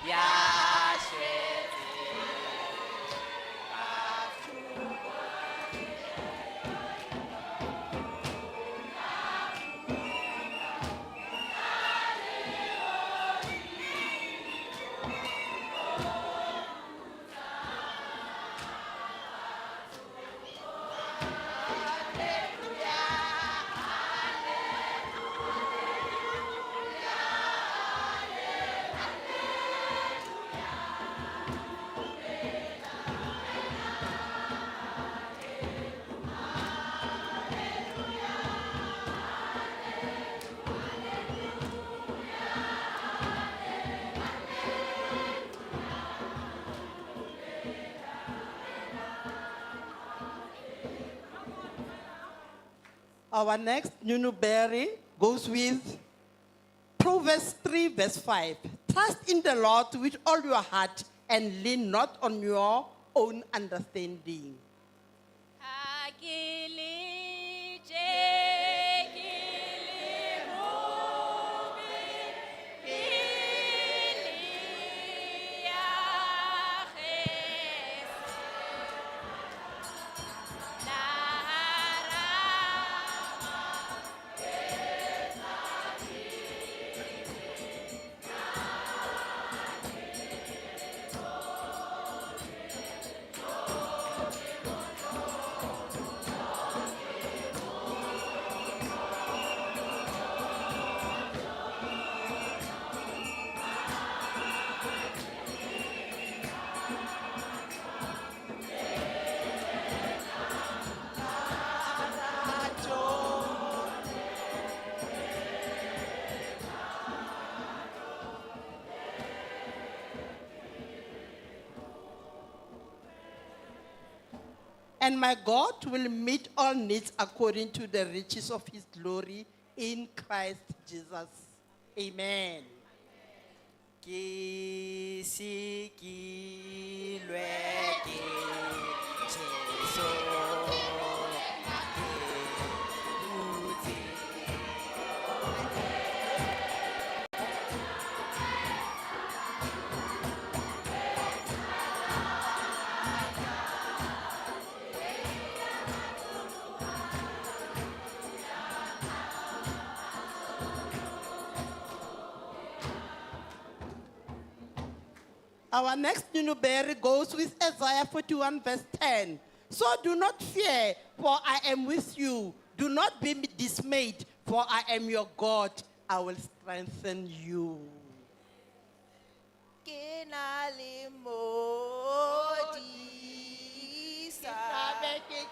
ya Our next Nunuberry goes with Proverbs 3, verse 5. Trust in the Lord with all your heart and lean not on your own understanding. And my God will meet all needs according to the riches of his glory in Christ Jesus. Amen. Ke sikilwe ke Jesu ke butsi. Our next Nunuberry goes with Isaiah 41, verse 10. So do not fear, for I am with you. Do not be dismayed, for I am your God. I will strengthen you. Ke na le modisa. Ke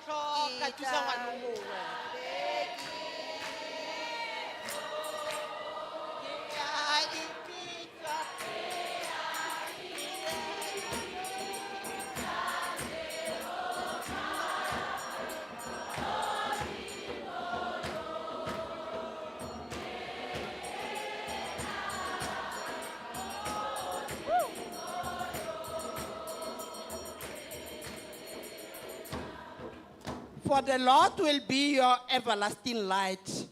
For the Lord will be your everlasting light,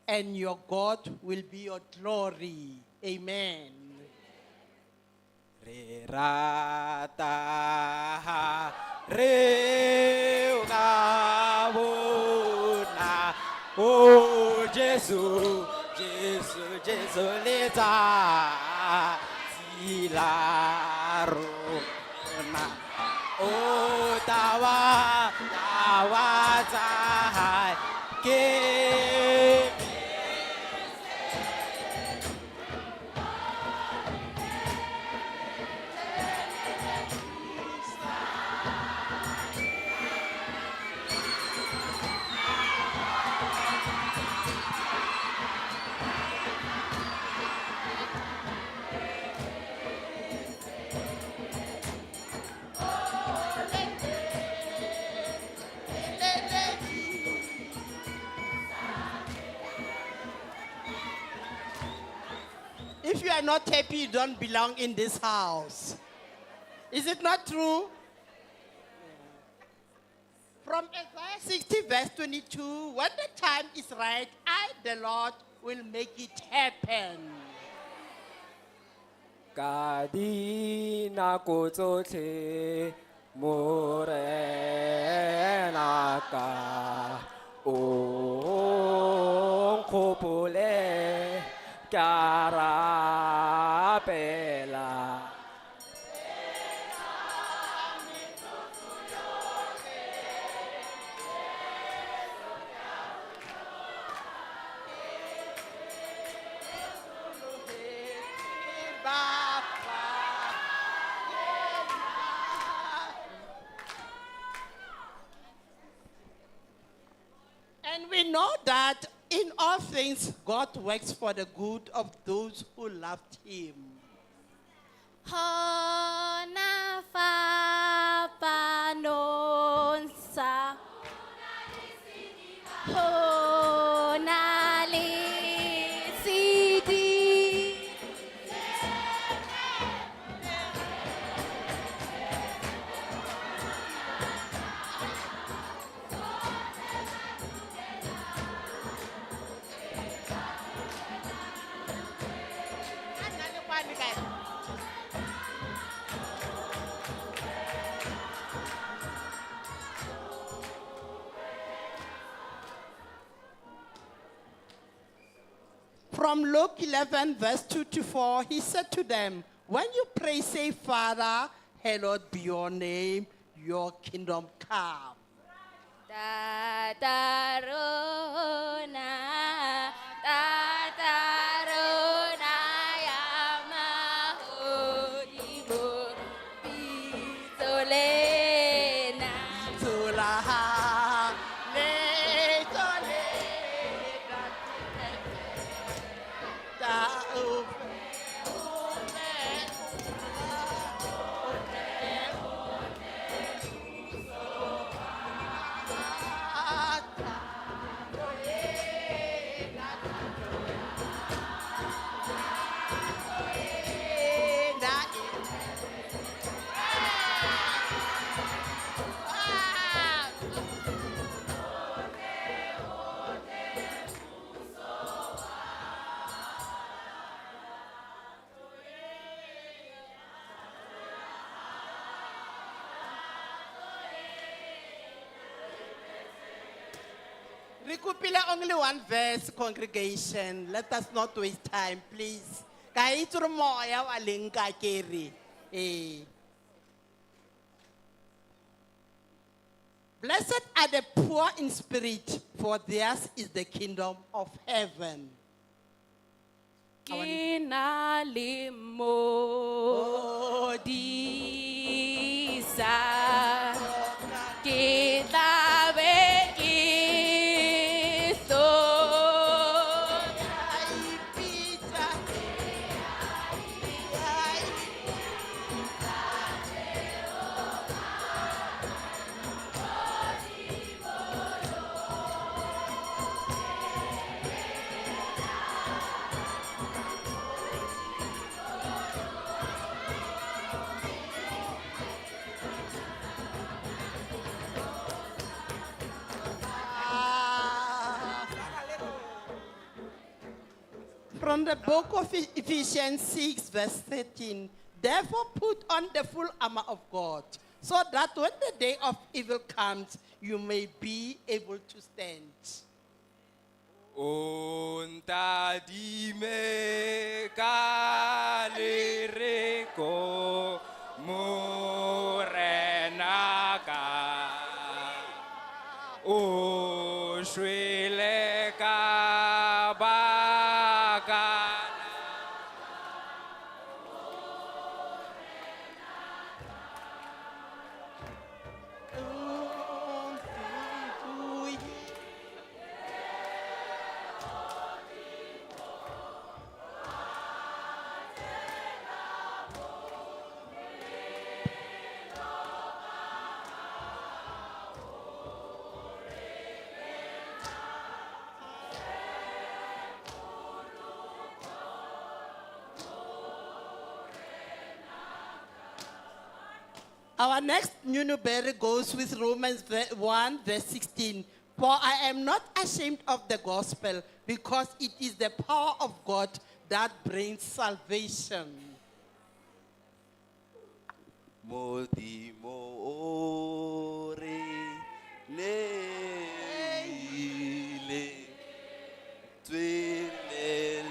and your God will be your glory. Amen. Re rata re ngabona o Jesu Jesu Jesu le tsa silarona o tawa tawa tsa ke. If you are not happy, you don't belong in this house. Is it not true? From Isaiah 60, verse 22, when the time is right, I, the Lord, will make it happen. Ka dinako tsotlhe morena ka o nkgopole ka rapela. And we know that in all things, God works for the good of those who loved him. Hona fapanonsa. Hona From Luke 11, verse 2 to 4, he said to them, when you pray, say, Father, hallowed be your name, your kingdom come. Tatarona, tatarona yamahodibo, pitolena. Tulaha, metole, ta'u. Recupile only one verse, congregation. Let us not waste time, please. Kaituru moya walinka keri. Blessed are the poor in spirit, for theirs is the kingdom of heaven. Kina limodisa, kita bekiso. From the book of Ephesians 6, verse 13, therefore put on the full armor of God, so that when the day of evil comes, you may be able to stand. Ontadime kalereko morenaka o shwele ka baka. Our next Nunuberry goes with Romans 1, verse 16. For I am not ashamed of the gospel, because it is the power of God that brings salvation. Moti mo re le twe le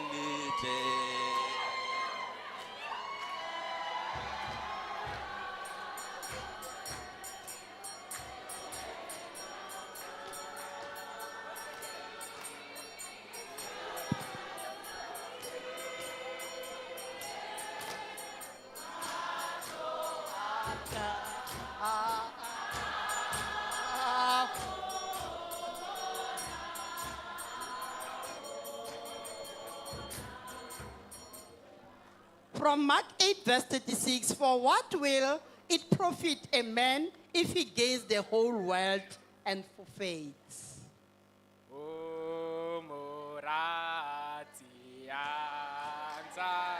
From Mark 8, verse 36, for what will it profit a man if he gains the whole world and forfeits? O morati anza.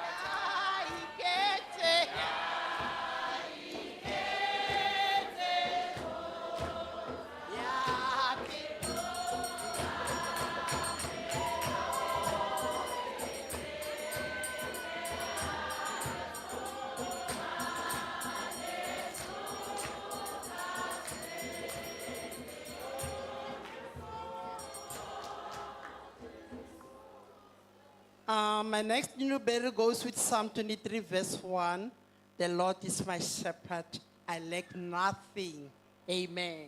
My next Newberry goes with Psalm 23, verse 1. The Lord is my shepherd. I lack nothing. Amen.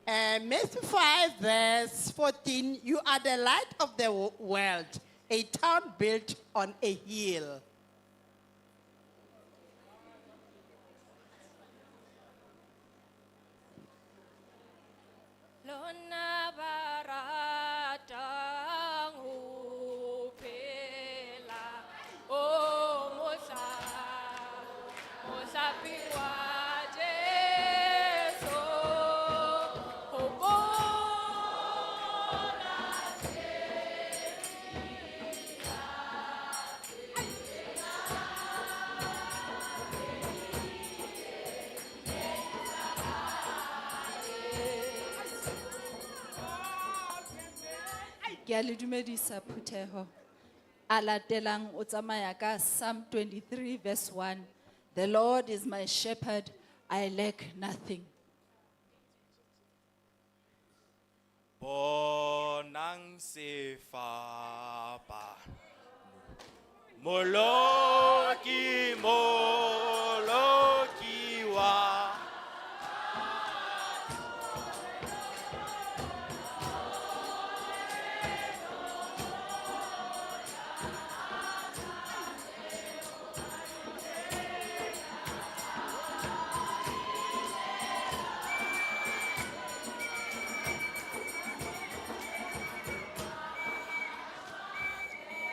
Matthew 5, verse 14, you are the light of the world, a town built on a hill. Lona baratang ho phela o mohlapi wa Jesu ho bona Ke a le dumedisa Phutheho. A latelang o tsamaya ka Psalm 23 verse 1. The Lord is my shepherd, I lack nothing. Bonang sefapa Moloki wa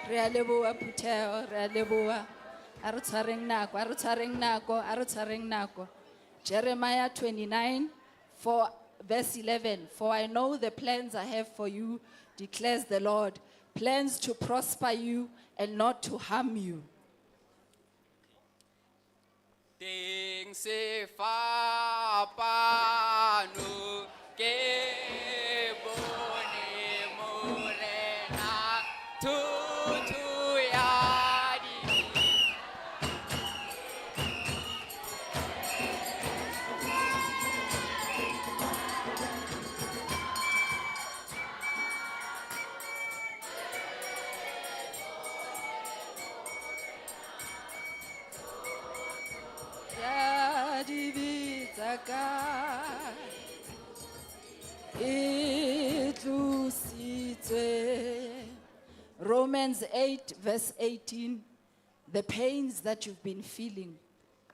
Re a leboha Phutheho, re a leboha. A re tshwareng nako, a re tshwareng nako, a re tshwareng nako. Jeremiah 29, verse 11. For I know the plans I have for you, declares the Lord. Plans to prosper you and not to harm you. Ting se fa pa nu ke bone morena tu ya di. Ya divisa ka itlusitswe. Romans 8 verse 18. The pains that you've been feeling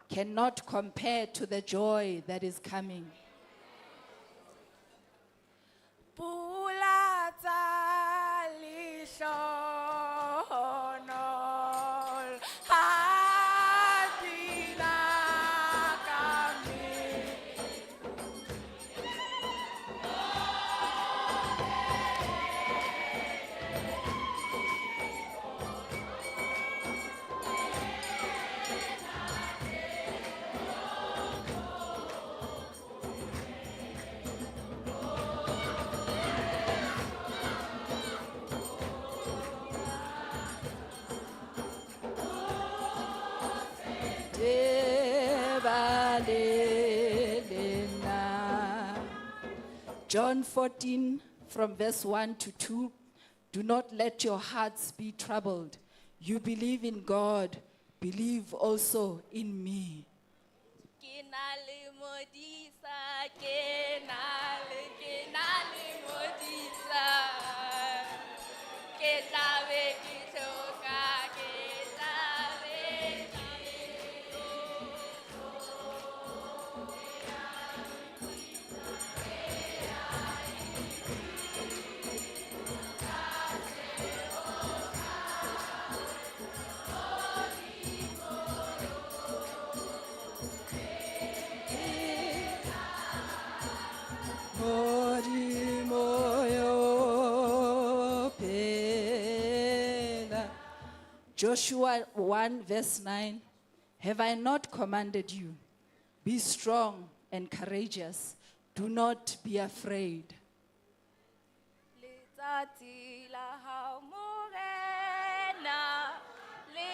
cannot compare to the joy that is coming. Pula tsa lihlohonol, ha dila kami. John 14 from verse 1 to 2. Do not let your hearts be troubled. You believe in God, believe also in me. Ke na le modisa, ke na le modisa. Ke tla be ke hloka, ke tla be ke Joshua 1 verse 9. Have I not commanded you? Be strong and courageous. Do not be afraid. Letsatsi la hao morena, le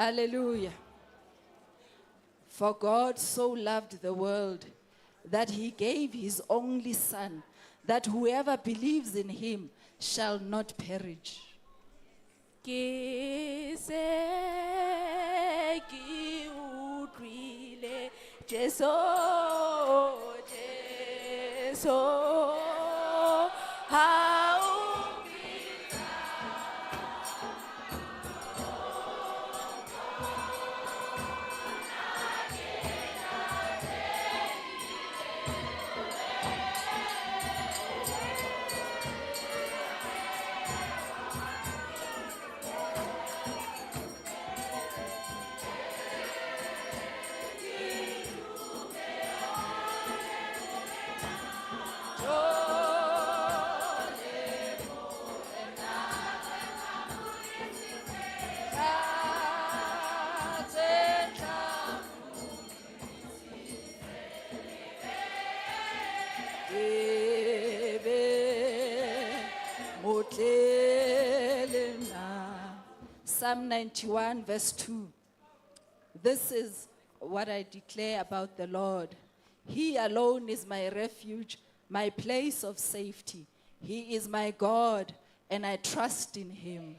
Hallelujah. For God so loved the world that he gave his only Son, that whoever believes in him shall not perish. Ke se ke utlwile Jesu ha o Psalm 91 verse 2. This is what I declare about the Lord. He alone is my refuge, my place of safety. He is my God, and I trust in him.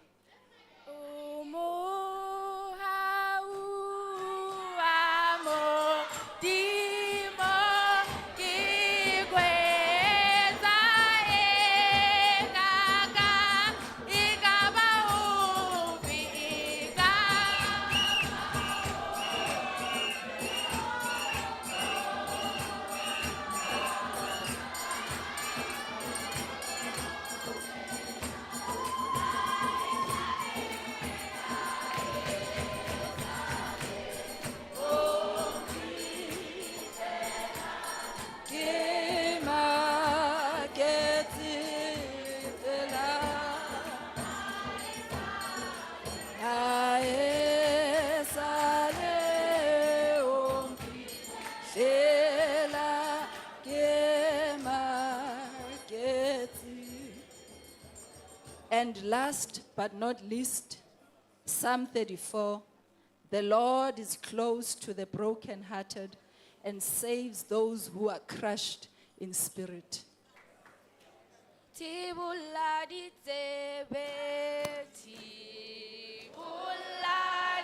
And last but not least, Psalm 34, the Lord is close to the brokenhearted and saves those who are crushed in spirit. Tibula di tsebe, tibula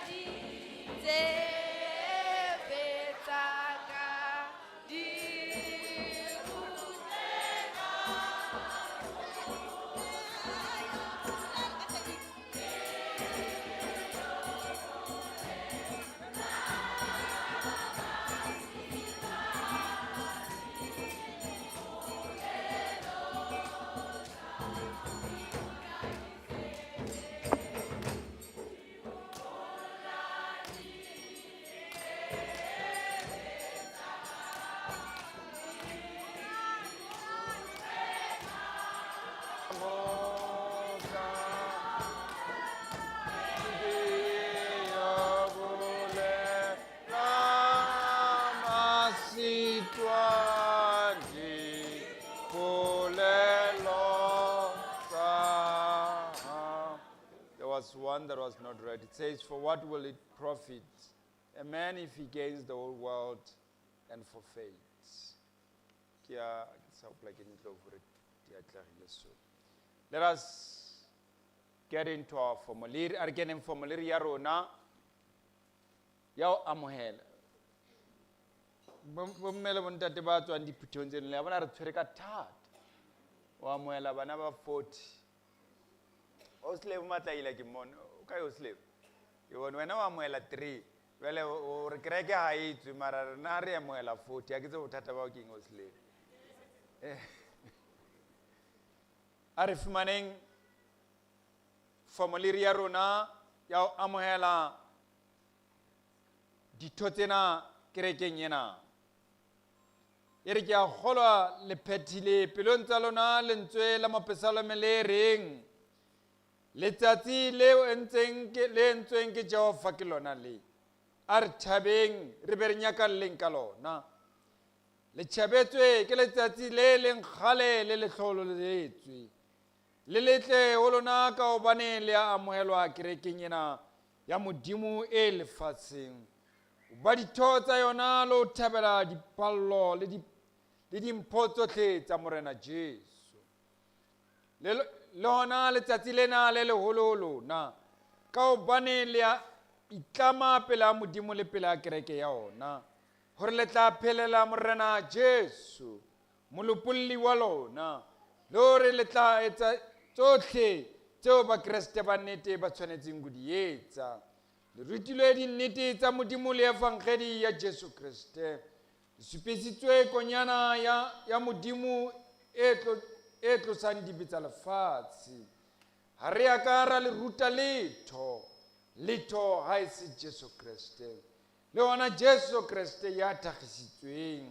di tsebe tsaka, One that was not read. It says, for what will it profit a man if he gains the whole world and forfeits? Let us get into our formulary. Again, in formulary yarona, yao amuhela. Bumela buntate ba tswang diphuthong tse ntle bona re tshwere ka thata. Wa amuhela bana ba 40. Oslave matlaila ke mona o ka oslave you want wena wa moela 3 vele o re kreke ha itswe mara rena re moela 40 a ke tse bothata ba ke oslave a re fumaneng formulary ya rona ya amohela ditho tsena kerekeng ena e re ke a kgolwa le phethile pelong tsa lona lentswe la mapesalo le reng letsatsi leo le entsweng ke Jehova ke lona le a re thabeng re be re nyakalleng ka lona le tšhabetswe ke letsatsi le leng kgale le letlhololetswe le letle ho lona ka hobane le a amohelwa kerekeng ena ya modimo e lefatsheng o ba ditho tsa yona le ho thabela dipallo le dimpho tsohle tsa morena Jesu le hona letsatsi lena le leholoholo na ka hobane le a itlama pela modimo le pela kereke ya ona hore le tla phelela morena Jesu molopolli wa lona le hore le tla etsa tsohle tseo bakreste ba nnete ba tshwanetseng go di etsa le rutilwe dinnete tsa modimo le evangeli ya Jesu Kriste le supisitswe konyana ya modimo e tlosang dibe tsa lefatshe ha re a ka ra le ruta letho ha e se Jesu Kriste le ona Jesu Kriste ya thagisitsweng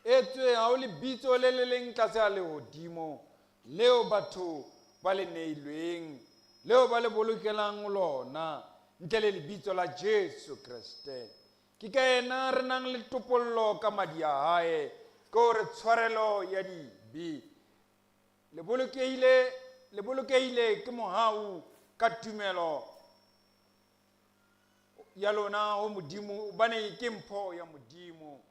etswe ha o lebitso le le leng tlase a lehodimo leo batho ba le neilweng leo ba le bolokelang lona ntle le lebitso la Jesu Kriste ke ka ena re nang le topollo ka madi a hae ke hore tshwarelo ya dibe le bolokehile ke mohau ka tumelo ya lona ho modimo bane ke mpho ya modimo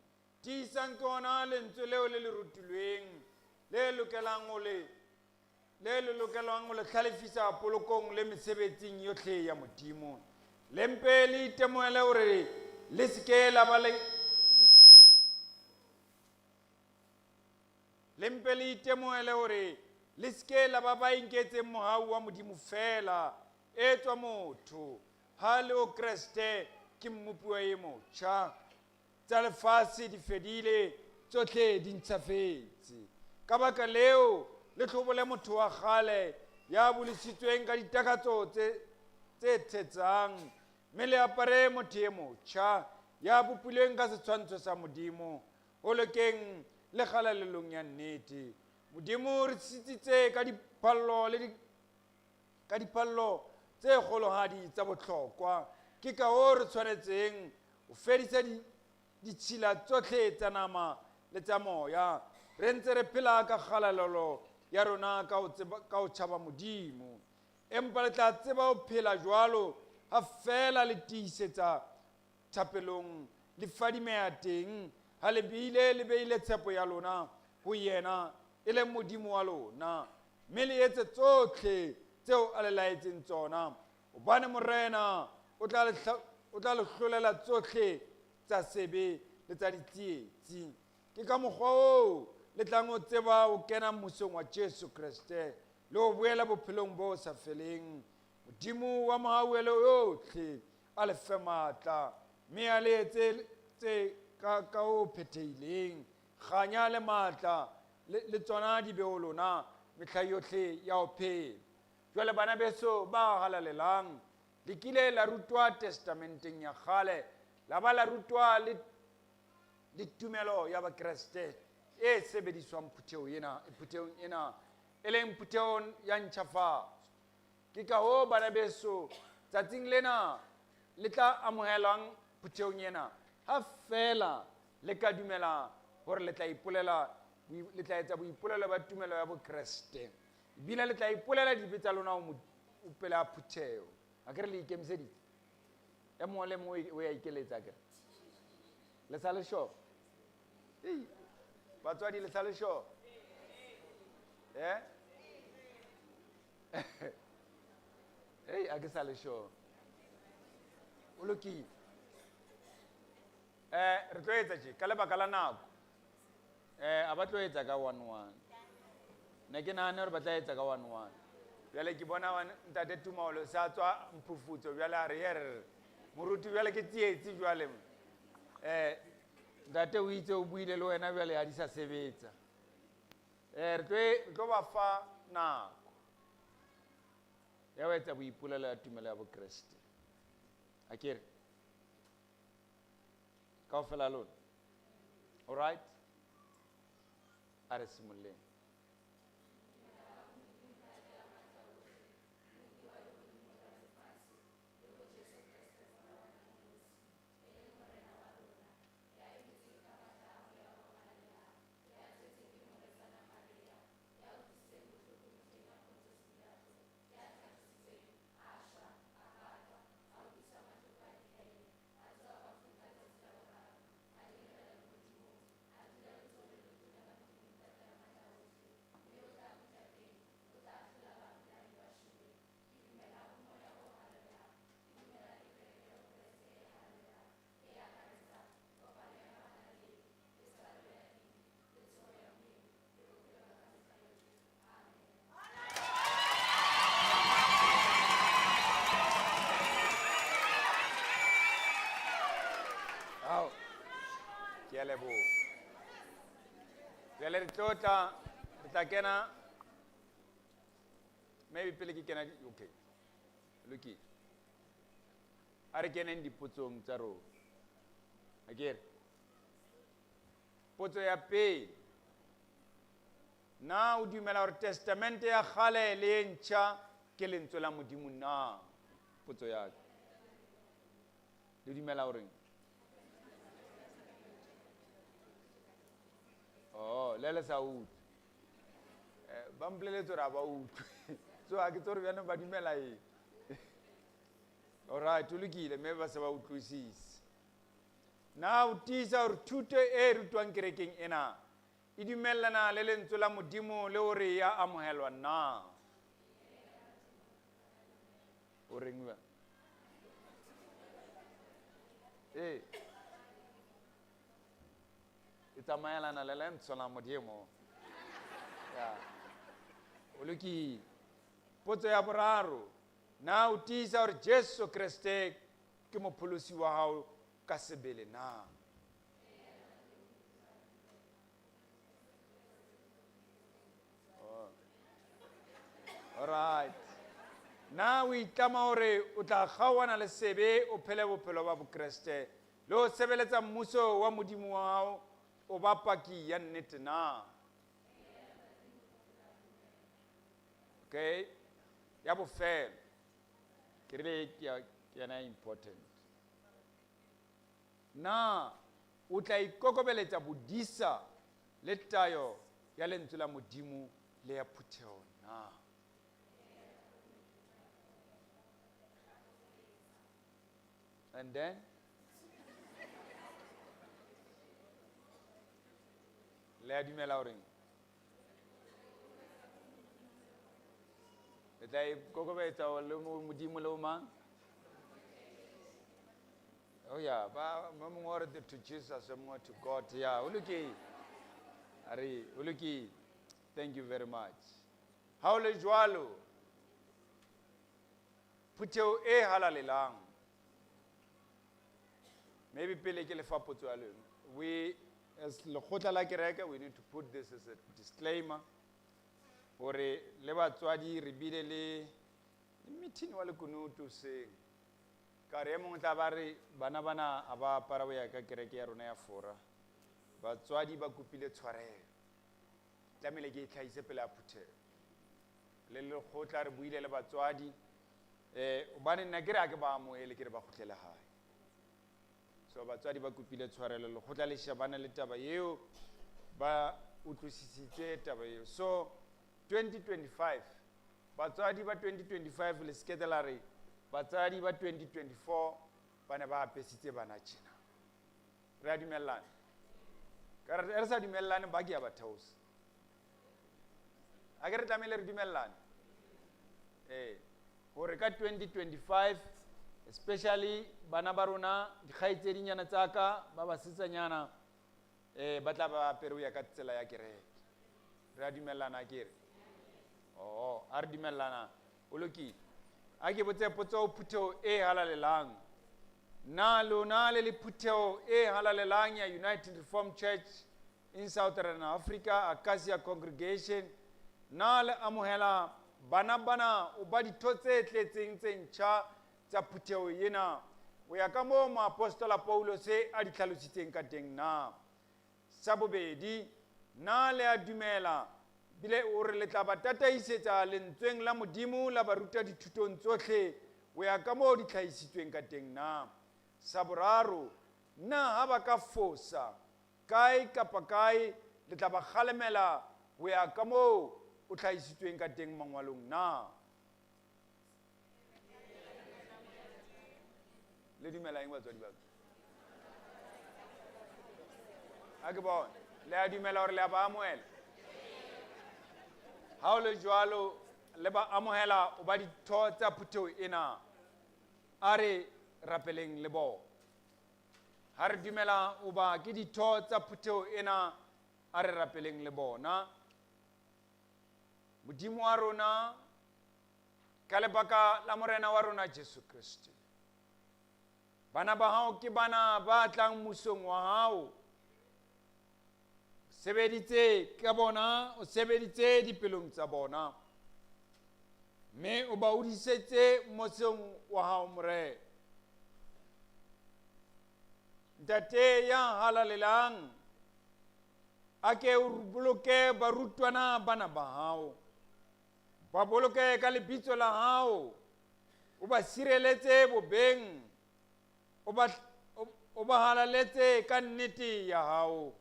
tiisang ke ona lentswe leo le rutilweng le lokelang ho le hlalefisa polokong le mesebetsing yohle ya modimo le mpe le itemohele hore le seke la ba le mpe le itemohele hore le seke la ba ba inketseng mohau wa modimo fela e tswa motho ha le o Kreste ke mmupuwa e motjha tsa lefatshe di fedile tsohle di ntshafetse ka baka leo le tlhobole motho wa kgale ya bolisitsweng ka ditakatso tse thetsang mme le apare motho e motjha ya bopilweng ka setshwantsho sa modimo ho lekeng le kgalalelong ya nnete modimo re tsitsitse ka dipallo tse kgolohadi tsa bohlokwa ke ka hoo re tshwanetseng ho fedisa ditshila tsohle tsa nama le tsa moya re ntse re phela ka kgalalelo ya rona ka ho tshaba modimo empa le tla tseba ho phela jwalo ha fela le tiisetsa thapelong le fadimeha teng ha le beile tshepo ya lona ho yena e leng modimo wa lona mme le etse tsohle tseo a le laetseng tsona hobane morena o tla le hlolela tsohle tsa sebe le tsa ditsietsi ke ka mokgwa oo le tlang ho tseba ho kena mmusong wa Jesu Kriste le ho boela bophelong bo sa feleng modimo wa mohauelo yohle a le fe matla mme a le etse tse ka ho phethehileng kganya le matla le tsona di be ho lona mehla yohle ya ho phela jwale bana beso ba halalelang le kile la rutwa testamenteng ya kgale la ba la rutwa le tumelo ya bakreste e sebediswang phuthehong ena e leng phuthehong ya ntjhafatso ke ka hoo bana beso tsatsing lena le tla amohelang phuthehong ena ha fela le ka dumela hore le tla etsa boipolelo ba tumelo ya bokreste ebile le tla ipolela dibe tsa lona ho pela phutheho a ke re le ikemiseditse e mongwe le mongwe o ya ikeletsa ke le sa le sure batswadi le sa le sure a ke sa le sure o lokile re tlo etsa tje ka lebaka la nako a ba tlo etsa ka 1-1 ne ke nahane hore ba tla etsa ka 1-1 bjale ke bona ntate Tumaholo sa tswa mphufutso bjale a re here moruti bjale ke tsietsi bjale ntate o itse o buile le wena bjale ha di sa sebetsa re tlo ba fa nako ya ho etsa boipolelo ya tumelo ya bokreste a ke re kaofela lona all right a re simolleng Ke a leboha. Jwale re tla kena, maybe pele ke kena, okay, loki, a re keneng dipotsong tsa rona. Akere, potso ya pele, na o dumela hore testamente ya kgale le e ntjha ke lentswe la Modimo na? Potso ya ka. Le dumela hore oh, le sa utlwe. Ba mpoleletse hore ha ba utlwe. So ha ke tsore bjana ba dumela eng. Alright, o lokile, mme ba se ba utlwisise. Na o tiisa hore thuto e rutwang kerekeng ena e dumellana le lentswe la Modimo le hore ya amohelwa na? O reng ba? E tsamaelana le lentswe la Modimo. Ya. O lokile. Potso ya boraro, na o tiisa hore Jesu Kriste ke mopholosi wa hao ka sebele na? Alright. Na o itlama hore o tla kgaohana le sebe o phele bophelo ba bokreste le ho sebeletsa mmuso wa Modimo wa hao o ba paki ya nnete na? Okay. Ya bofelo. Ke rile ke yana important. Na o tla ikokobeletsa bodisa le tayo ya lentswe la Modimo le ya phutheho na? And then le a dumela hore le tla ikokobetsa le Modimo le o mang? Oh yeah, ba mongwe o re to Jesus, mongwe to God. Yeah, o lokile. Ari, o lokile. Thank you very much. Ha o le jwalo, phutheo e halalelang. Maybe pele ke le fa potso ya lena. We, as lekgotla la kereke, we need to put this as a disclaimer. Hore le batswadi re bile le meeting wa lekunutu seng. Ka re mongwe tla ba re bana a ba apara boya ka kereke ya rona ya fora. Batswadi ba kopile tshwarelo. Tlamehile ke itlhaise pele a phutheo. Le lekgotla re buile le batswadi. Obane nna ke re a ke ba amohele ke re ba kgutlele hae. So batswadi ba kopile tshwarelo le lekgotla le shebana le taba eo ba utlwisisitse taba eo. So 2025 batswadi ba 2025 le sketela re batswadi ba 2024 bana ba apesitse bana tjena. Re a dumellana. Ka re sa dumellane ba ke ya bathausi. A ke re tlamehile re dumellane. Hore ka 2025 especially bana ba rona dikgaitsedinyana tsa ka ba basetsanyana ba tla ba apere ya ka tsela ya kereke. Re a dumellana akere. Oh, a re dumellana. O lokile. A ke botse potso phutheo e halalelang. Na lona le phutheo e halalelang ya United Reformed Church in Southern Africa, Akasia Congregation, na le amohela bana o ba ditho tse tletseng tse ntjha tsa phutheo yena o ya ka moo moapostola Paulos a di hlalositseng ka teng na? Sa bobedi, na le a dumela bile o re le tla ba tataisetsa lentsweng la Modimo la ba ruta dithutong tsohle o ya ka moo di tlhahisitsweng ka teng na? Sa boraro, na ha ba ka fosa kae kapa kae le tla ba kgalemela o ya ka moo o tlhahisitsweng ka teng mangwalong na? Le dumela eng batswadi ba? A ke bona le a dumela hore le a ba amohela? Ha o le jwalo le ba amohela o ba ditho tsa phutheo ena, a re rapeleng le bona. Ha re dumela o ba ke ditho tsa phutheo ena, a re rapeleng le bona. Modimo wa rona ka lebaka la morena wa rona Jesu Kriste, bana ba hao ke bana ba tlang mmusong wa hao sebeditse ka bona, o sebeditse dipelong tsa bona, mme o ba hodisetse mosong wa hao Morena. Ntate ya halalelang, a ke o boloke barutwana bana ba hao, ba boloke ka lebitso la hao, o ba sireletse bobeng, o ba halaletse ka nnete ya hao.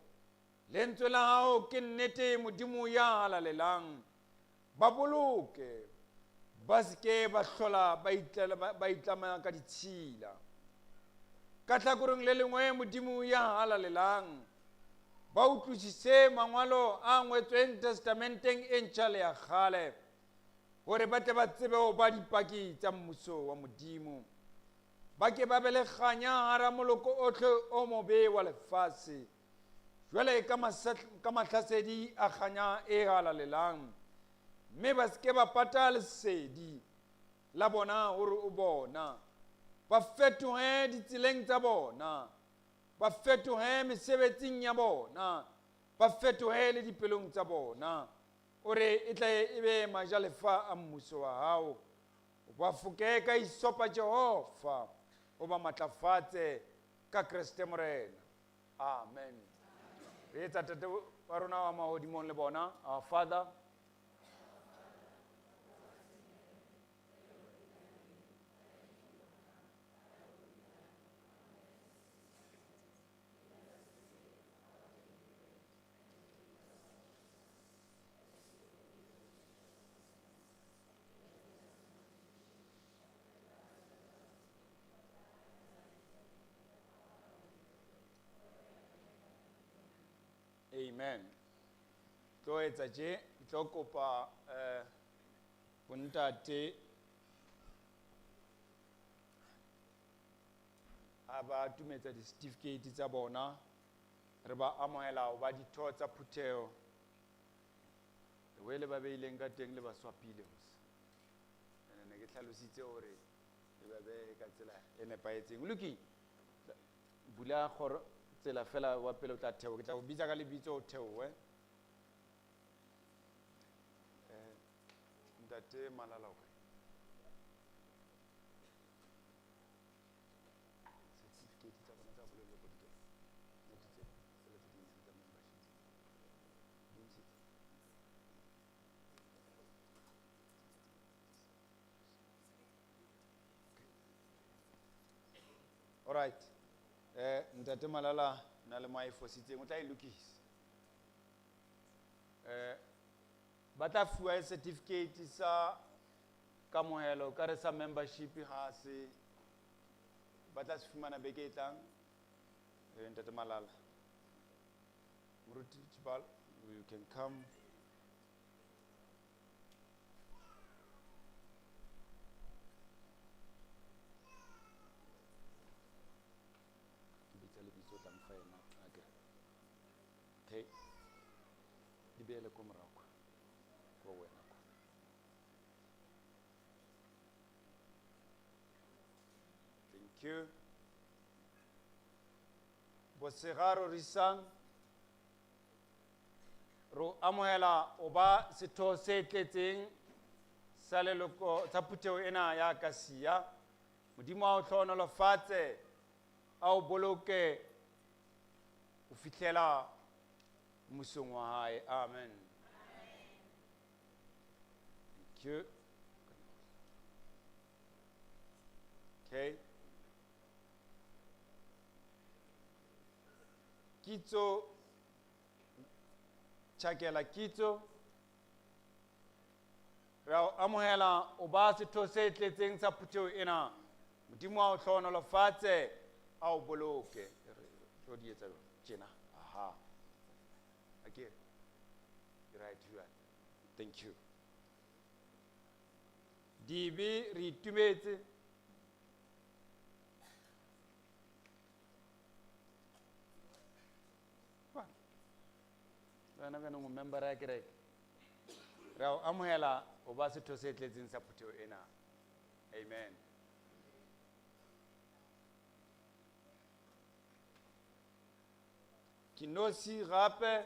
Lentswe la hao ke nnete Modimo ya halalelang, ba boloke, ba seke ba hlola ba itlama ka ditshila. Ka hlakoreng le lengwe Modimo ya halalelang, ba utlwisise mangwalo a ngwetsweng testamenteng e ntjha le ya kgale, hore ba tle ba tsebe ho ba dipaki tsa mmuso wa Modimo, ba ke ba be le kganya hara moloko ohle o mobe wa lefatshe, jwale ka mahlasedi a kganya e halalelang, mme ba seke ba pata lesedi la bona hore o bona, ba fetohe ditseleng tsa bona, ba fetohe mesebetsing ya bona, ba fetohe le dipelong tsa bona, ore e tle e be majalefa a mmuso wa hao. O ba foke ka isopa Jehova, o ba matlafatse ka Kriste Morena. Amen. Re etsa tate wa rona wa mahodimong le bona. Our Father, amen. Tlo etsa tje, tlo kopa bontate a ba tumetsa di-certificate tsa bona, re ba amohela ho ba ditho tsa phutheo. Le ba beileng ka teng le ba swapile mose. Ne ke hlalositse hore le ba be ka tsela e nepahetseng. Loki, bula khoro tsela fela wa pele o tla theo, ke tla o bitsa ka lebitso o theowe. Ntate Malala o kae? Certificate tsa bona tsa bolelo ko diteng. Notitse tsela tse ding tsa membership. All right. Ntate Malala na le mai fositseng o tla e lokisa. Ba tla fuwa certificate sa kamohelo ka re sa membership ha se ba tla se fumana beke e tlang. Ntate Malala, Moruti Chibal, you can come. Okay. Dibele ko morako ko wena ko. Thank you. Bosegaro risang ro amohela oba setho se tletseng sa leloko tsa phutheo ena ya Akasia. Modimo a o hlohonolofatse, a o boloke o fihlela mmusong wa hae. Amen. Thank you. Okay. Kitso tshakela kitso ra amohela o ba setho se tletseng sa phutheo ena. Modimo a o hlohonolofatse, a o boloke. Tlo di etsa tjena. Aha. Okay. Right here. Thank you. Dibi re itumetse bana bana mo member ya kereke ra amohela o ba setho se tletseng sa phutheo ena. Amen. Kinosi gape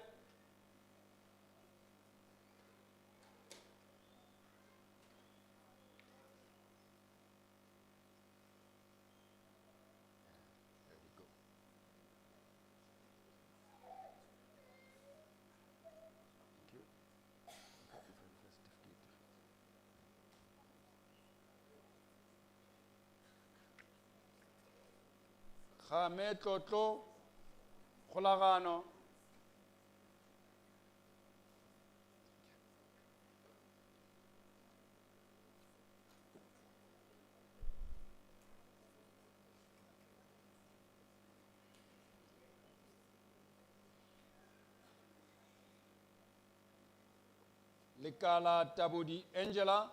ga metlotlo kgolagano lekala tabodi Angela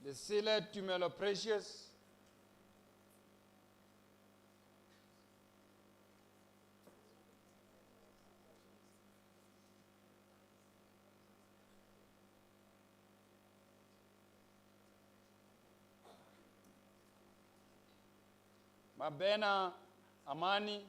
Lesile Tumelo Precious Mabena Amani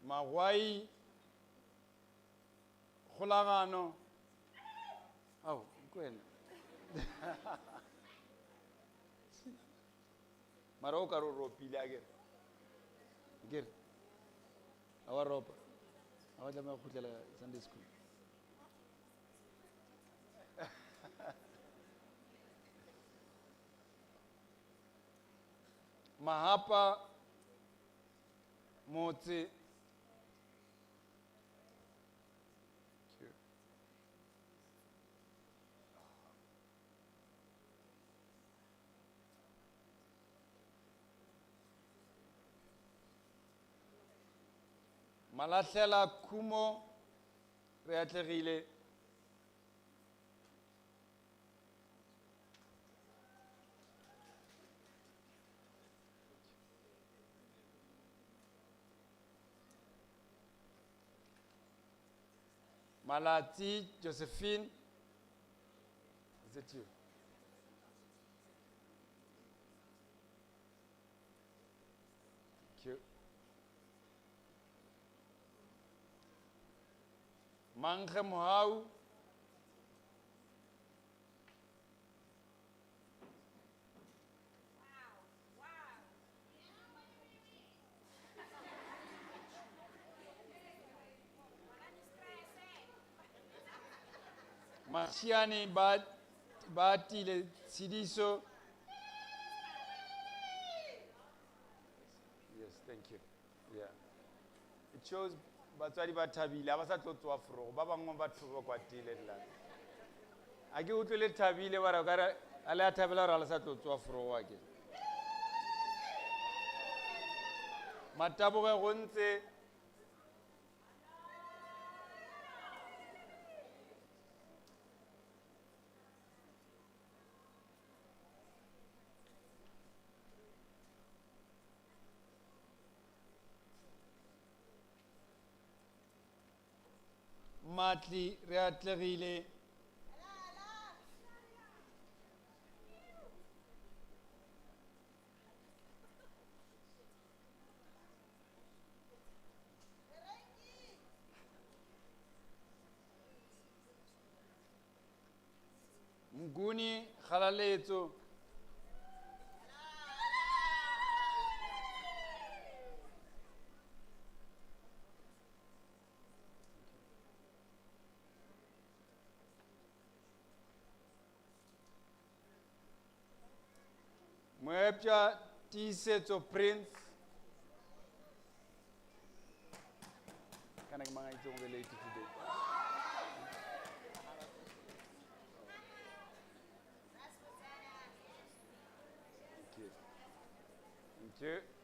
Magwai kgolagano au kwena mara o ka re o ropile akere a wa ropa a wa tlameya go khutlela Sunday school Mahapa motse Malahlela Kumo re atlegile Malati Josephine is it you Thank you Mangge Mohau Mashiani Batile Sidiso Yes, thank you. Yeah. It shows batswadi ba thabile ha ba sa tlotswa fro ba bangwe ba thoba kwatile la a ke utlwele thabile ba ra ka re a le a thabela ra le sa tlotswa fro wa ke mataboge go ntse matli re atlegile Mguni Khalaletso Moepja Tisetso Prince Kana ke mga itsong related today Thank you.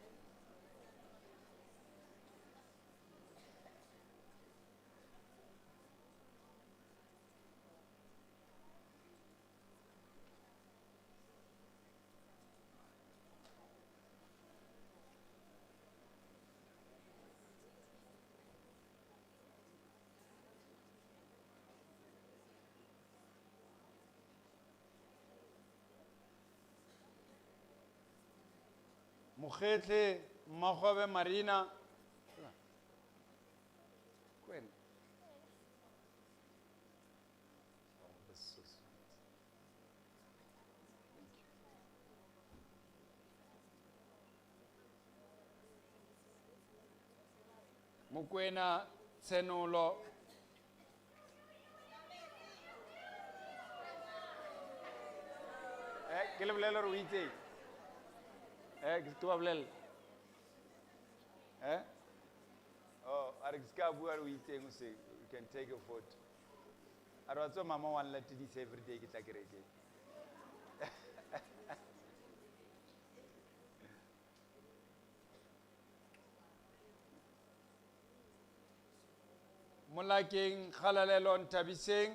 Mokgetle Mmakgwabe Marina. Kwena. Oh, that's so sweet. Thank you. Mokwena Tsenolo. Ke le bolelo re o itseng? Ke tloa bolelo. Oh, a re ke ska bua re o itseng o se, you can take a photo. A re wa tswa mama wa nlatedisa every day ke tla kerekeng. Molakeng Kgalalelo Ntabiseng.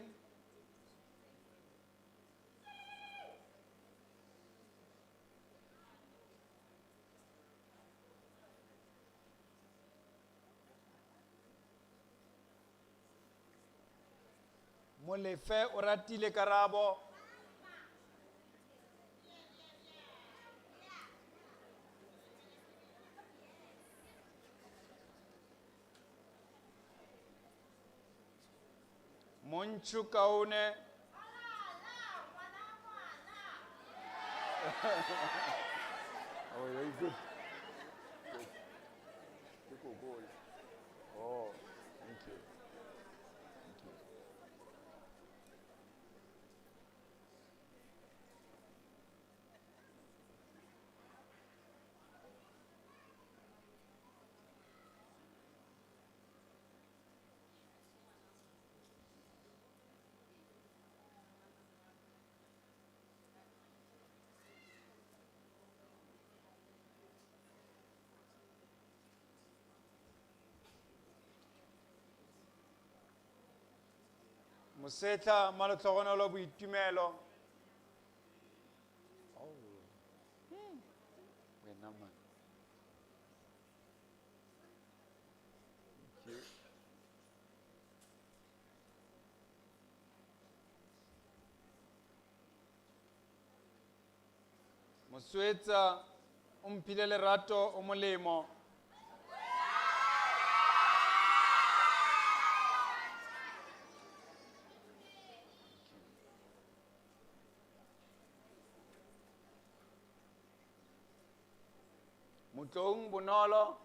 Molefe o ratile karabo. Monchu Kaune. Oh, very good. Good. Oh, thank you. Thank you. Mosetla Malotlogonolo Boitumelo. Oh. Wena man. Thank you. Moswetsa Umphile Lerato o molemo. Mutlong Bonolo.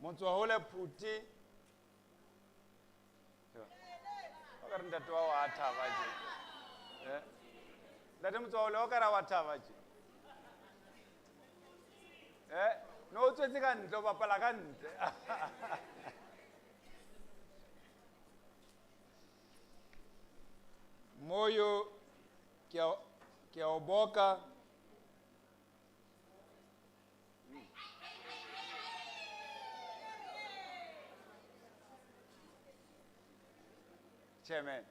Motswahole Phuti. O ka re ntate wa wa thaba je. Ntate Motswahole o ka ra wa thaba je. No o tswetse ka ntle o bapala ka ntle. Moyo ke a o boka. Chairman.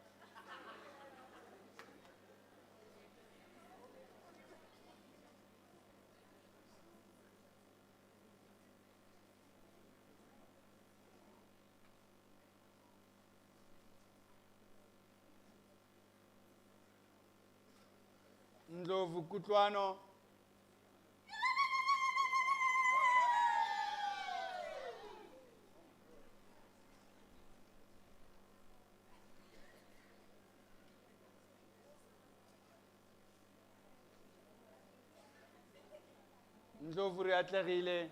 Ndlovu Kutlwano. Ndlovu re atlegile.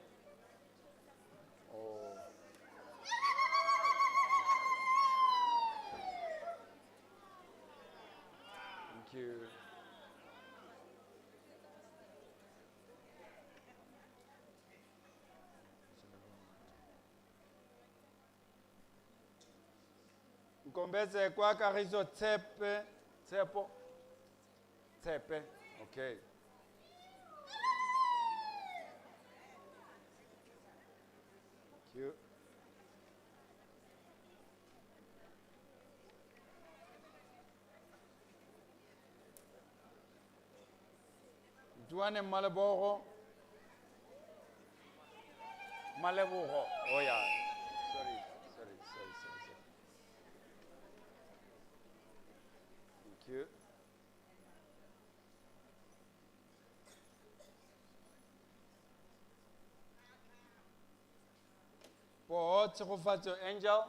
Oh. Thank you. Nkombeze kwa Kagiso Tshepo. Okay. Thank you. Duane Malaboro. Malebogo. Oh yeah. Sorry. Thank you. Po tsogofatso Angel.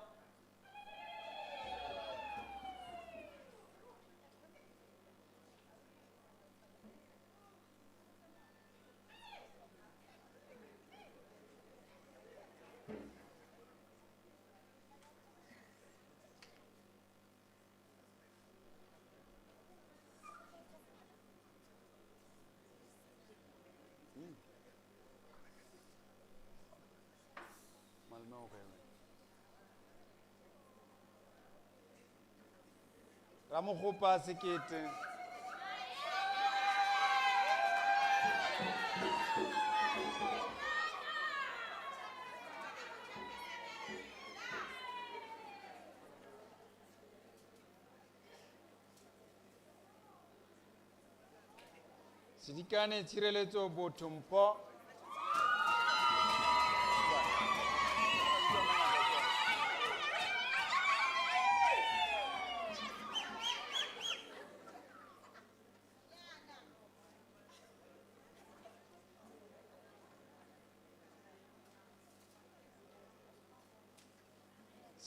Ramogopa sekete. Sidikane tshireletso botho mpho.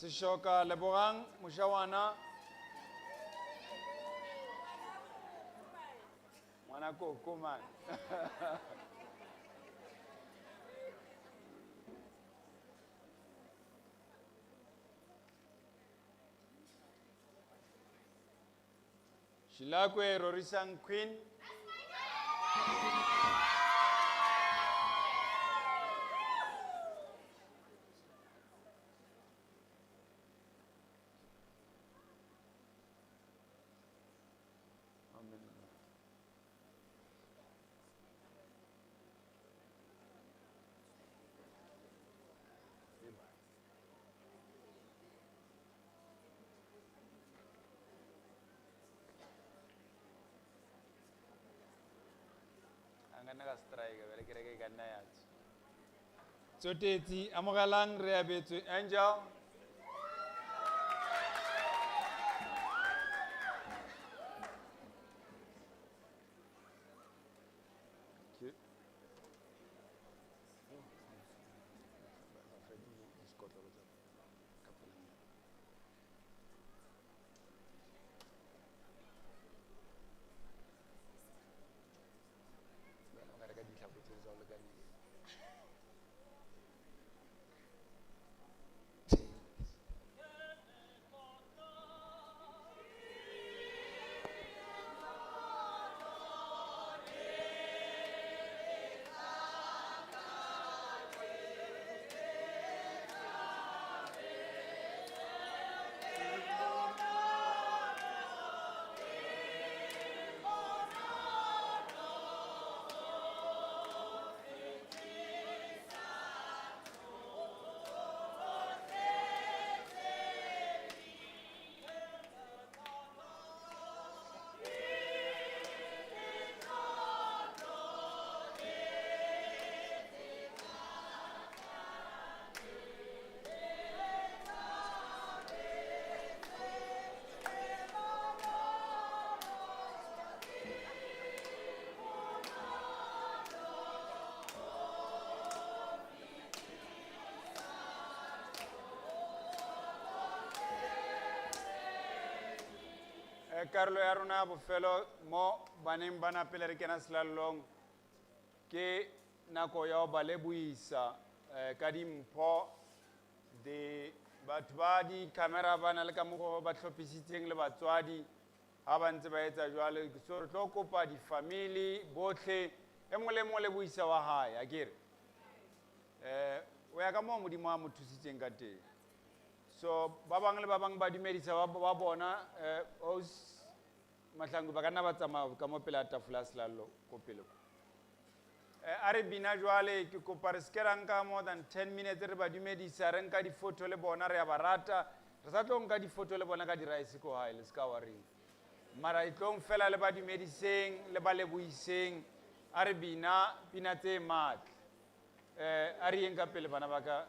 Sishoka Lebogang, Mushawana. Mwanako, come on. Shilakwe Rorisang Queen. Tsoteti amogalang re abetswe Angel. Carlo ya rona bofelo mo baneng bana pele re kena selalong ke nako ya ho ba lebohisa ka dimpho de batho ba di camera bana le ka mokgwa ba tlhophisitseng le batswadi ha ba ntse ba etsa jwale so re tlo kopa di-family botlhe e mongwe le mongwe lebohisa wa hae akere o ya ka moo modimo a mo thusitseng ka teng so ba bang le ba bang ba dumedisa ba bona mahlangu ba ka nna ba tsamaya ka mo pele a tafola a selalo ko pele a re bina jwale ke kopa re seke ra nka more than 10 minutes re ba dumedisa re nka difoto le bona re ya ba rata re sa tlo nka difoto le bona ka diraese ko hae le seka wa reng mara e tlong fela le ba dumediseng le ba lebohiseng a re bina pina tse matle a re yeng ka pele bana ba ka.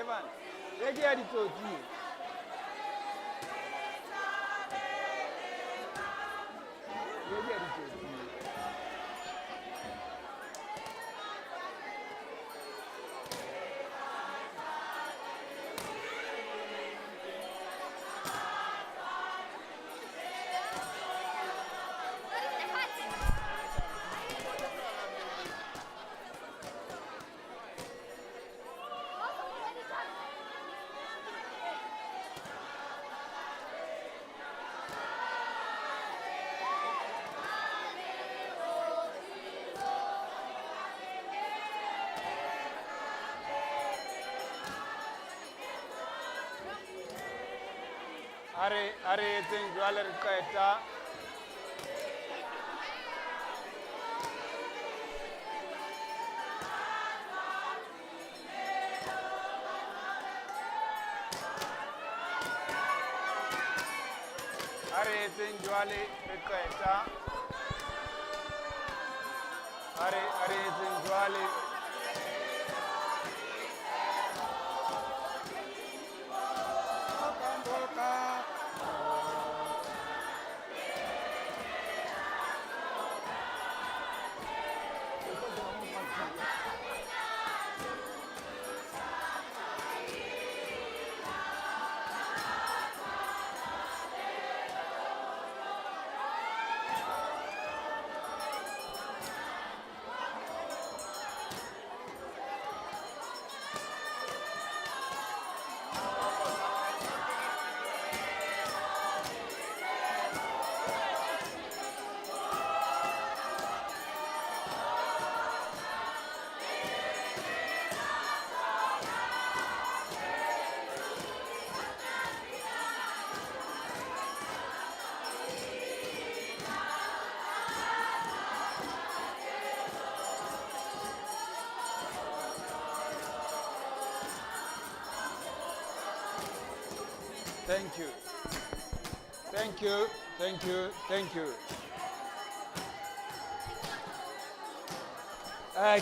bana. Ye ke ya ditsotsi. Ye ke ya ditsotsi. Are etseng jwale re qeta. Are etseng jwale re qeta. Are etseng jwale. Thank you. Thank you. Thank you. Thank you.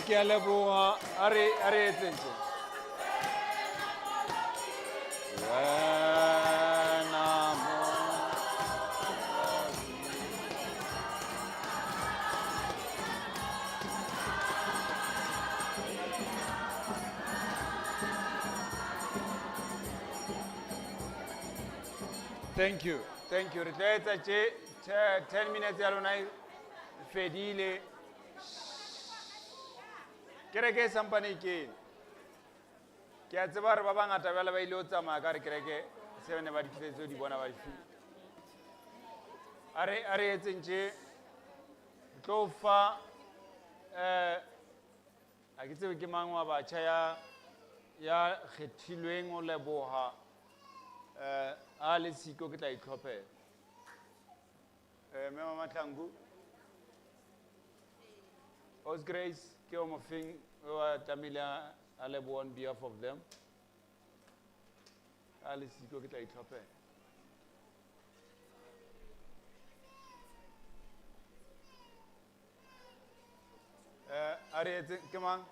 Ke a leboha. Are etseng tje. Wena mo. Thank you. Thank you. Re tla etsa tje 10 minutes ya lona e fedile. Kereke e sampane e kene. Ke a tseba hore ba bangata jwale ba ile ho tsamaya ka re kereke se ne ba di tletse ho di bona ba di file. Are etseng tje tlo fa a ke tsebe ke mang wa batjha ya kgethilweng ho leboha a le siko ke tla itlhophela. Mema Matlangu. Os Grace ke o mofeng o tamila a leboha on behalf of them. A le siko ke tla itlhophela. Are etseng ke mang?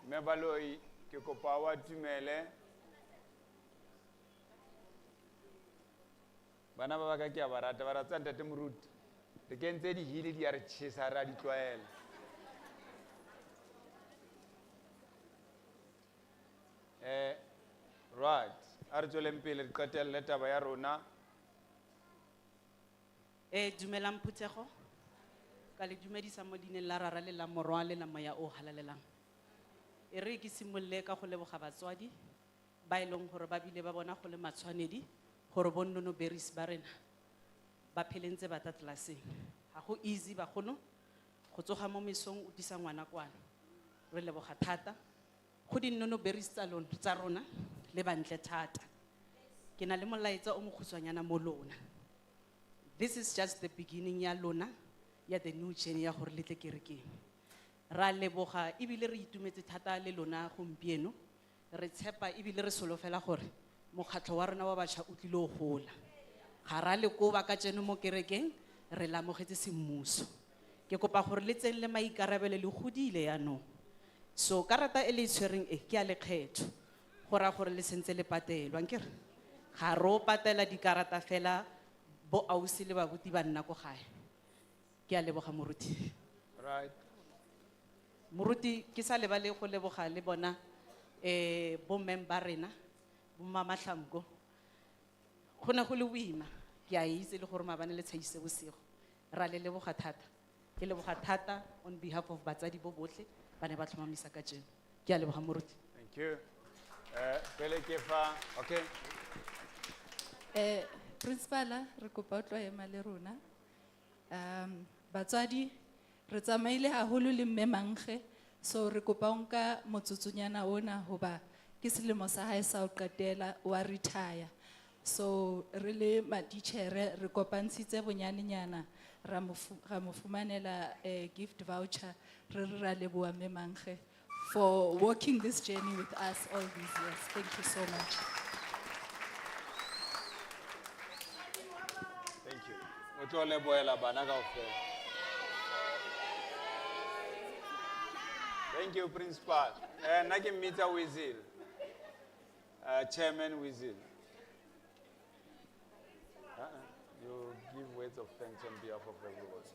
Me baloi ke kopa wa tumele. Bana ba baka ke a ba rata, ba ratsa ntate moruti. Re kentse di hile di a re tjhesa ra di tlwaela. Right, a re tsweleng pele re qetelle taba ya rona. Dumelang Phuthego, ka le dumedisa mo dineng la rara le la morwa le la moya o halalelang. E re ke simolle ka go leboga batswadi ba e leng gore ba bile ba bona go le matshwanedi gore bonnono berries ba rena ba phelentse ba ta tlelaseng. Ha go easy ba gono go tsoga mo mesong o tisa ngwana kwana. Re leboga thata go dinnono berries tsa rona le bantle thata. Ke na le molaetsa o mogutshwanyana mo lona. This is just the beginning ya lona ya the new journey ya gore le tle kerekeng. Ra leboga ebile re itumetse thata le lona gompieno. Re tshepa ebile re solofela gore mokgatlo wa rona wa batšha o tlile go gola. Ga ra le ko ba ka tseno mo kerekeng re lamogetse semmuso. Ke kopa gore le tseng le maikarabelo le godile ya no. So karata e le tshwereng e ke ya lekgetho. Go raya gore le sentse le patelwa ankere. Ga ro patela dikarata fela bo ausi le babuti ba nna ko gae. Ke a leboga moruti. Right. Moruti ke sa lebale go leboga le bona bo member rena bo mama Hlamgo. Go ne go le boima ke a itse le gore maabane le tshaise bosigo. Ra le leboga thata. Ke leboga thata on behalf of batsadi bo botlhe ba ne ba tlhomamisa ka jeno. Ke a leboga moruti. Thank you. Pele ke fa, okay. Principal, re kopa o tlo ema le rona. Batswadi, re tsamaile haholo le mme Mangge, so re kopa o nka motsotsonyana ona hoba ke selemo sa hae sa ho qetela wa retire. So re le matitjhere re kopantshitse bonyanenyana ra mo fumanela gift voucher re ra leboha mme Mangge for walking this journey with us all these years. Thank you so much. Thank you. O tlo lebohela bana kaofela. Thank you, Principal. Nna ke mmitsa Wizil. Chairman Wizil. You give words of thanks on behalf of everybody.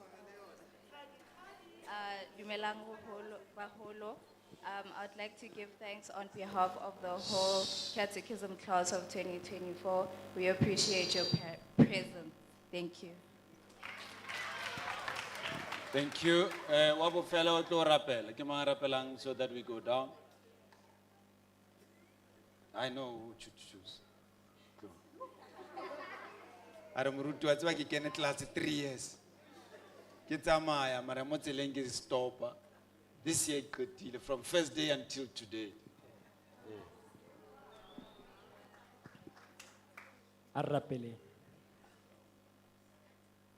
Dumelang baholo. I'd like to give thanks on behalf of the whole Catechism class of 2024. We appreciate your presence. Thank you. Thank you. Wabo fellow to rappel. Ke mang rappelang so that we go down. I know who to choose. Go. Are moruti wa tswa ke kene class 3 years. Ke tsamaya mara mo tseleng ke stopa. This year it from first day until today. Arrapele.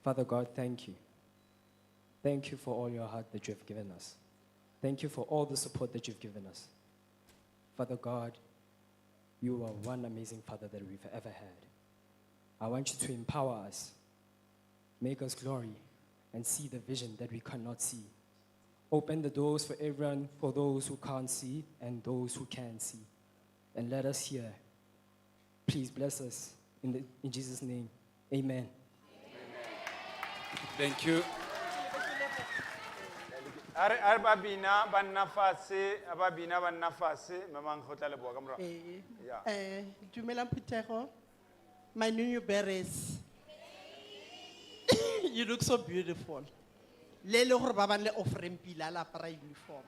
Father God, thank you. Thank you for all your heart that you have given us. Thank you for all the support that you've given us. Father God, you are one amazing Father that we've ever had. I want you to empower us, make us glory, and see the vision that we cannot see. Open the doors for everyone, for those who can't see and those who can see. And let us hear. Please bless us in Jesus' name. Amen. Thank you. Ababina banafase, mamang hotele bogamra. Dumelang Phuthego, my new berets. You look so beautiful. Lele gore ba ban le offering pila la para uniform.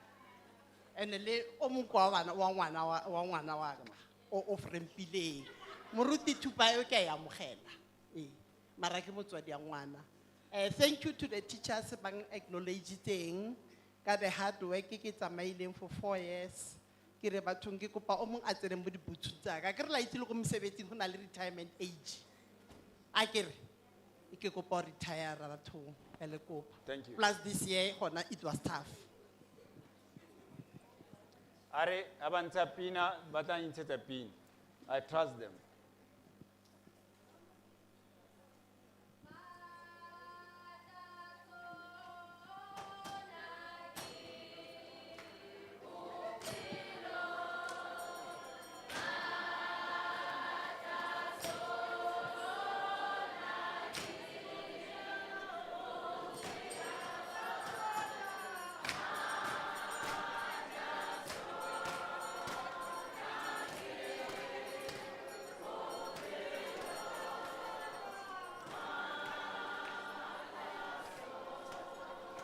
And le o mokwa wa ngwana wa ka o offering pile. Moruti thupa yo ke ya mogela. Mara ke motswadi ya ngwana. Thank you to the teachers bang acknowledge teng ka the hard work ke tsamaileng for 4 years. Ke re bathong ke kopa o mong a tseneng mo dibutsu tsa ka. Ke re la itse le go mosebetsing go na le retirement age. A ke re ke kopa retire bathong. Thank you. Plus this year, it was tough. Are abantsa pina bata intshetsa pina. I trust them.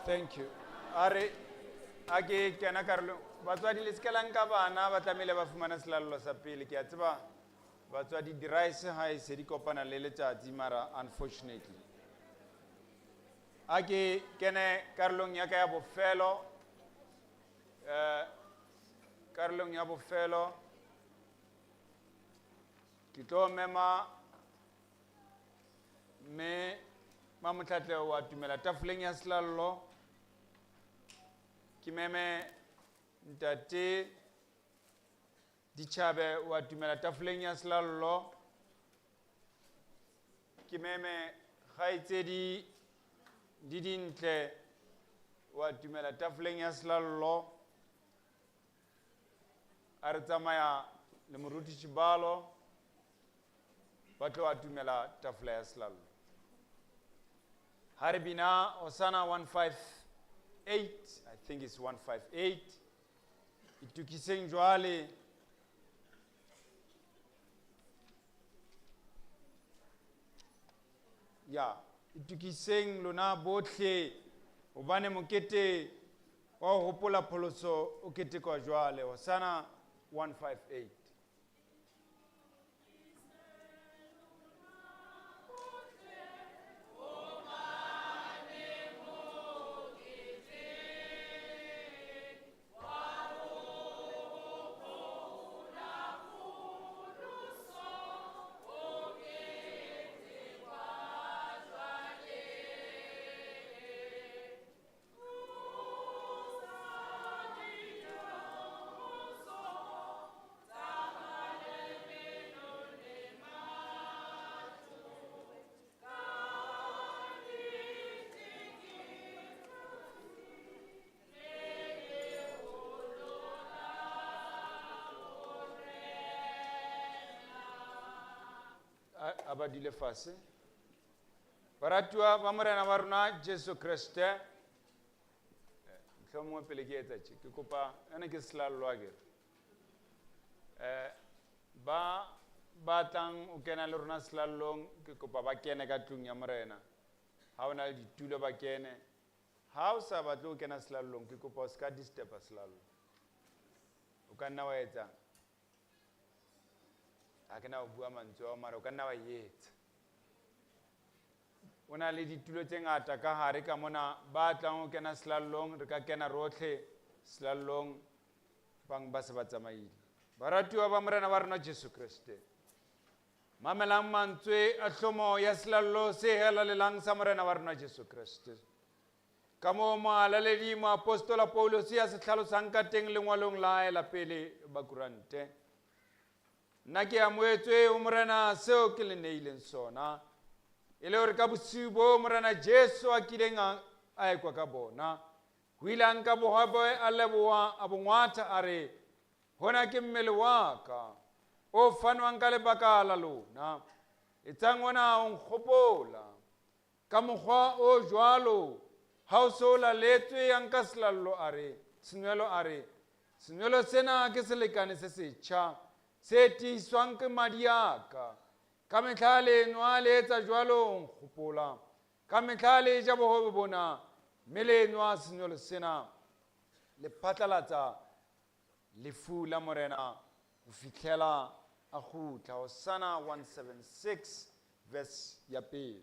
Thank you. Are age kana karlo batswadi le skelang ka bana ba tlamile ba fumana selallo sa pele ke a tseba batswadi di rice ha e se di kopana le letsatsi mara unfortunately age kene karlong ya ka ya bofelo karlong ya bofelo ke tlo mema me mamotlatle wa tumela tafoleng ya selallo ki meme ntate Ditšhabe wa tumela tafoleng ya selallo ki meme kgaitsedi di dintle wa tumela tafoleng ya selallo a re tsamaya le moruti Chibalo ba tlo atumela tafole ya slallo. Ha re bina Hosanna 158, I think it's 158, itukiseng jwale ya itukiseng lona botlhe hobane mokete wa ho hopola pholoso o ketekwa jwale. Hosanna 158. Abadile fase baratuwa ba morena ba rona Jesu Kriste tlhomo pele ke etsa tse ke kopa ena ke slallo a kere ba batlang o kena le rona slallong ke kopa ba kene ka tlung ya morena ha ona le ditulo ba kene ha o sa batle o kena slallong ke kopa o ska disturb slallo o ka nna wa etsa a ke na o bua mantswe a mara o ka nna wa etsa o na le ditulo tse ngata ka hare ka mona ba tlang o kena slallong re ka kena rotlhe slallong bang ba se ba tsamaile baratuwa ba morena ba rona Jesu Kriste mamelang mantswe a hlomo ya slallo se helalelang sa morena wa rona Jesu Kriste ka mo moalaledi moapostola Paulos ya se hlalosang ka teng lengwalong la la pele ba kurante nna ke amoetswe o morena seo ke le neileng sona e le hore ka bosiu bo morena Jesu a kileng a ekwa ka bona ho ile a nka bohobe a leboha a bongwatha a re hona ke mmele wa ka o fanwang ka lebaka la lona etsang ona o nkgopola ka mokgwa o jwalo ha o so laletswe ya nka slallo a re senywelo sena ke selekane se setjha se tiiswang ke madi a ka mehla le nwa le etsa jwalo nkgopola ka mehla le ja bohobe bona mme le nwa senywelo sena le phatlalatsa lefu la morena ho fihlela a kgutla. Hosanna 176 verse ya pele.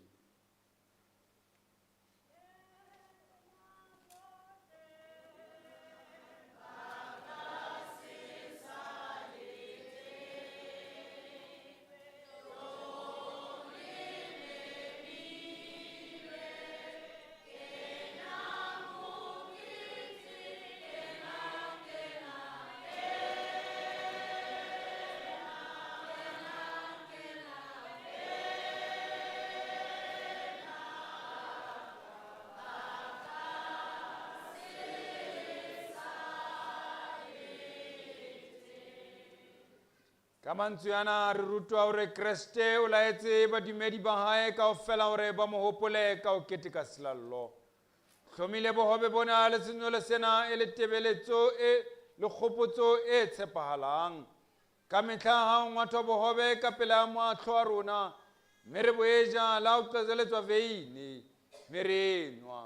Ka mantswe ana re rutwa hore Kriste o laetse badumedi ba hae kaofela hore ba mo hopole ka ho keteka slallo. Hlomile bohobe bona le senywelo sena e le tebeletso e le kgopotso e tshepahalang. Ka mehla ha o ngwathwa bohobe ka pela mahlo a rona mme re boeja la ho qezeletswa veine mme re nwa.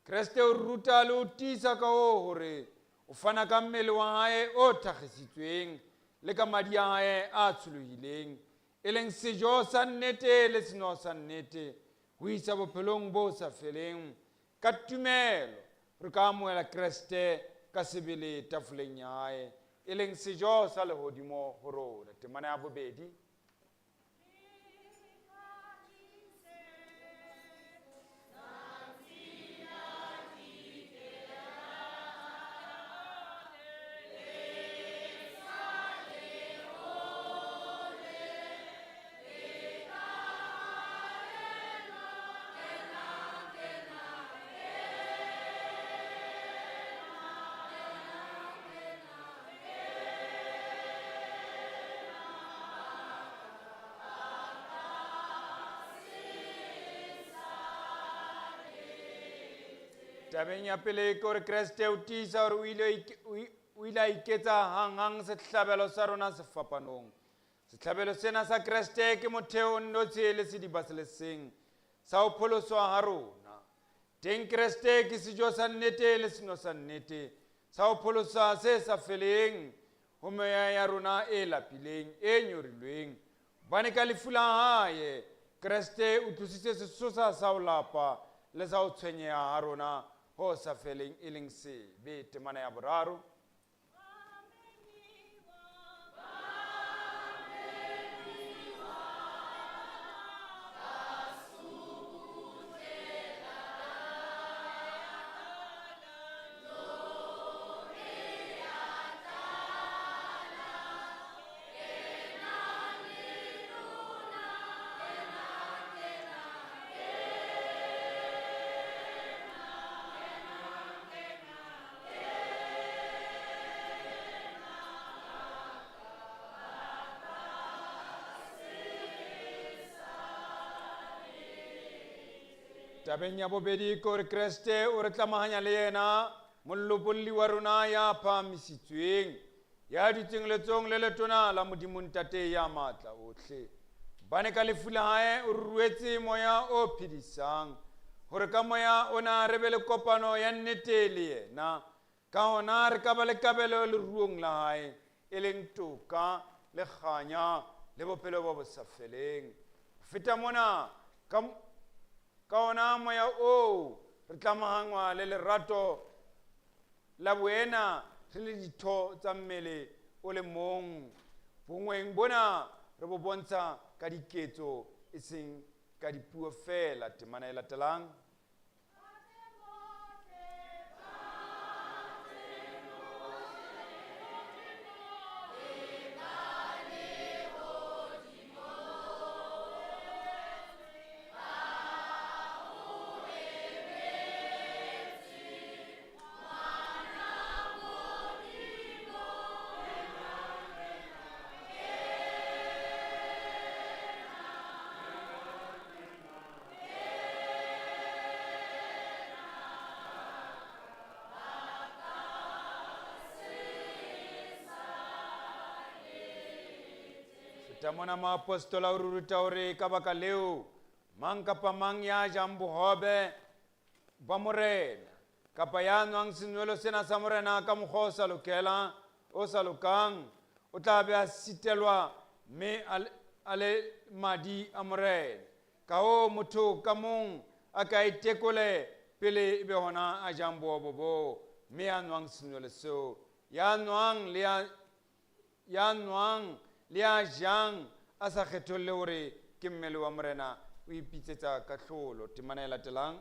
Kriste o ruta le ho tiisa ka hore o fana ka mmele wa hae o thakgisitsweng le ka madi a hae a tsholohileng e leng sejo sa nnete le seno sa nnete ho isa bophelong bo sa feleng ka tumelo re ka amohela Kriste ka sebele tafoleng ya hae e leng sejo sa lehodimo ho rona. Temana ya bobedi. Tabeng ya pele ke hore Kreste o tiisa hore o ile a iketsa hanghang sehlabelo sa rona sefapanong. Sehlabelo sena sa Kreste ke motheo o nnotshi le sediba se le seng sa ho pholoswa ha rona. Teng Kreste ke sejo sa nnete le seno sa nnete sa ho pholosa se sa feleng ho meya ya rona e lapileng e nyorilweng. Bane ka lefu la hae Kreste o tlositse sesosa sa ho lapa le sa ho tshwenyeha ha rona ho sa feleng e leng sebe. Temana ya boraro. Tabeng ya bobedi ke hore Kreste o re tlamahanya le yena mollopolli wa rona ya phahamisitsweng ya dutseng letsong le letona la Modimo Ntate ya matla ohle. Bane ka lefu la hae o ruetse moya o phedisang hore ka moya ona re be le kopano ya nnete le yena, ka hona re ka ba le kabelo le ruong la hae e leng toka le kganya le bophelo bo sa feleng. Feta mona ka ona moya o re tlamahangwa le lerato la boena re le ditho tsa mmele o le mong. Bongweng bona re bo bontsha ka diketso e seng ka dipuo fela. Temana e latelang. Tamona maapostola o re ruta hore ka baka leo mang kapa mang ya jang bohobe ba morena kapa ya nwang senwelo sena sa morena ka mokgwa o sa lokang o tla be a sitelwa mme a le madi a morena. Ka hoo motho ka mong a ka itekole pele ebe hona a jang bohobe bo mme ya nwang senwelo seo. Ya nwang le a jang a sa kgetholle hore ke mmele wa morena o ipitsetsa ka hlolo. Temana e latelang.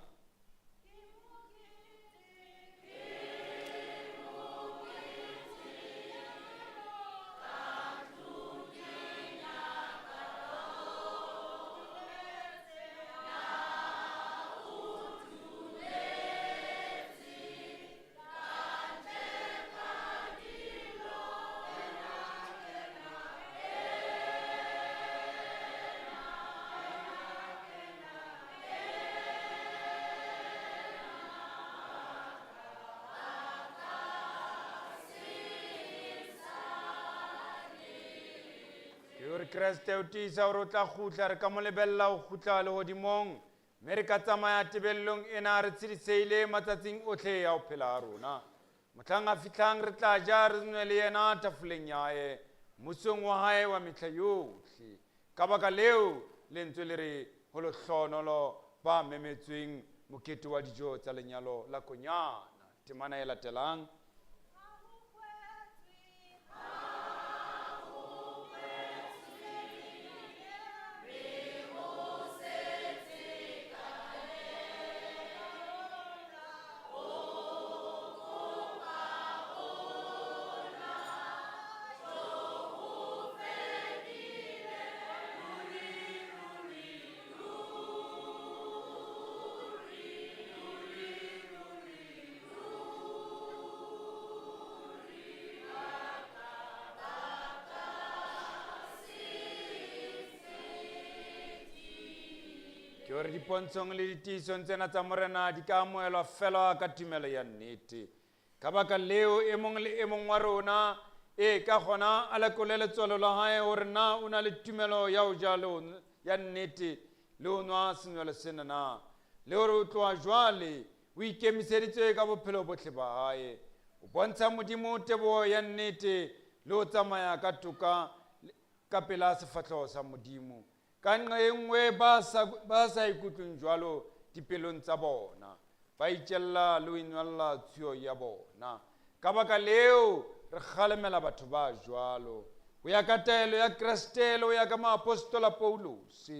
Kreste o tiisa hore o tla kgutla re ka mo lebella ho kgutla lehodimong mme re ka tsamaya tebellong ena re tshediseile matsatsing ohle ya ho phela ha rona. Mohlang a fihlang re tla ja re nwe le yena tafoleng ya hae mmusong wa hae wa mehla yohle. Ka baka leo lentswe le re ho lehlohonolo ba memetsweng mokete wa dijo tsa lenyalo la konyana. Temana e latelang. hore dipontshong le ditiisong tsena tsa morena di ka amohelwa fela ka tumelo ya nnete. Ka baka leo e mong le e mong wa rona ka gona a lekole letswalo la hae hore na o na le tumelo ya ho ja ya nnete le ho nwa senywelo sena na, le hore o tloha jwale o ikemiseditse ka bophelo bohle ba hae o bontsha Modimo teboho ya nnete le ho tsamaya ka toka ka pela sefatlhego sa Modimo. Ka nqa e nngwe ba sa ikutlweng jwalo dipelong tsa bona, ba itjella le ho inwella tshuyo ya bona. Ka baka leo re kgalemela batho ba jwalo ho ya ka taelo ya Kreste le ho ya ka maapostola Paulus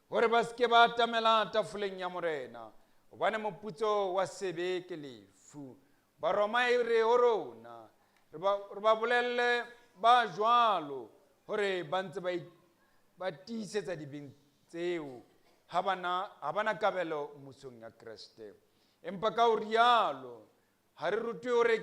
hore ba seke ba atamela tafoleng ya morena, hobane moputso wa sebe ke lefu. Baroma e re ho rona re ba bolelle ba jwalo hore ba ntse ba tiisetsa dibeng tseo ha bana kabelo mmusong ya Kreste. Empa ka ho rialo ha re rutwe hore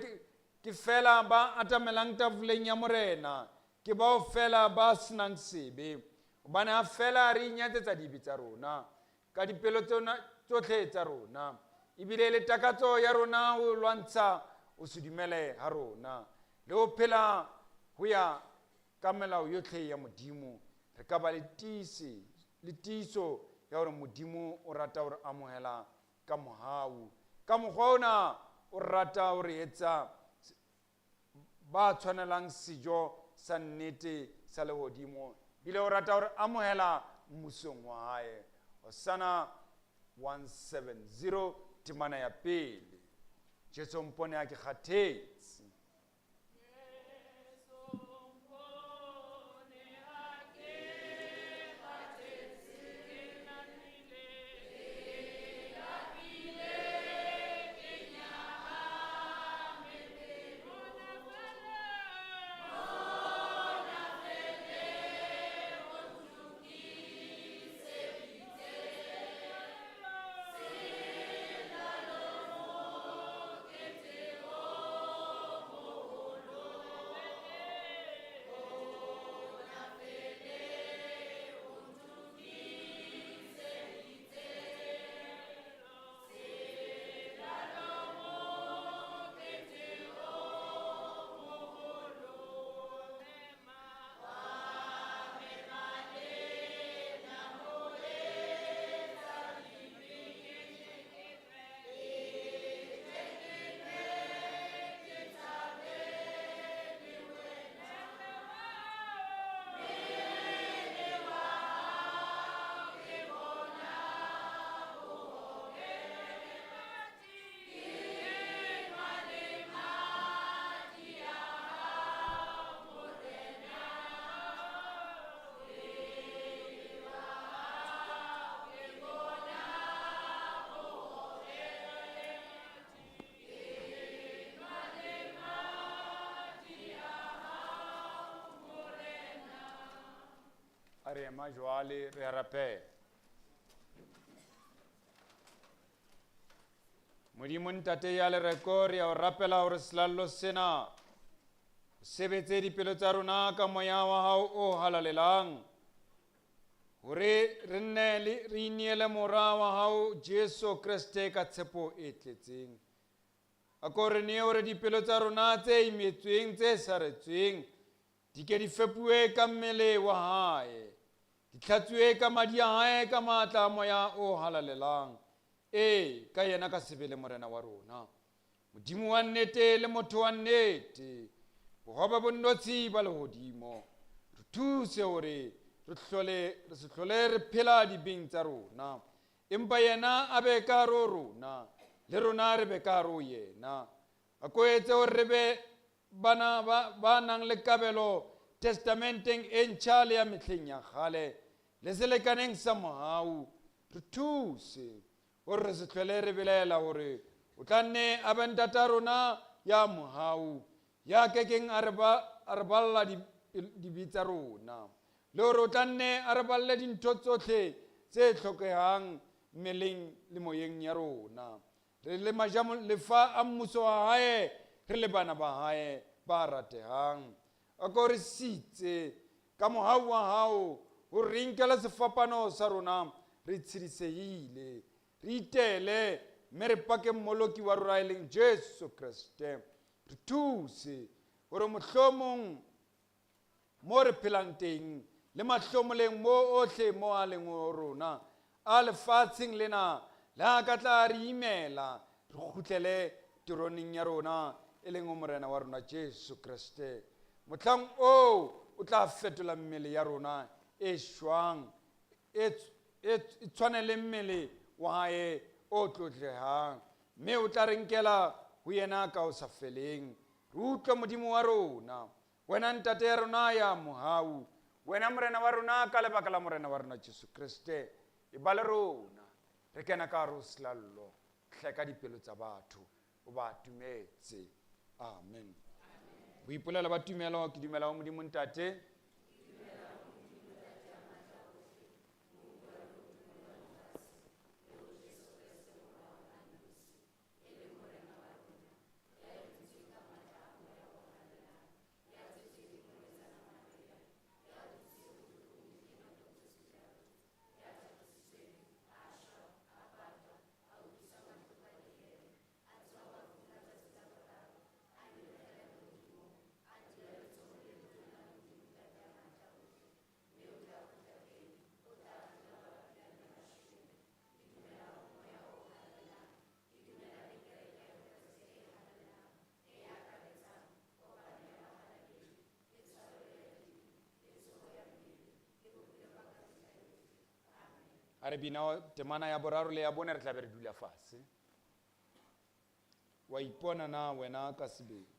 ke fela ba atamelang tafoleng ya morena ke bao fela ba senang sebe, hobane ha fela re inyatsetsa dibe tsa rona ka dipelo tsotlhe tsa rona, ebile le takatso ya rona ho lwantsha o sedumele ha rona le ho phela ho ya ka melao yotlhe ya Modimo. Re ka ba le tiiso ya hore Modimo o rata hore amohela ka mohau, ka mokgwa ona o rata hore etsa ba tshwanelang sejo sa nnete sa lehodimo, bile o rata hore amohela mmusong wa hae. Hosanna 170 temana ya pele. Jesu mpone a ke kgathetse. Re ema jwale re rapela. Modimo ntate ya lereko re o rapela hore selallo sena o sebetse dipelo tsa rona ka moya wa hao o halalelang, hore re iniele mora wa hao Jesu Kriste ka tshepo e tletseng. Ako re ne hore dipelo tsa rona tse imetsweng tse saretsweng di ke di fepuwe ka mmele wa hae, di tlhatswe ka madi a hae ka matla a moya o halalelang, ka yena ka sebele morena wa rona, Modimo wa nnete le motho wa nnete, bohobe bonnotshi ba lehodimo. Re thuse hore re se hlole re phela dibeng tsa rona, empa yena a be ka hare ho rona le rona re be ka hare ho yena. Ako etse hore re be bana ba nang le kabelo testamenteng e ntjha le ya mehleng ya kgale le selekaneng sa mohau. Re thuse hore re se hlole re belaela hore o tla nne a be ntata rona ya mohau, ya kekeng a re balla dibe tsa rona, le hore o tla nne a re balle dintho tsohle tse hlokehang mmeleng le moyeng ya rona. Re le lefa a mmuso wa hae, re le bana ba hae ba ratehang. Ako re sitse ka mohau wa hao, ho re nkela sefapano sa rona re tshedisehile re itele mme re pake mmoloki wa rona e leng Jesu Kriste re thuse gore mohlomong mo re phelang teng le mahlomoleng mo ohle mo a leng ho rona a lefatsheng lena la ka tla re imela re khutlele tironeng ya rona e leng ho morena wa rona Jesu Kriste mohlang o tla fetola mmele ya rona e shwang e tshwanele mmele wa hae o tlotlehang mme o tla re nkela ho yena ka o sa feleng re utlwe modimo wa rona wena ntate ya rona ya mohau wena morena wa rona ka lebaka la morena wa rona Jesu Kriste e ba le rona re kena ka hare ho selallo hleka dipelo tsa batho o ba tumetse amen boipolela ba tumelo ke dumela ho modimo ntate a re bina temana ya boraro le ya bone re tla be re dula fase wa ipona na wena ka sebele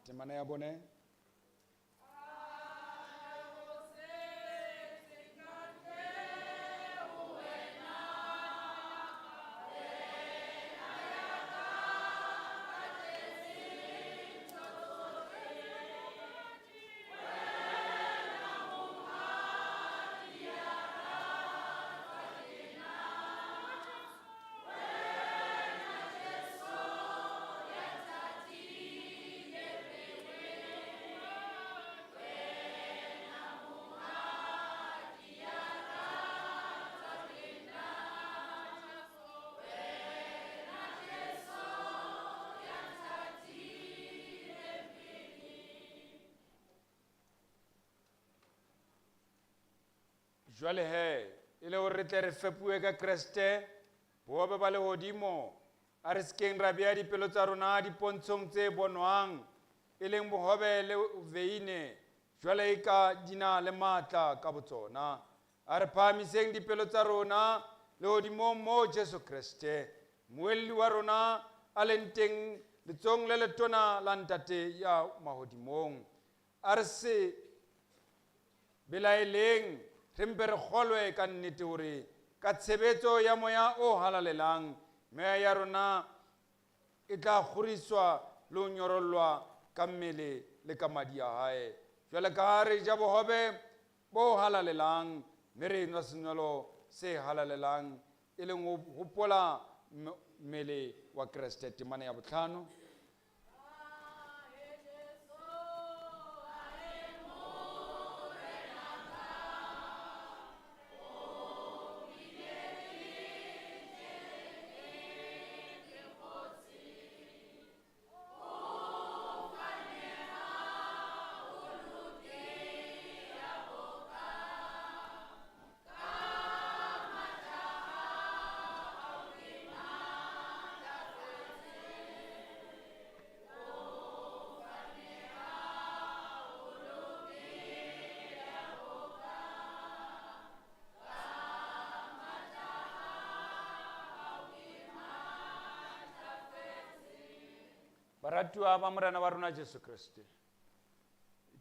temana ya bone jwale he e le hore re tle re fepuwe ka Kriste bobe ba lehodimo a re sekeng ra bea dipelo tsa rona dipontshong tse bonwang e leng bohobe le veine jwale e ka dina le matla ka botsona a re phahamiseng dipelo tsa rona lehodimong mo Jesu Kriste moelli wa rona a leng teng letsong le letona la ntate ya mahodimong a re se belaeleng re mpe re kgolwe ka nnete hore ka tshebetso ya moya o halalelang meya ya rona e tla kgoriswa le ho nyorollwa ka mmele le ka madi a hae jwale ka ha re ja bohobe bo halalelang mme re nwa senwelo se halalelang e leng ho hopola mmele wa Kriste temana ya botlhano baratuwa ba morena wa rona Jesu Kriste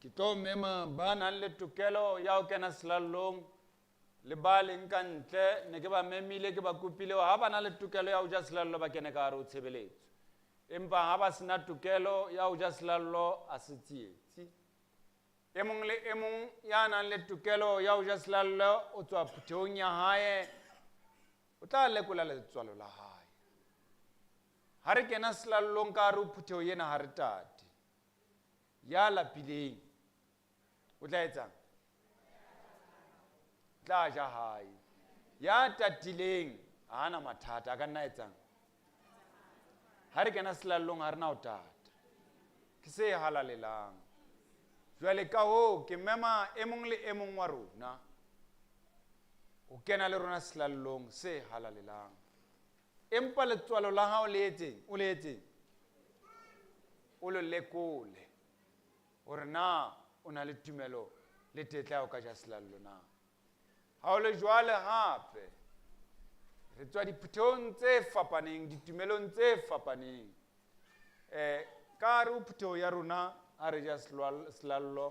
ke tlo mema ba nang le tokelo ya ho kena selalong le ba leng ka ntle ne ke ba memile ke ba kopile ha ba na le tokelo ya ho ja selallo ba kene ka hare ho tshebeletso empa ha ba sena tokelo ya ho ja selallo a se tsietsi e mong le e mong ya nang le tokelo ya ho ja selallo o tswa phuthehong ya hae o tla lekola letswalo la hae ha re kena selallong ka hare ho phutheho ena ha re tate ya lapileng o tla etsang tla ja hae ya tatileng ha ana mathata a ka nna etsang ha re kena selallong ha re na ho tata ke se halalelang jwale ka hoo ke mema e mong le e mong wa rona o kena le rona selallong se halalelang empa letswalo la hao le etseng o le etseng o lo lekole hore na o na le tumelo le tetla o ka ja selallo na ha o le jwale hape re tswa diphuthehong tse fapaneng ditumelong tse fapaneng ka hare ho phutheho ya rona ha re ja selallo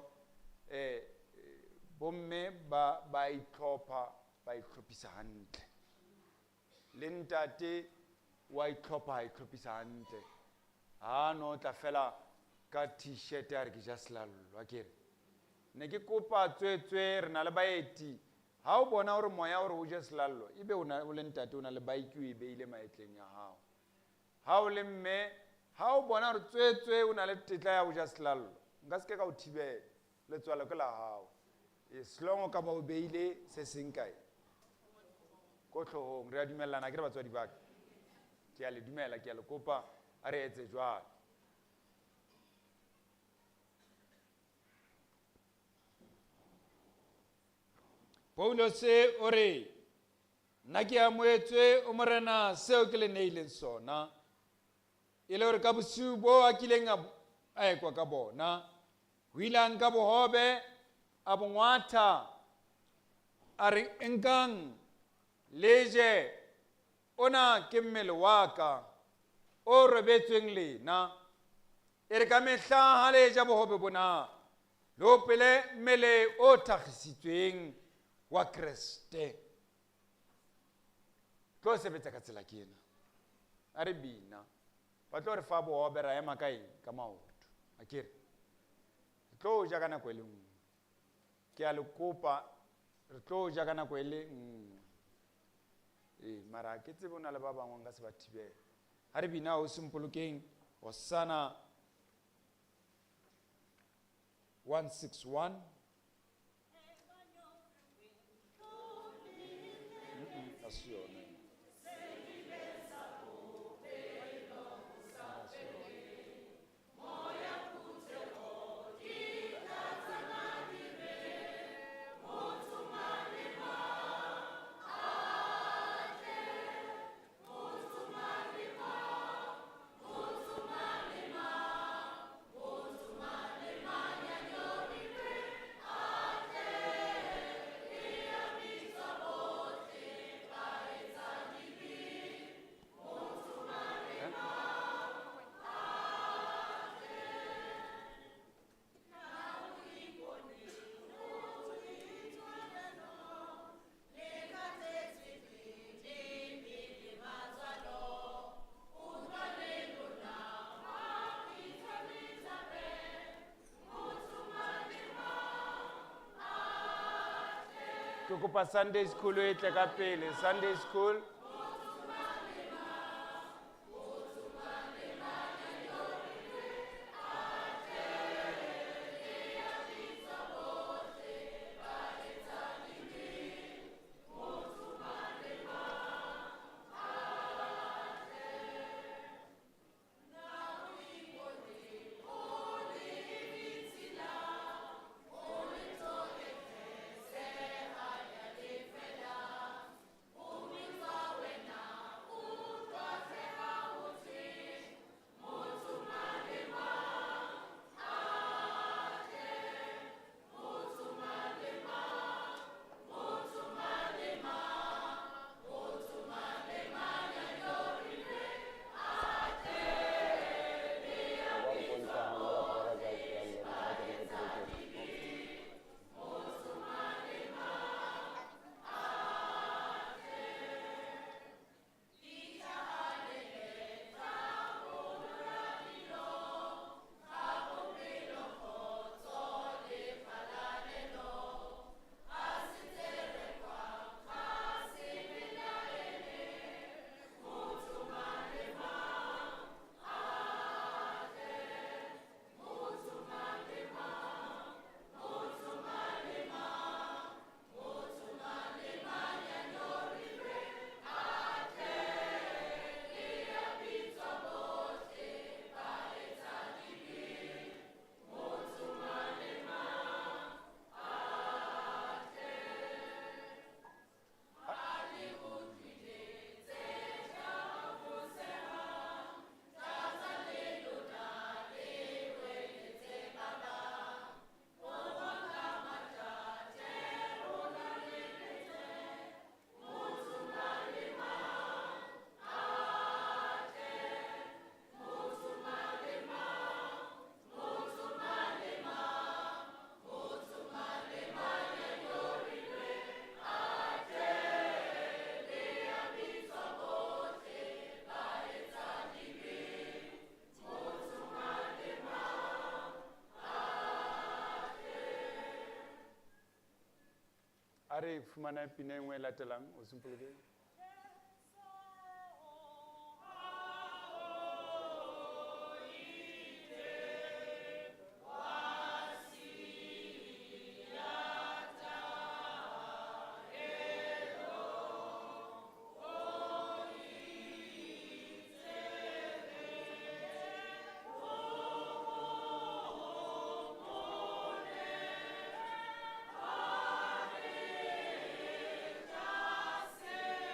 bomme ba itlhophisa hantle le ntate wa itlhopha itlhophisa hantle ha no tla fela ka t-shirt ya re ke ja selallo akere ne ke kopa tswetswe re na le baeti ha o bona hore moya hore o ja selallo ebe o le ntate o na le bike o e beile maetleng ya hao ha o le mme ha o bona hore tswetswe o na le tetla ya ho ja selallo nka se ke ka o thibela letswalo ke la hao selongo ka ba o beile se seng kae ko tlhohong re a dumellana ke re batswadi ba ka ke a le dumela ke a le kopa a re etse jwalo Paulos o re nna ke amoetswe o morena seo ke le neileng sona e le hore ka bosiu bo a kileng a ekwa ka bona ho ile a nka bohobe a bongwatha a re nkang le je ona ke mmele wa ka o robetsweng lena e re ka mehla ha le ja bohobe bona le hopele mmele o thagisitsweng wa Kriste tlo sebetsa ka tsela ke ena a re bina ba tlo re fa bohobe ra ema ka eng ka maoto akere tlo ja ka nako e le nngwe ke a le kopa re tlo ja ka nako e le nngwe mara ke tsebe o na le ba bangwe nka se ba thibela ha re bina o sempolokeng Hosanna 161 asiyona ke kopa Sunday school e tle ka pele Sunday school a re fumana pina e nngwe e latelang o simpoleke. Say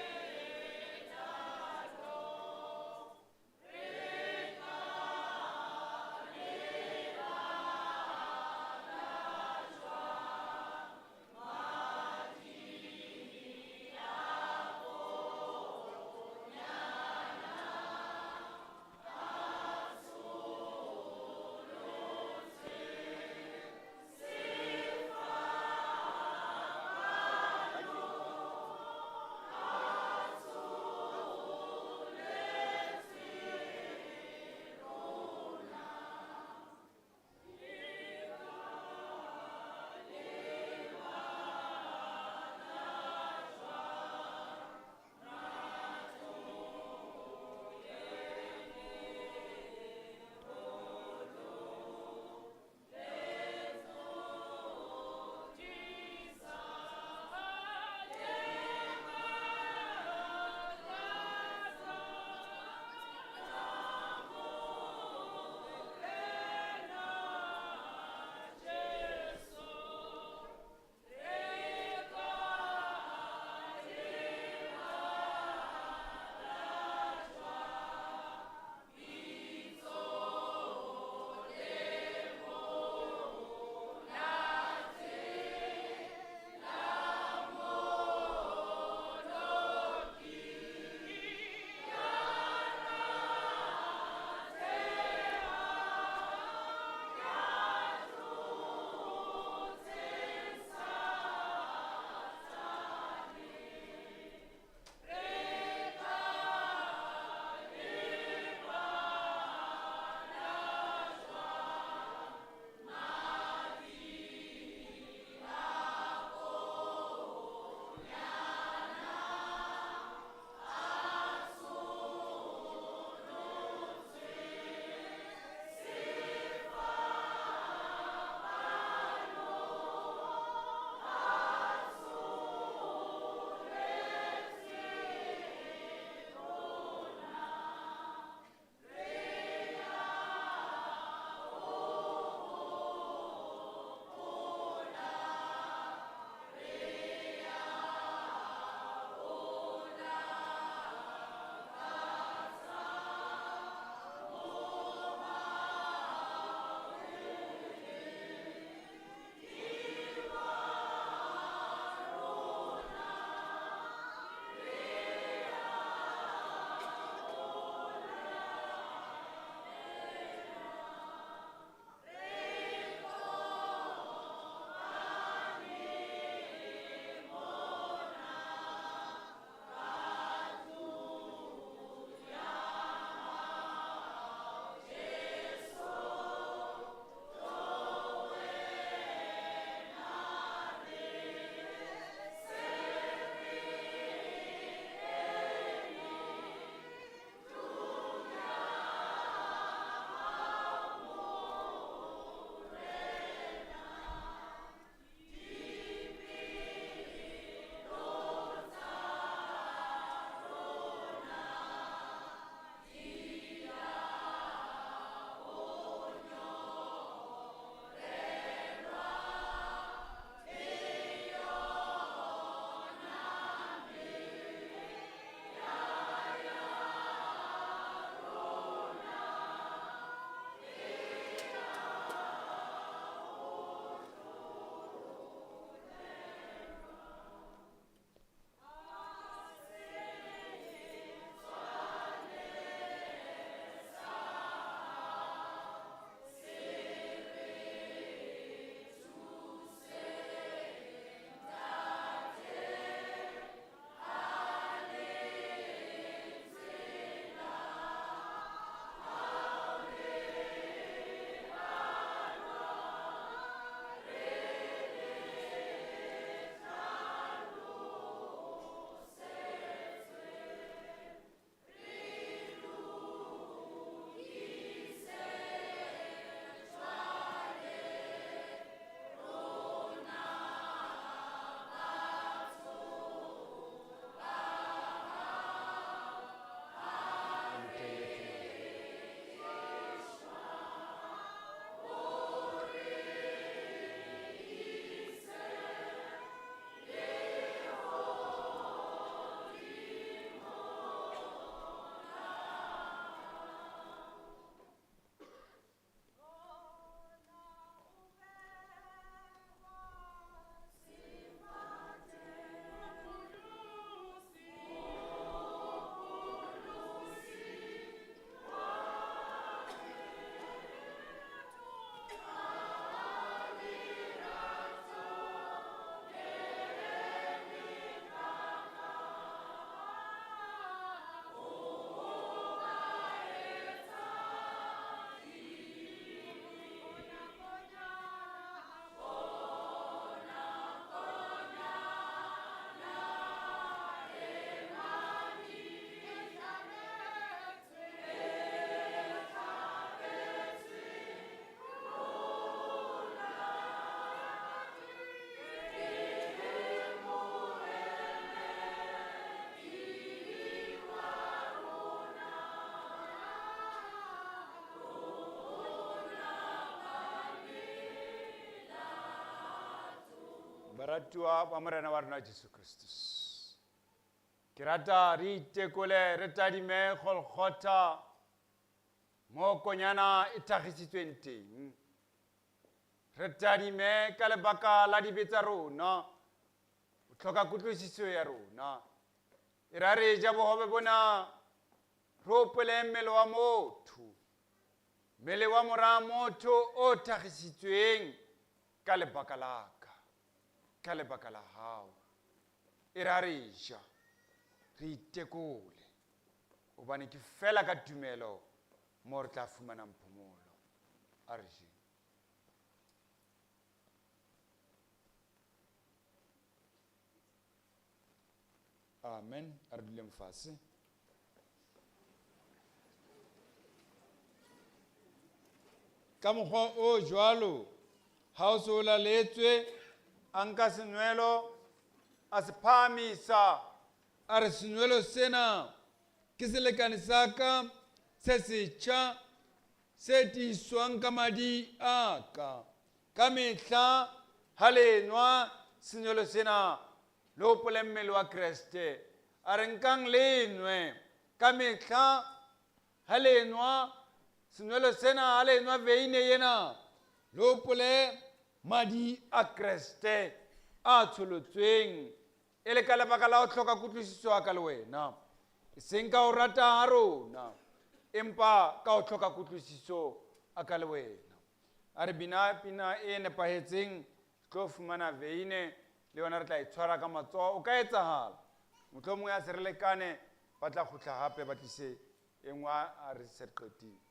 Baratuwa ba morena wa rona Jesu Kristus. Ke rata re itekole re tadime Golgotha mo konyana e tlhagisitsweng teng. Re tadime ka lebaka la dibe tsa rona, o tlhoka kutlwisiso ya rona. E ra re ja bogobe bona re opele mmele wa motho, mmele wa mora motho o tlhagisitsweng ka lebaka laka, ka lebaka la hao. E ra re ja re itekole hobane ke fela ka tumelo mo re tla fumana phomolo. A re jeng. Amen. A re duleng fatshe. Ka mokgwa o jwalo, ha o se o laletswe, a nka senwelo a se phahamisa, a re senwelo sena ke selekane sa ka se setjha se tiiswang ka madi a ka. Ka mehla ha le nwa senwelo sena, le hopole mmele wa Kreste. A re nkang le nwe ka mehla ha le nwa senwelo sena, ha le nwa veine yena, le hopole madi a Kreste a tsholotsweng, e le ka lebaka la ho hloka kutlwisiso ka le wena, e seng ka ho rata ha rona, empa ka ho hloka kutlwisiso ka le wena. A re bina pina e nepahetseng tlo fumana veine le yona re tla e tshwara ka matsoho. O ka etsahala mohlomong a se re lekane ba tla kgutla hape ba tlise e nngwe a re se re qetile.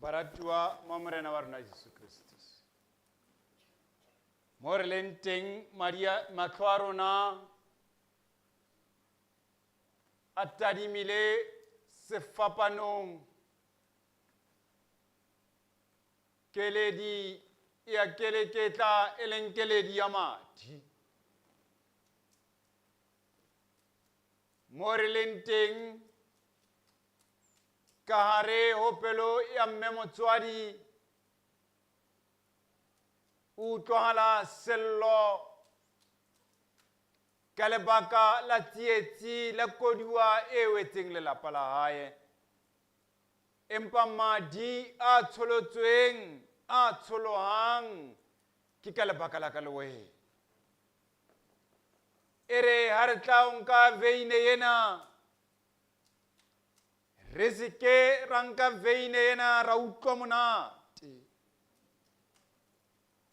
Baratua mamrena warna Yesu Christus. Morlenteng Maria Makwarona atadimile sefapanong keledi ya keleketa elenkeledi yamati. Morlenteng kahare hopelo ya memotswadi utohala sello kalebaka la tsietsi la kodua e wetseng lelapa la hae empa madi a tsholotsweng a tsholohang ke ka lebaka la ka le wena ere ha re tla o nka veine ena re se ke ra nka veine ena ra utlwa monate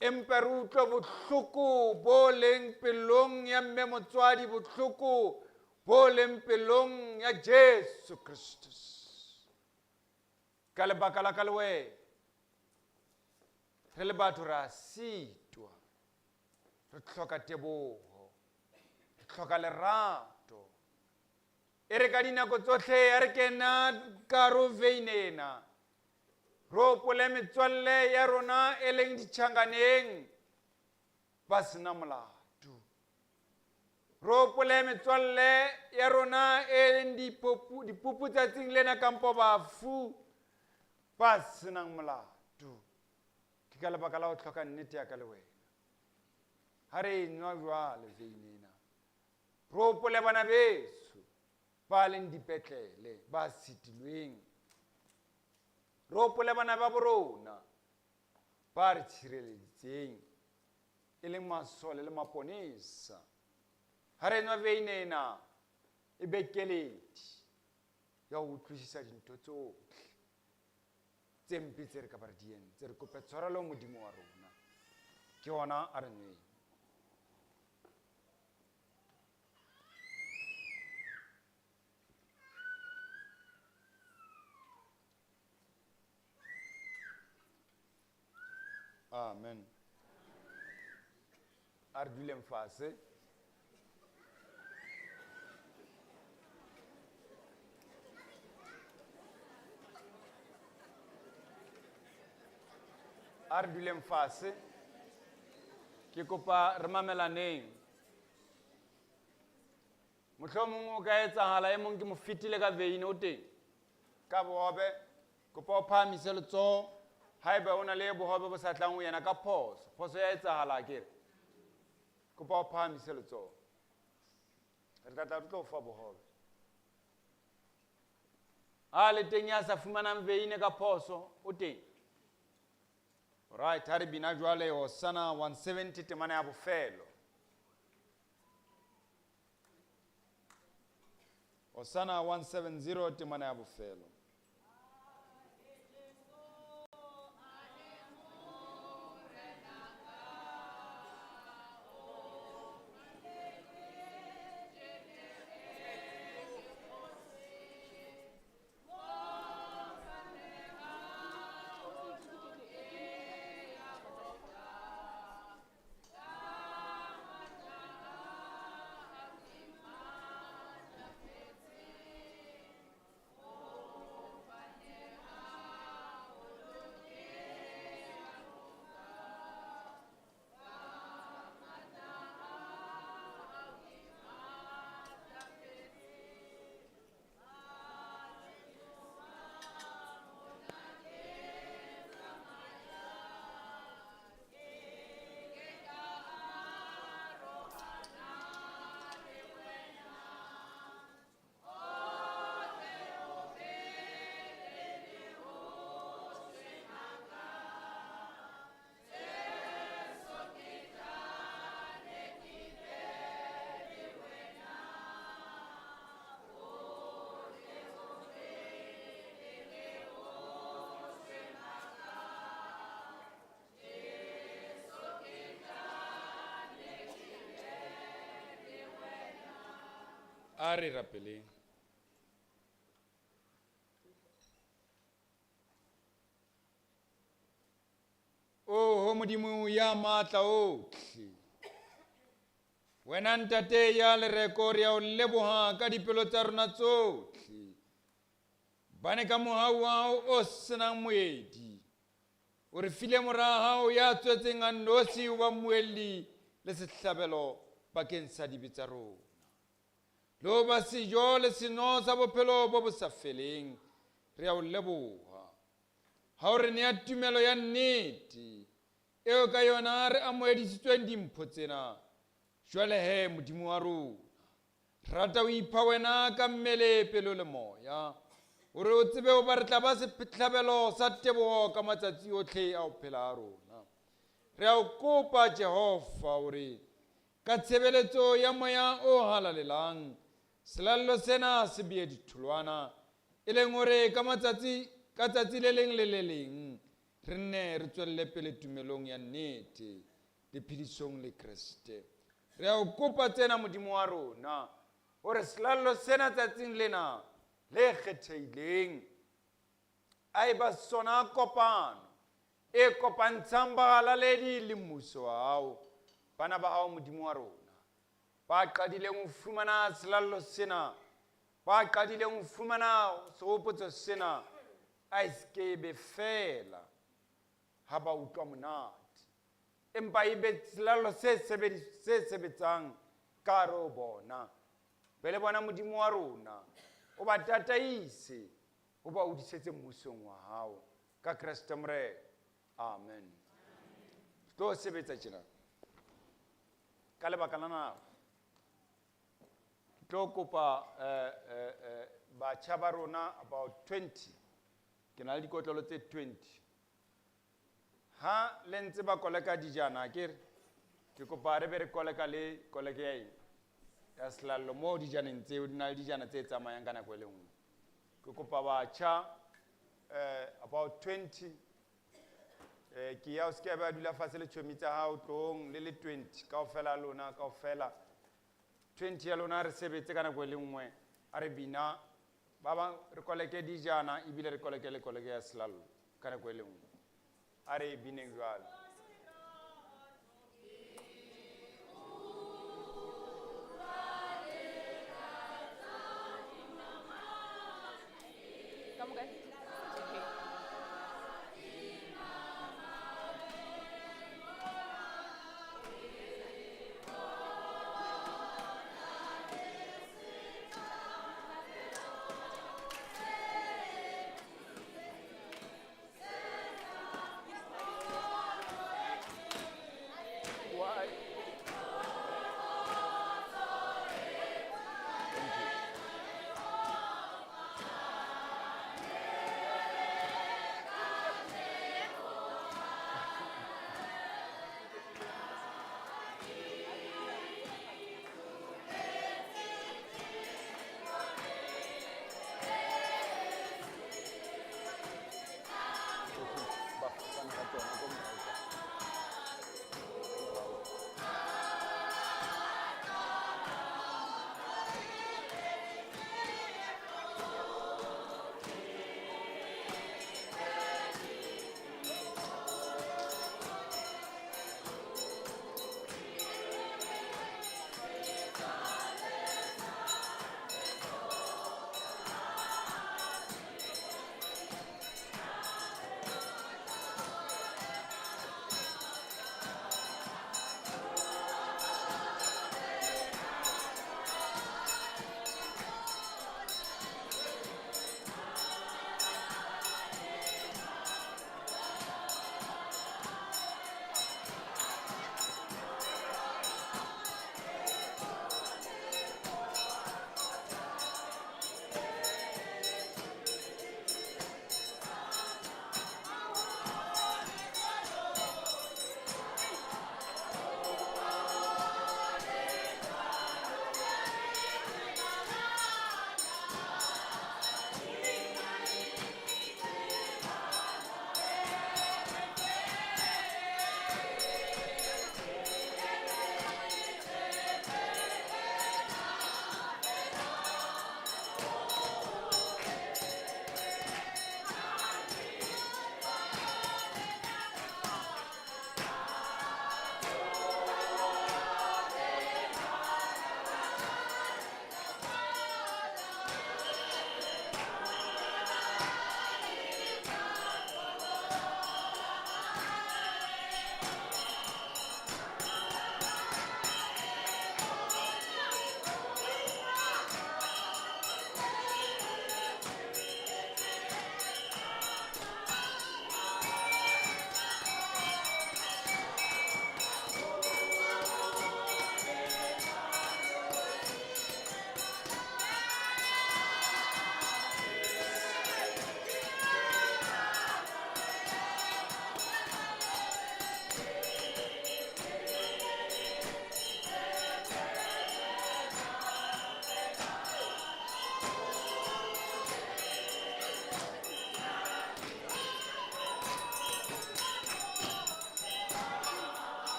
empa re utlwa bohloko bo leng pelong ya mme motswadi bohloko bo leng pelong ya Jesu Christus ka lebaka la ka le wena re le batho ra sitwa re hloka teboho re hloka lerato ere ka dinako tsohle ya re kena ka ro veinena ro pole metswalle ya rona e leng ditšhanganeng ba sena molato ro pole metswalle ya rona e leng dipupu tsatsing lena kampo bafu ba senang molato ke ka lebaka la go hloka nnete ya ka le wena ha re nwa jwale veinena ro pole bana beso ba leng dipetlele ba sitilweng ro pole bana ba borona ba re tshireleditseng e leng masole le maponesa ha re nwa veinena e be keledi ya go utlwisisa dintho tsohle tse mpe tse re ka ba re di entse re kope tshwarelo modimo wa rona ke ona a re nweng Amen. A re duleng fatshe. A re duleng fatshe. Ke kopa re mamelaneng. Mohlomong o ka etsahala e mong ke mo fetile ka veine o teng. Ka bobe kopa o phahamise letsoho. Haeba ona le bohobe bo sa tlang ho yena ka phoso ya etsahala akere kopa o phahamise letsoho re tla tlo fa bohobe a le teng ya sa fumanang veine ka phoso o teng right ha re bina jwale Hosanna 170 temana ya bofelo Hosanna 170 temana ya bofelo a re rapeleng ho modimo ya matla otlhe. Wena ntate ya lereko re a o leboha ka dipelo tsa rona tsotlhe. Bane ka mohau wa hao o senang moedi. O re file mora hao ya tswetseng a nosi ho ba moeli le sehlabelo bakeng sa dibe tsa rona. Lo ba sejo le seno sa bophelo bo bo sa feleng. Re a o leboha. Ha o re nea tumelo ya nnete eo ka yona re amohedisitsweng dimpho tsena. Jwale he modimo wa rona, rata o ipha wena ka mmele, pelo le moya, hore o tsebe ho ba re tla ba sehlabelo sa teboho ka matsatsi otlhe a ho phela a rona. Re a o kopa Jehova hore ka tshebeletso ya moya o halalelang, selallo sena se bie ditholwana, e leng hore ka tsatsi le leng le le leng, re nne re tswelle pele tumelong ya nnete le phedisong le Kriste. Re a o kopa tsena modimo wa rona, hore selallo sena tsatsing lena le kgethehileng, a eba sona kopano e kopantshang bahalaledi le mmuso wa hao. Bana ba hao modimo wa rona, ba qadileng ho fumana selallo sena, ba qadileng ho fumana sehopotso sena, a eske be fela ha ba utlwa monate, empa ebe selallo se sebetsang ka hare ho bona. Be le bona modimo wa rona, o ba tataise, o ba hodisetse mmusong wa hao ka Kriste Morena. Amen. Tlo sebetsa tjena ka lebaka la nako, tlo kopa batjha ba rona about 20, ke na le dikotlolo tse 20. Ha le ntse ba koleka dijana ke kopa re be re koleka le koleke ya eng ya selallo mo dijaneng tseo di na le dijana tse tsamayang ka nako e le nngwe. Ke kopa batjha about 20, ke ya o se ke ba dula fatshe le tšhomi tsa hao tlong le 20 kaofela lona, kaofela 20 ya lona, re sebetse ka nako e le nngwe, a re bina ba bang re koleke dijana ebile re koleke le koleke ya selallo ka nako e le nngwe. A re bineng jwalo. Come guys. Okay. Why?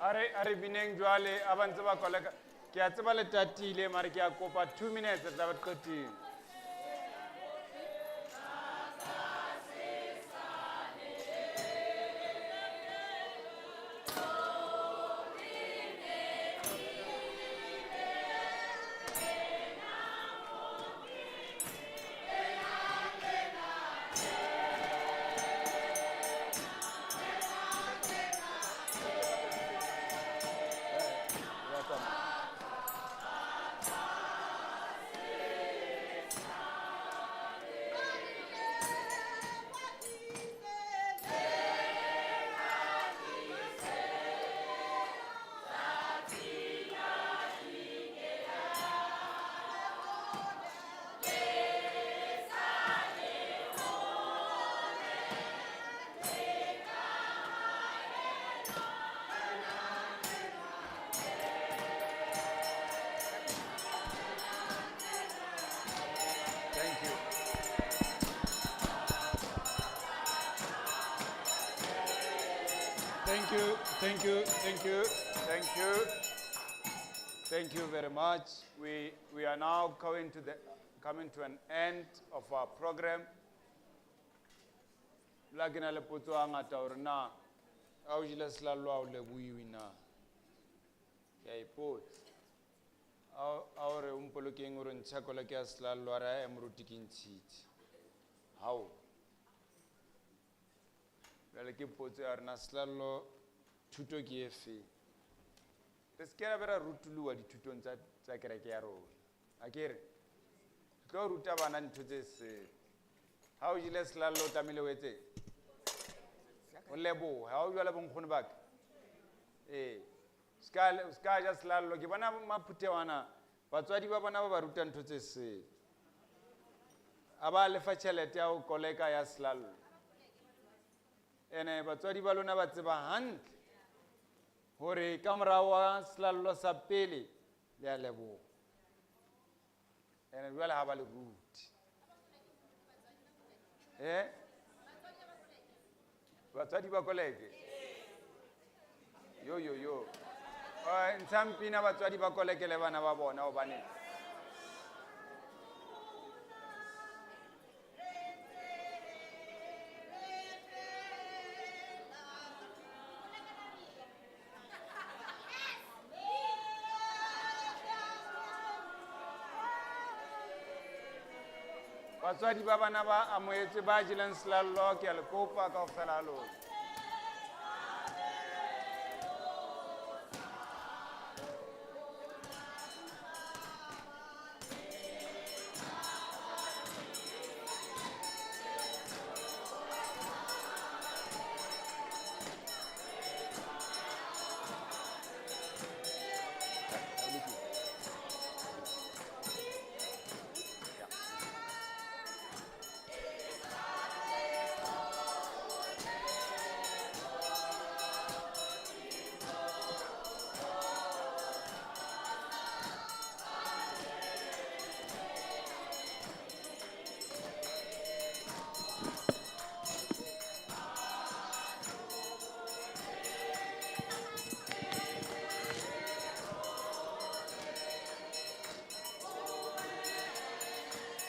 Are bineng jwale a ba ntse ba koleka ke a tseba le tatile mare ke a kopa 2 minutes re tla ba qetile. Thank you very much. We are now coming to an end of our program. Lagina le puto angata orna. Au jile slalo au le buiwina. Ya ipot. Au re umpolo ke ngurun chakola ke slalo ara emrutikin chit. How? Lale ke puto arna slalo tuto ki efi. Skera vera rutulu di tutong tsa kereke ya rona. Akere tlo ruta bana ntho tse se ha o jile slalo tamile wetse o lebo ha o jwala bonkgone baka ska ja slalo ke bona maphute wana batswadi ba bona ba ruta ntho tse se a ba lefa tšhelete ya o koleka ya slalo ene batswadi ba lona ba tseba hantle hore kamera wa slalo sa pele le a lebo ene jwale ha ba le ruti batswadi ba koleke yo ntsampina batswadi ba koleke le bana ba bona o bane batswadi ba bana ba amoetse ba jeleng slalo ke a le kopa kaofela lona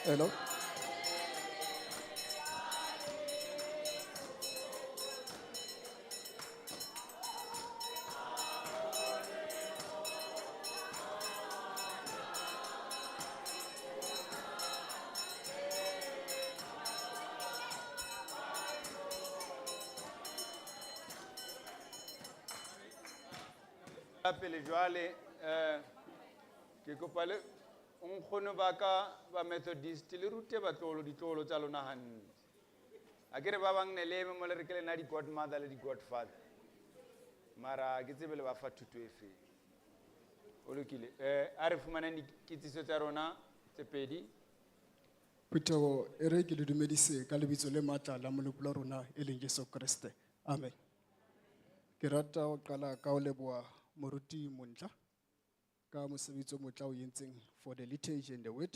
Hello. pele jwale ke kopa le nkgono ba ka ba Methodist le rute batlolo ditlolo tsa lona hantle akere ba bang ne le mo le re ke lena di godmother le di godfather mara ke tsebe le ba fa thuto efe o lokile a re fumaneng dikitsiso tsa rona tse pedi Putego e re ke le dumedise ka lebitso le matla la moleko la rona e leng Jesu Kriste. Amen. Ke rata ho qala ka ho leboha moruti Monhla ka mosebetsi o motle o entseng for the liturgy and the word.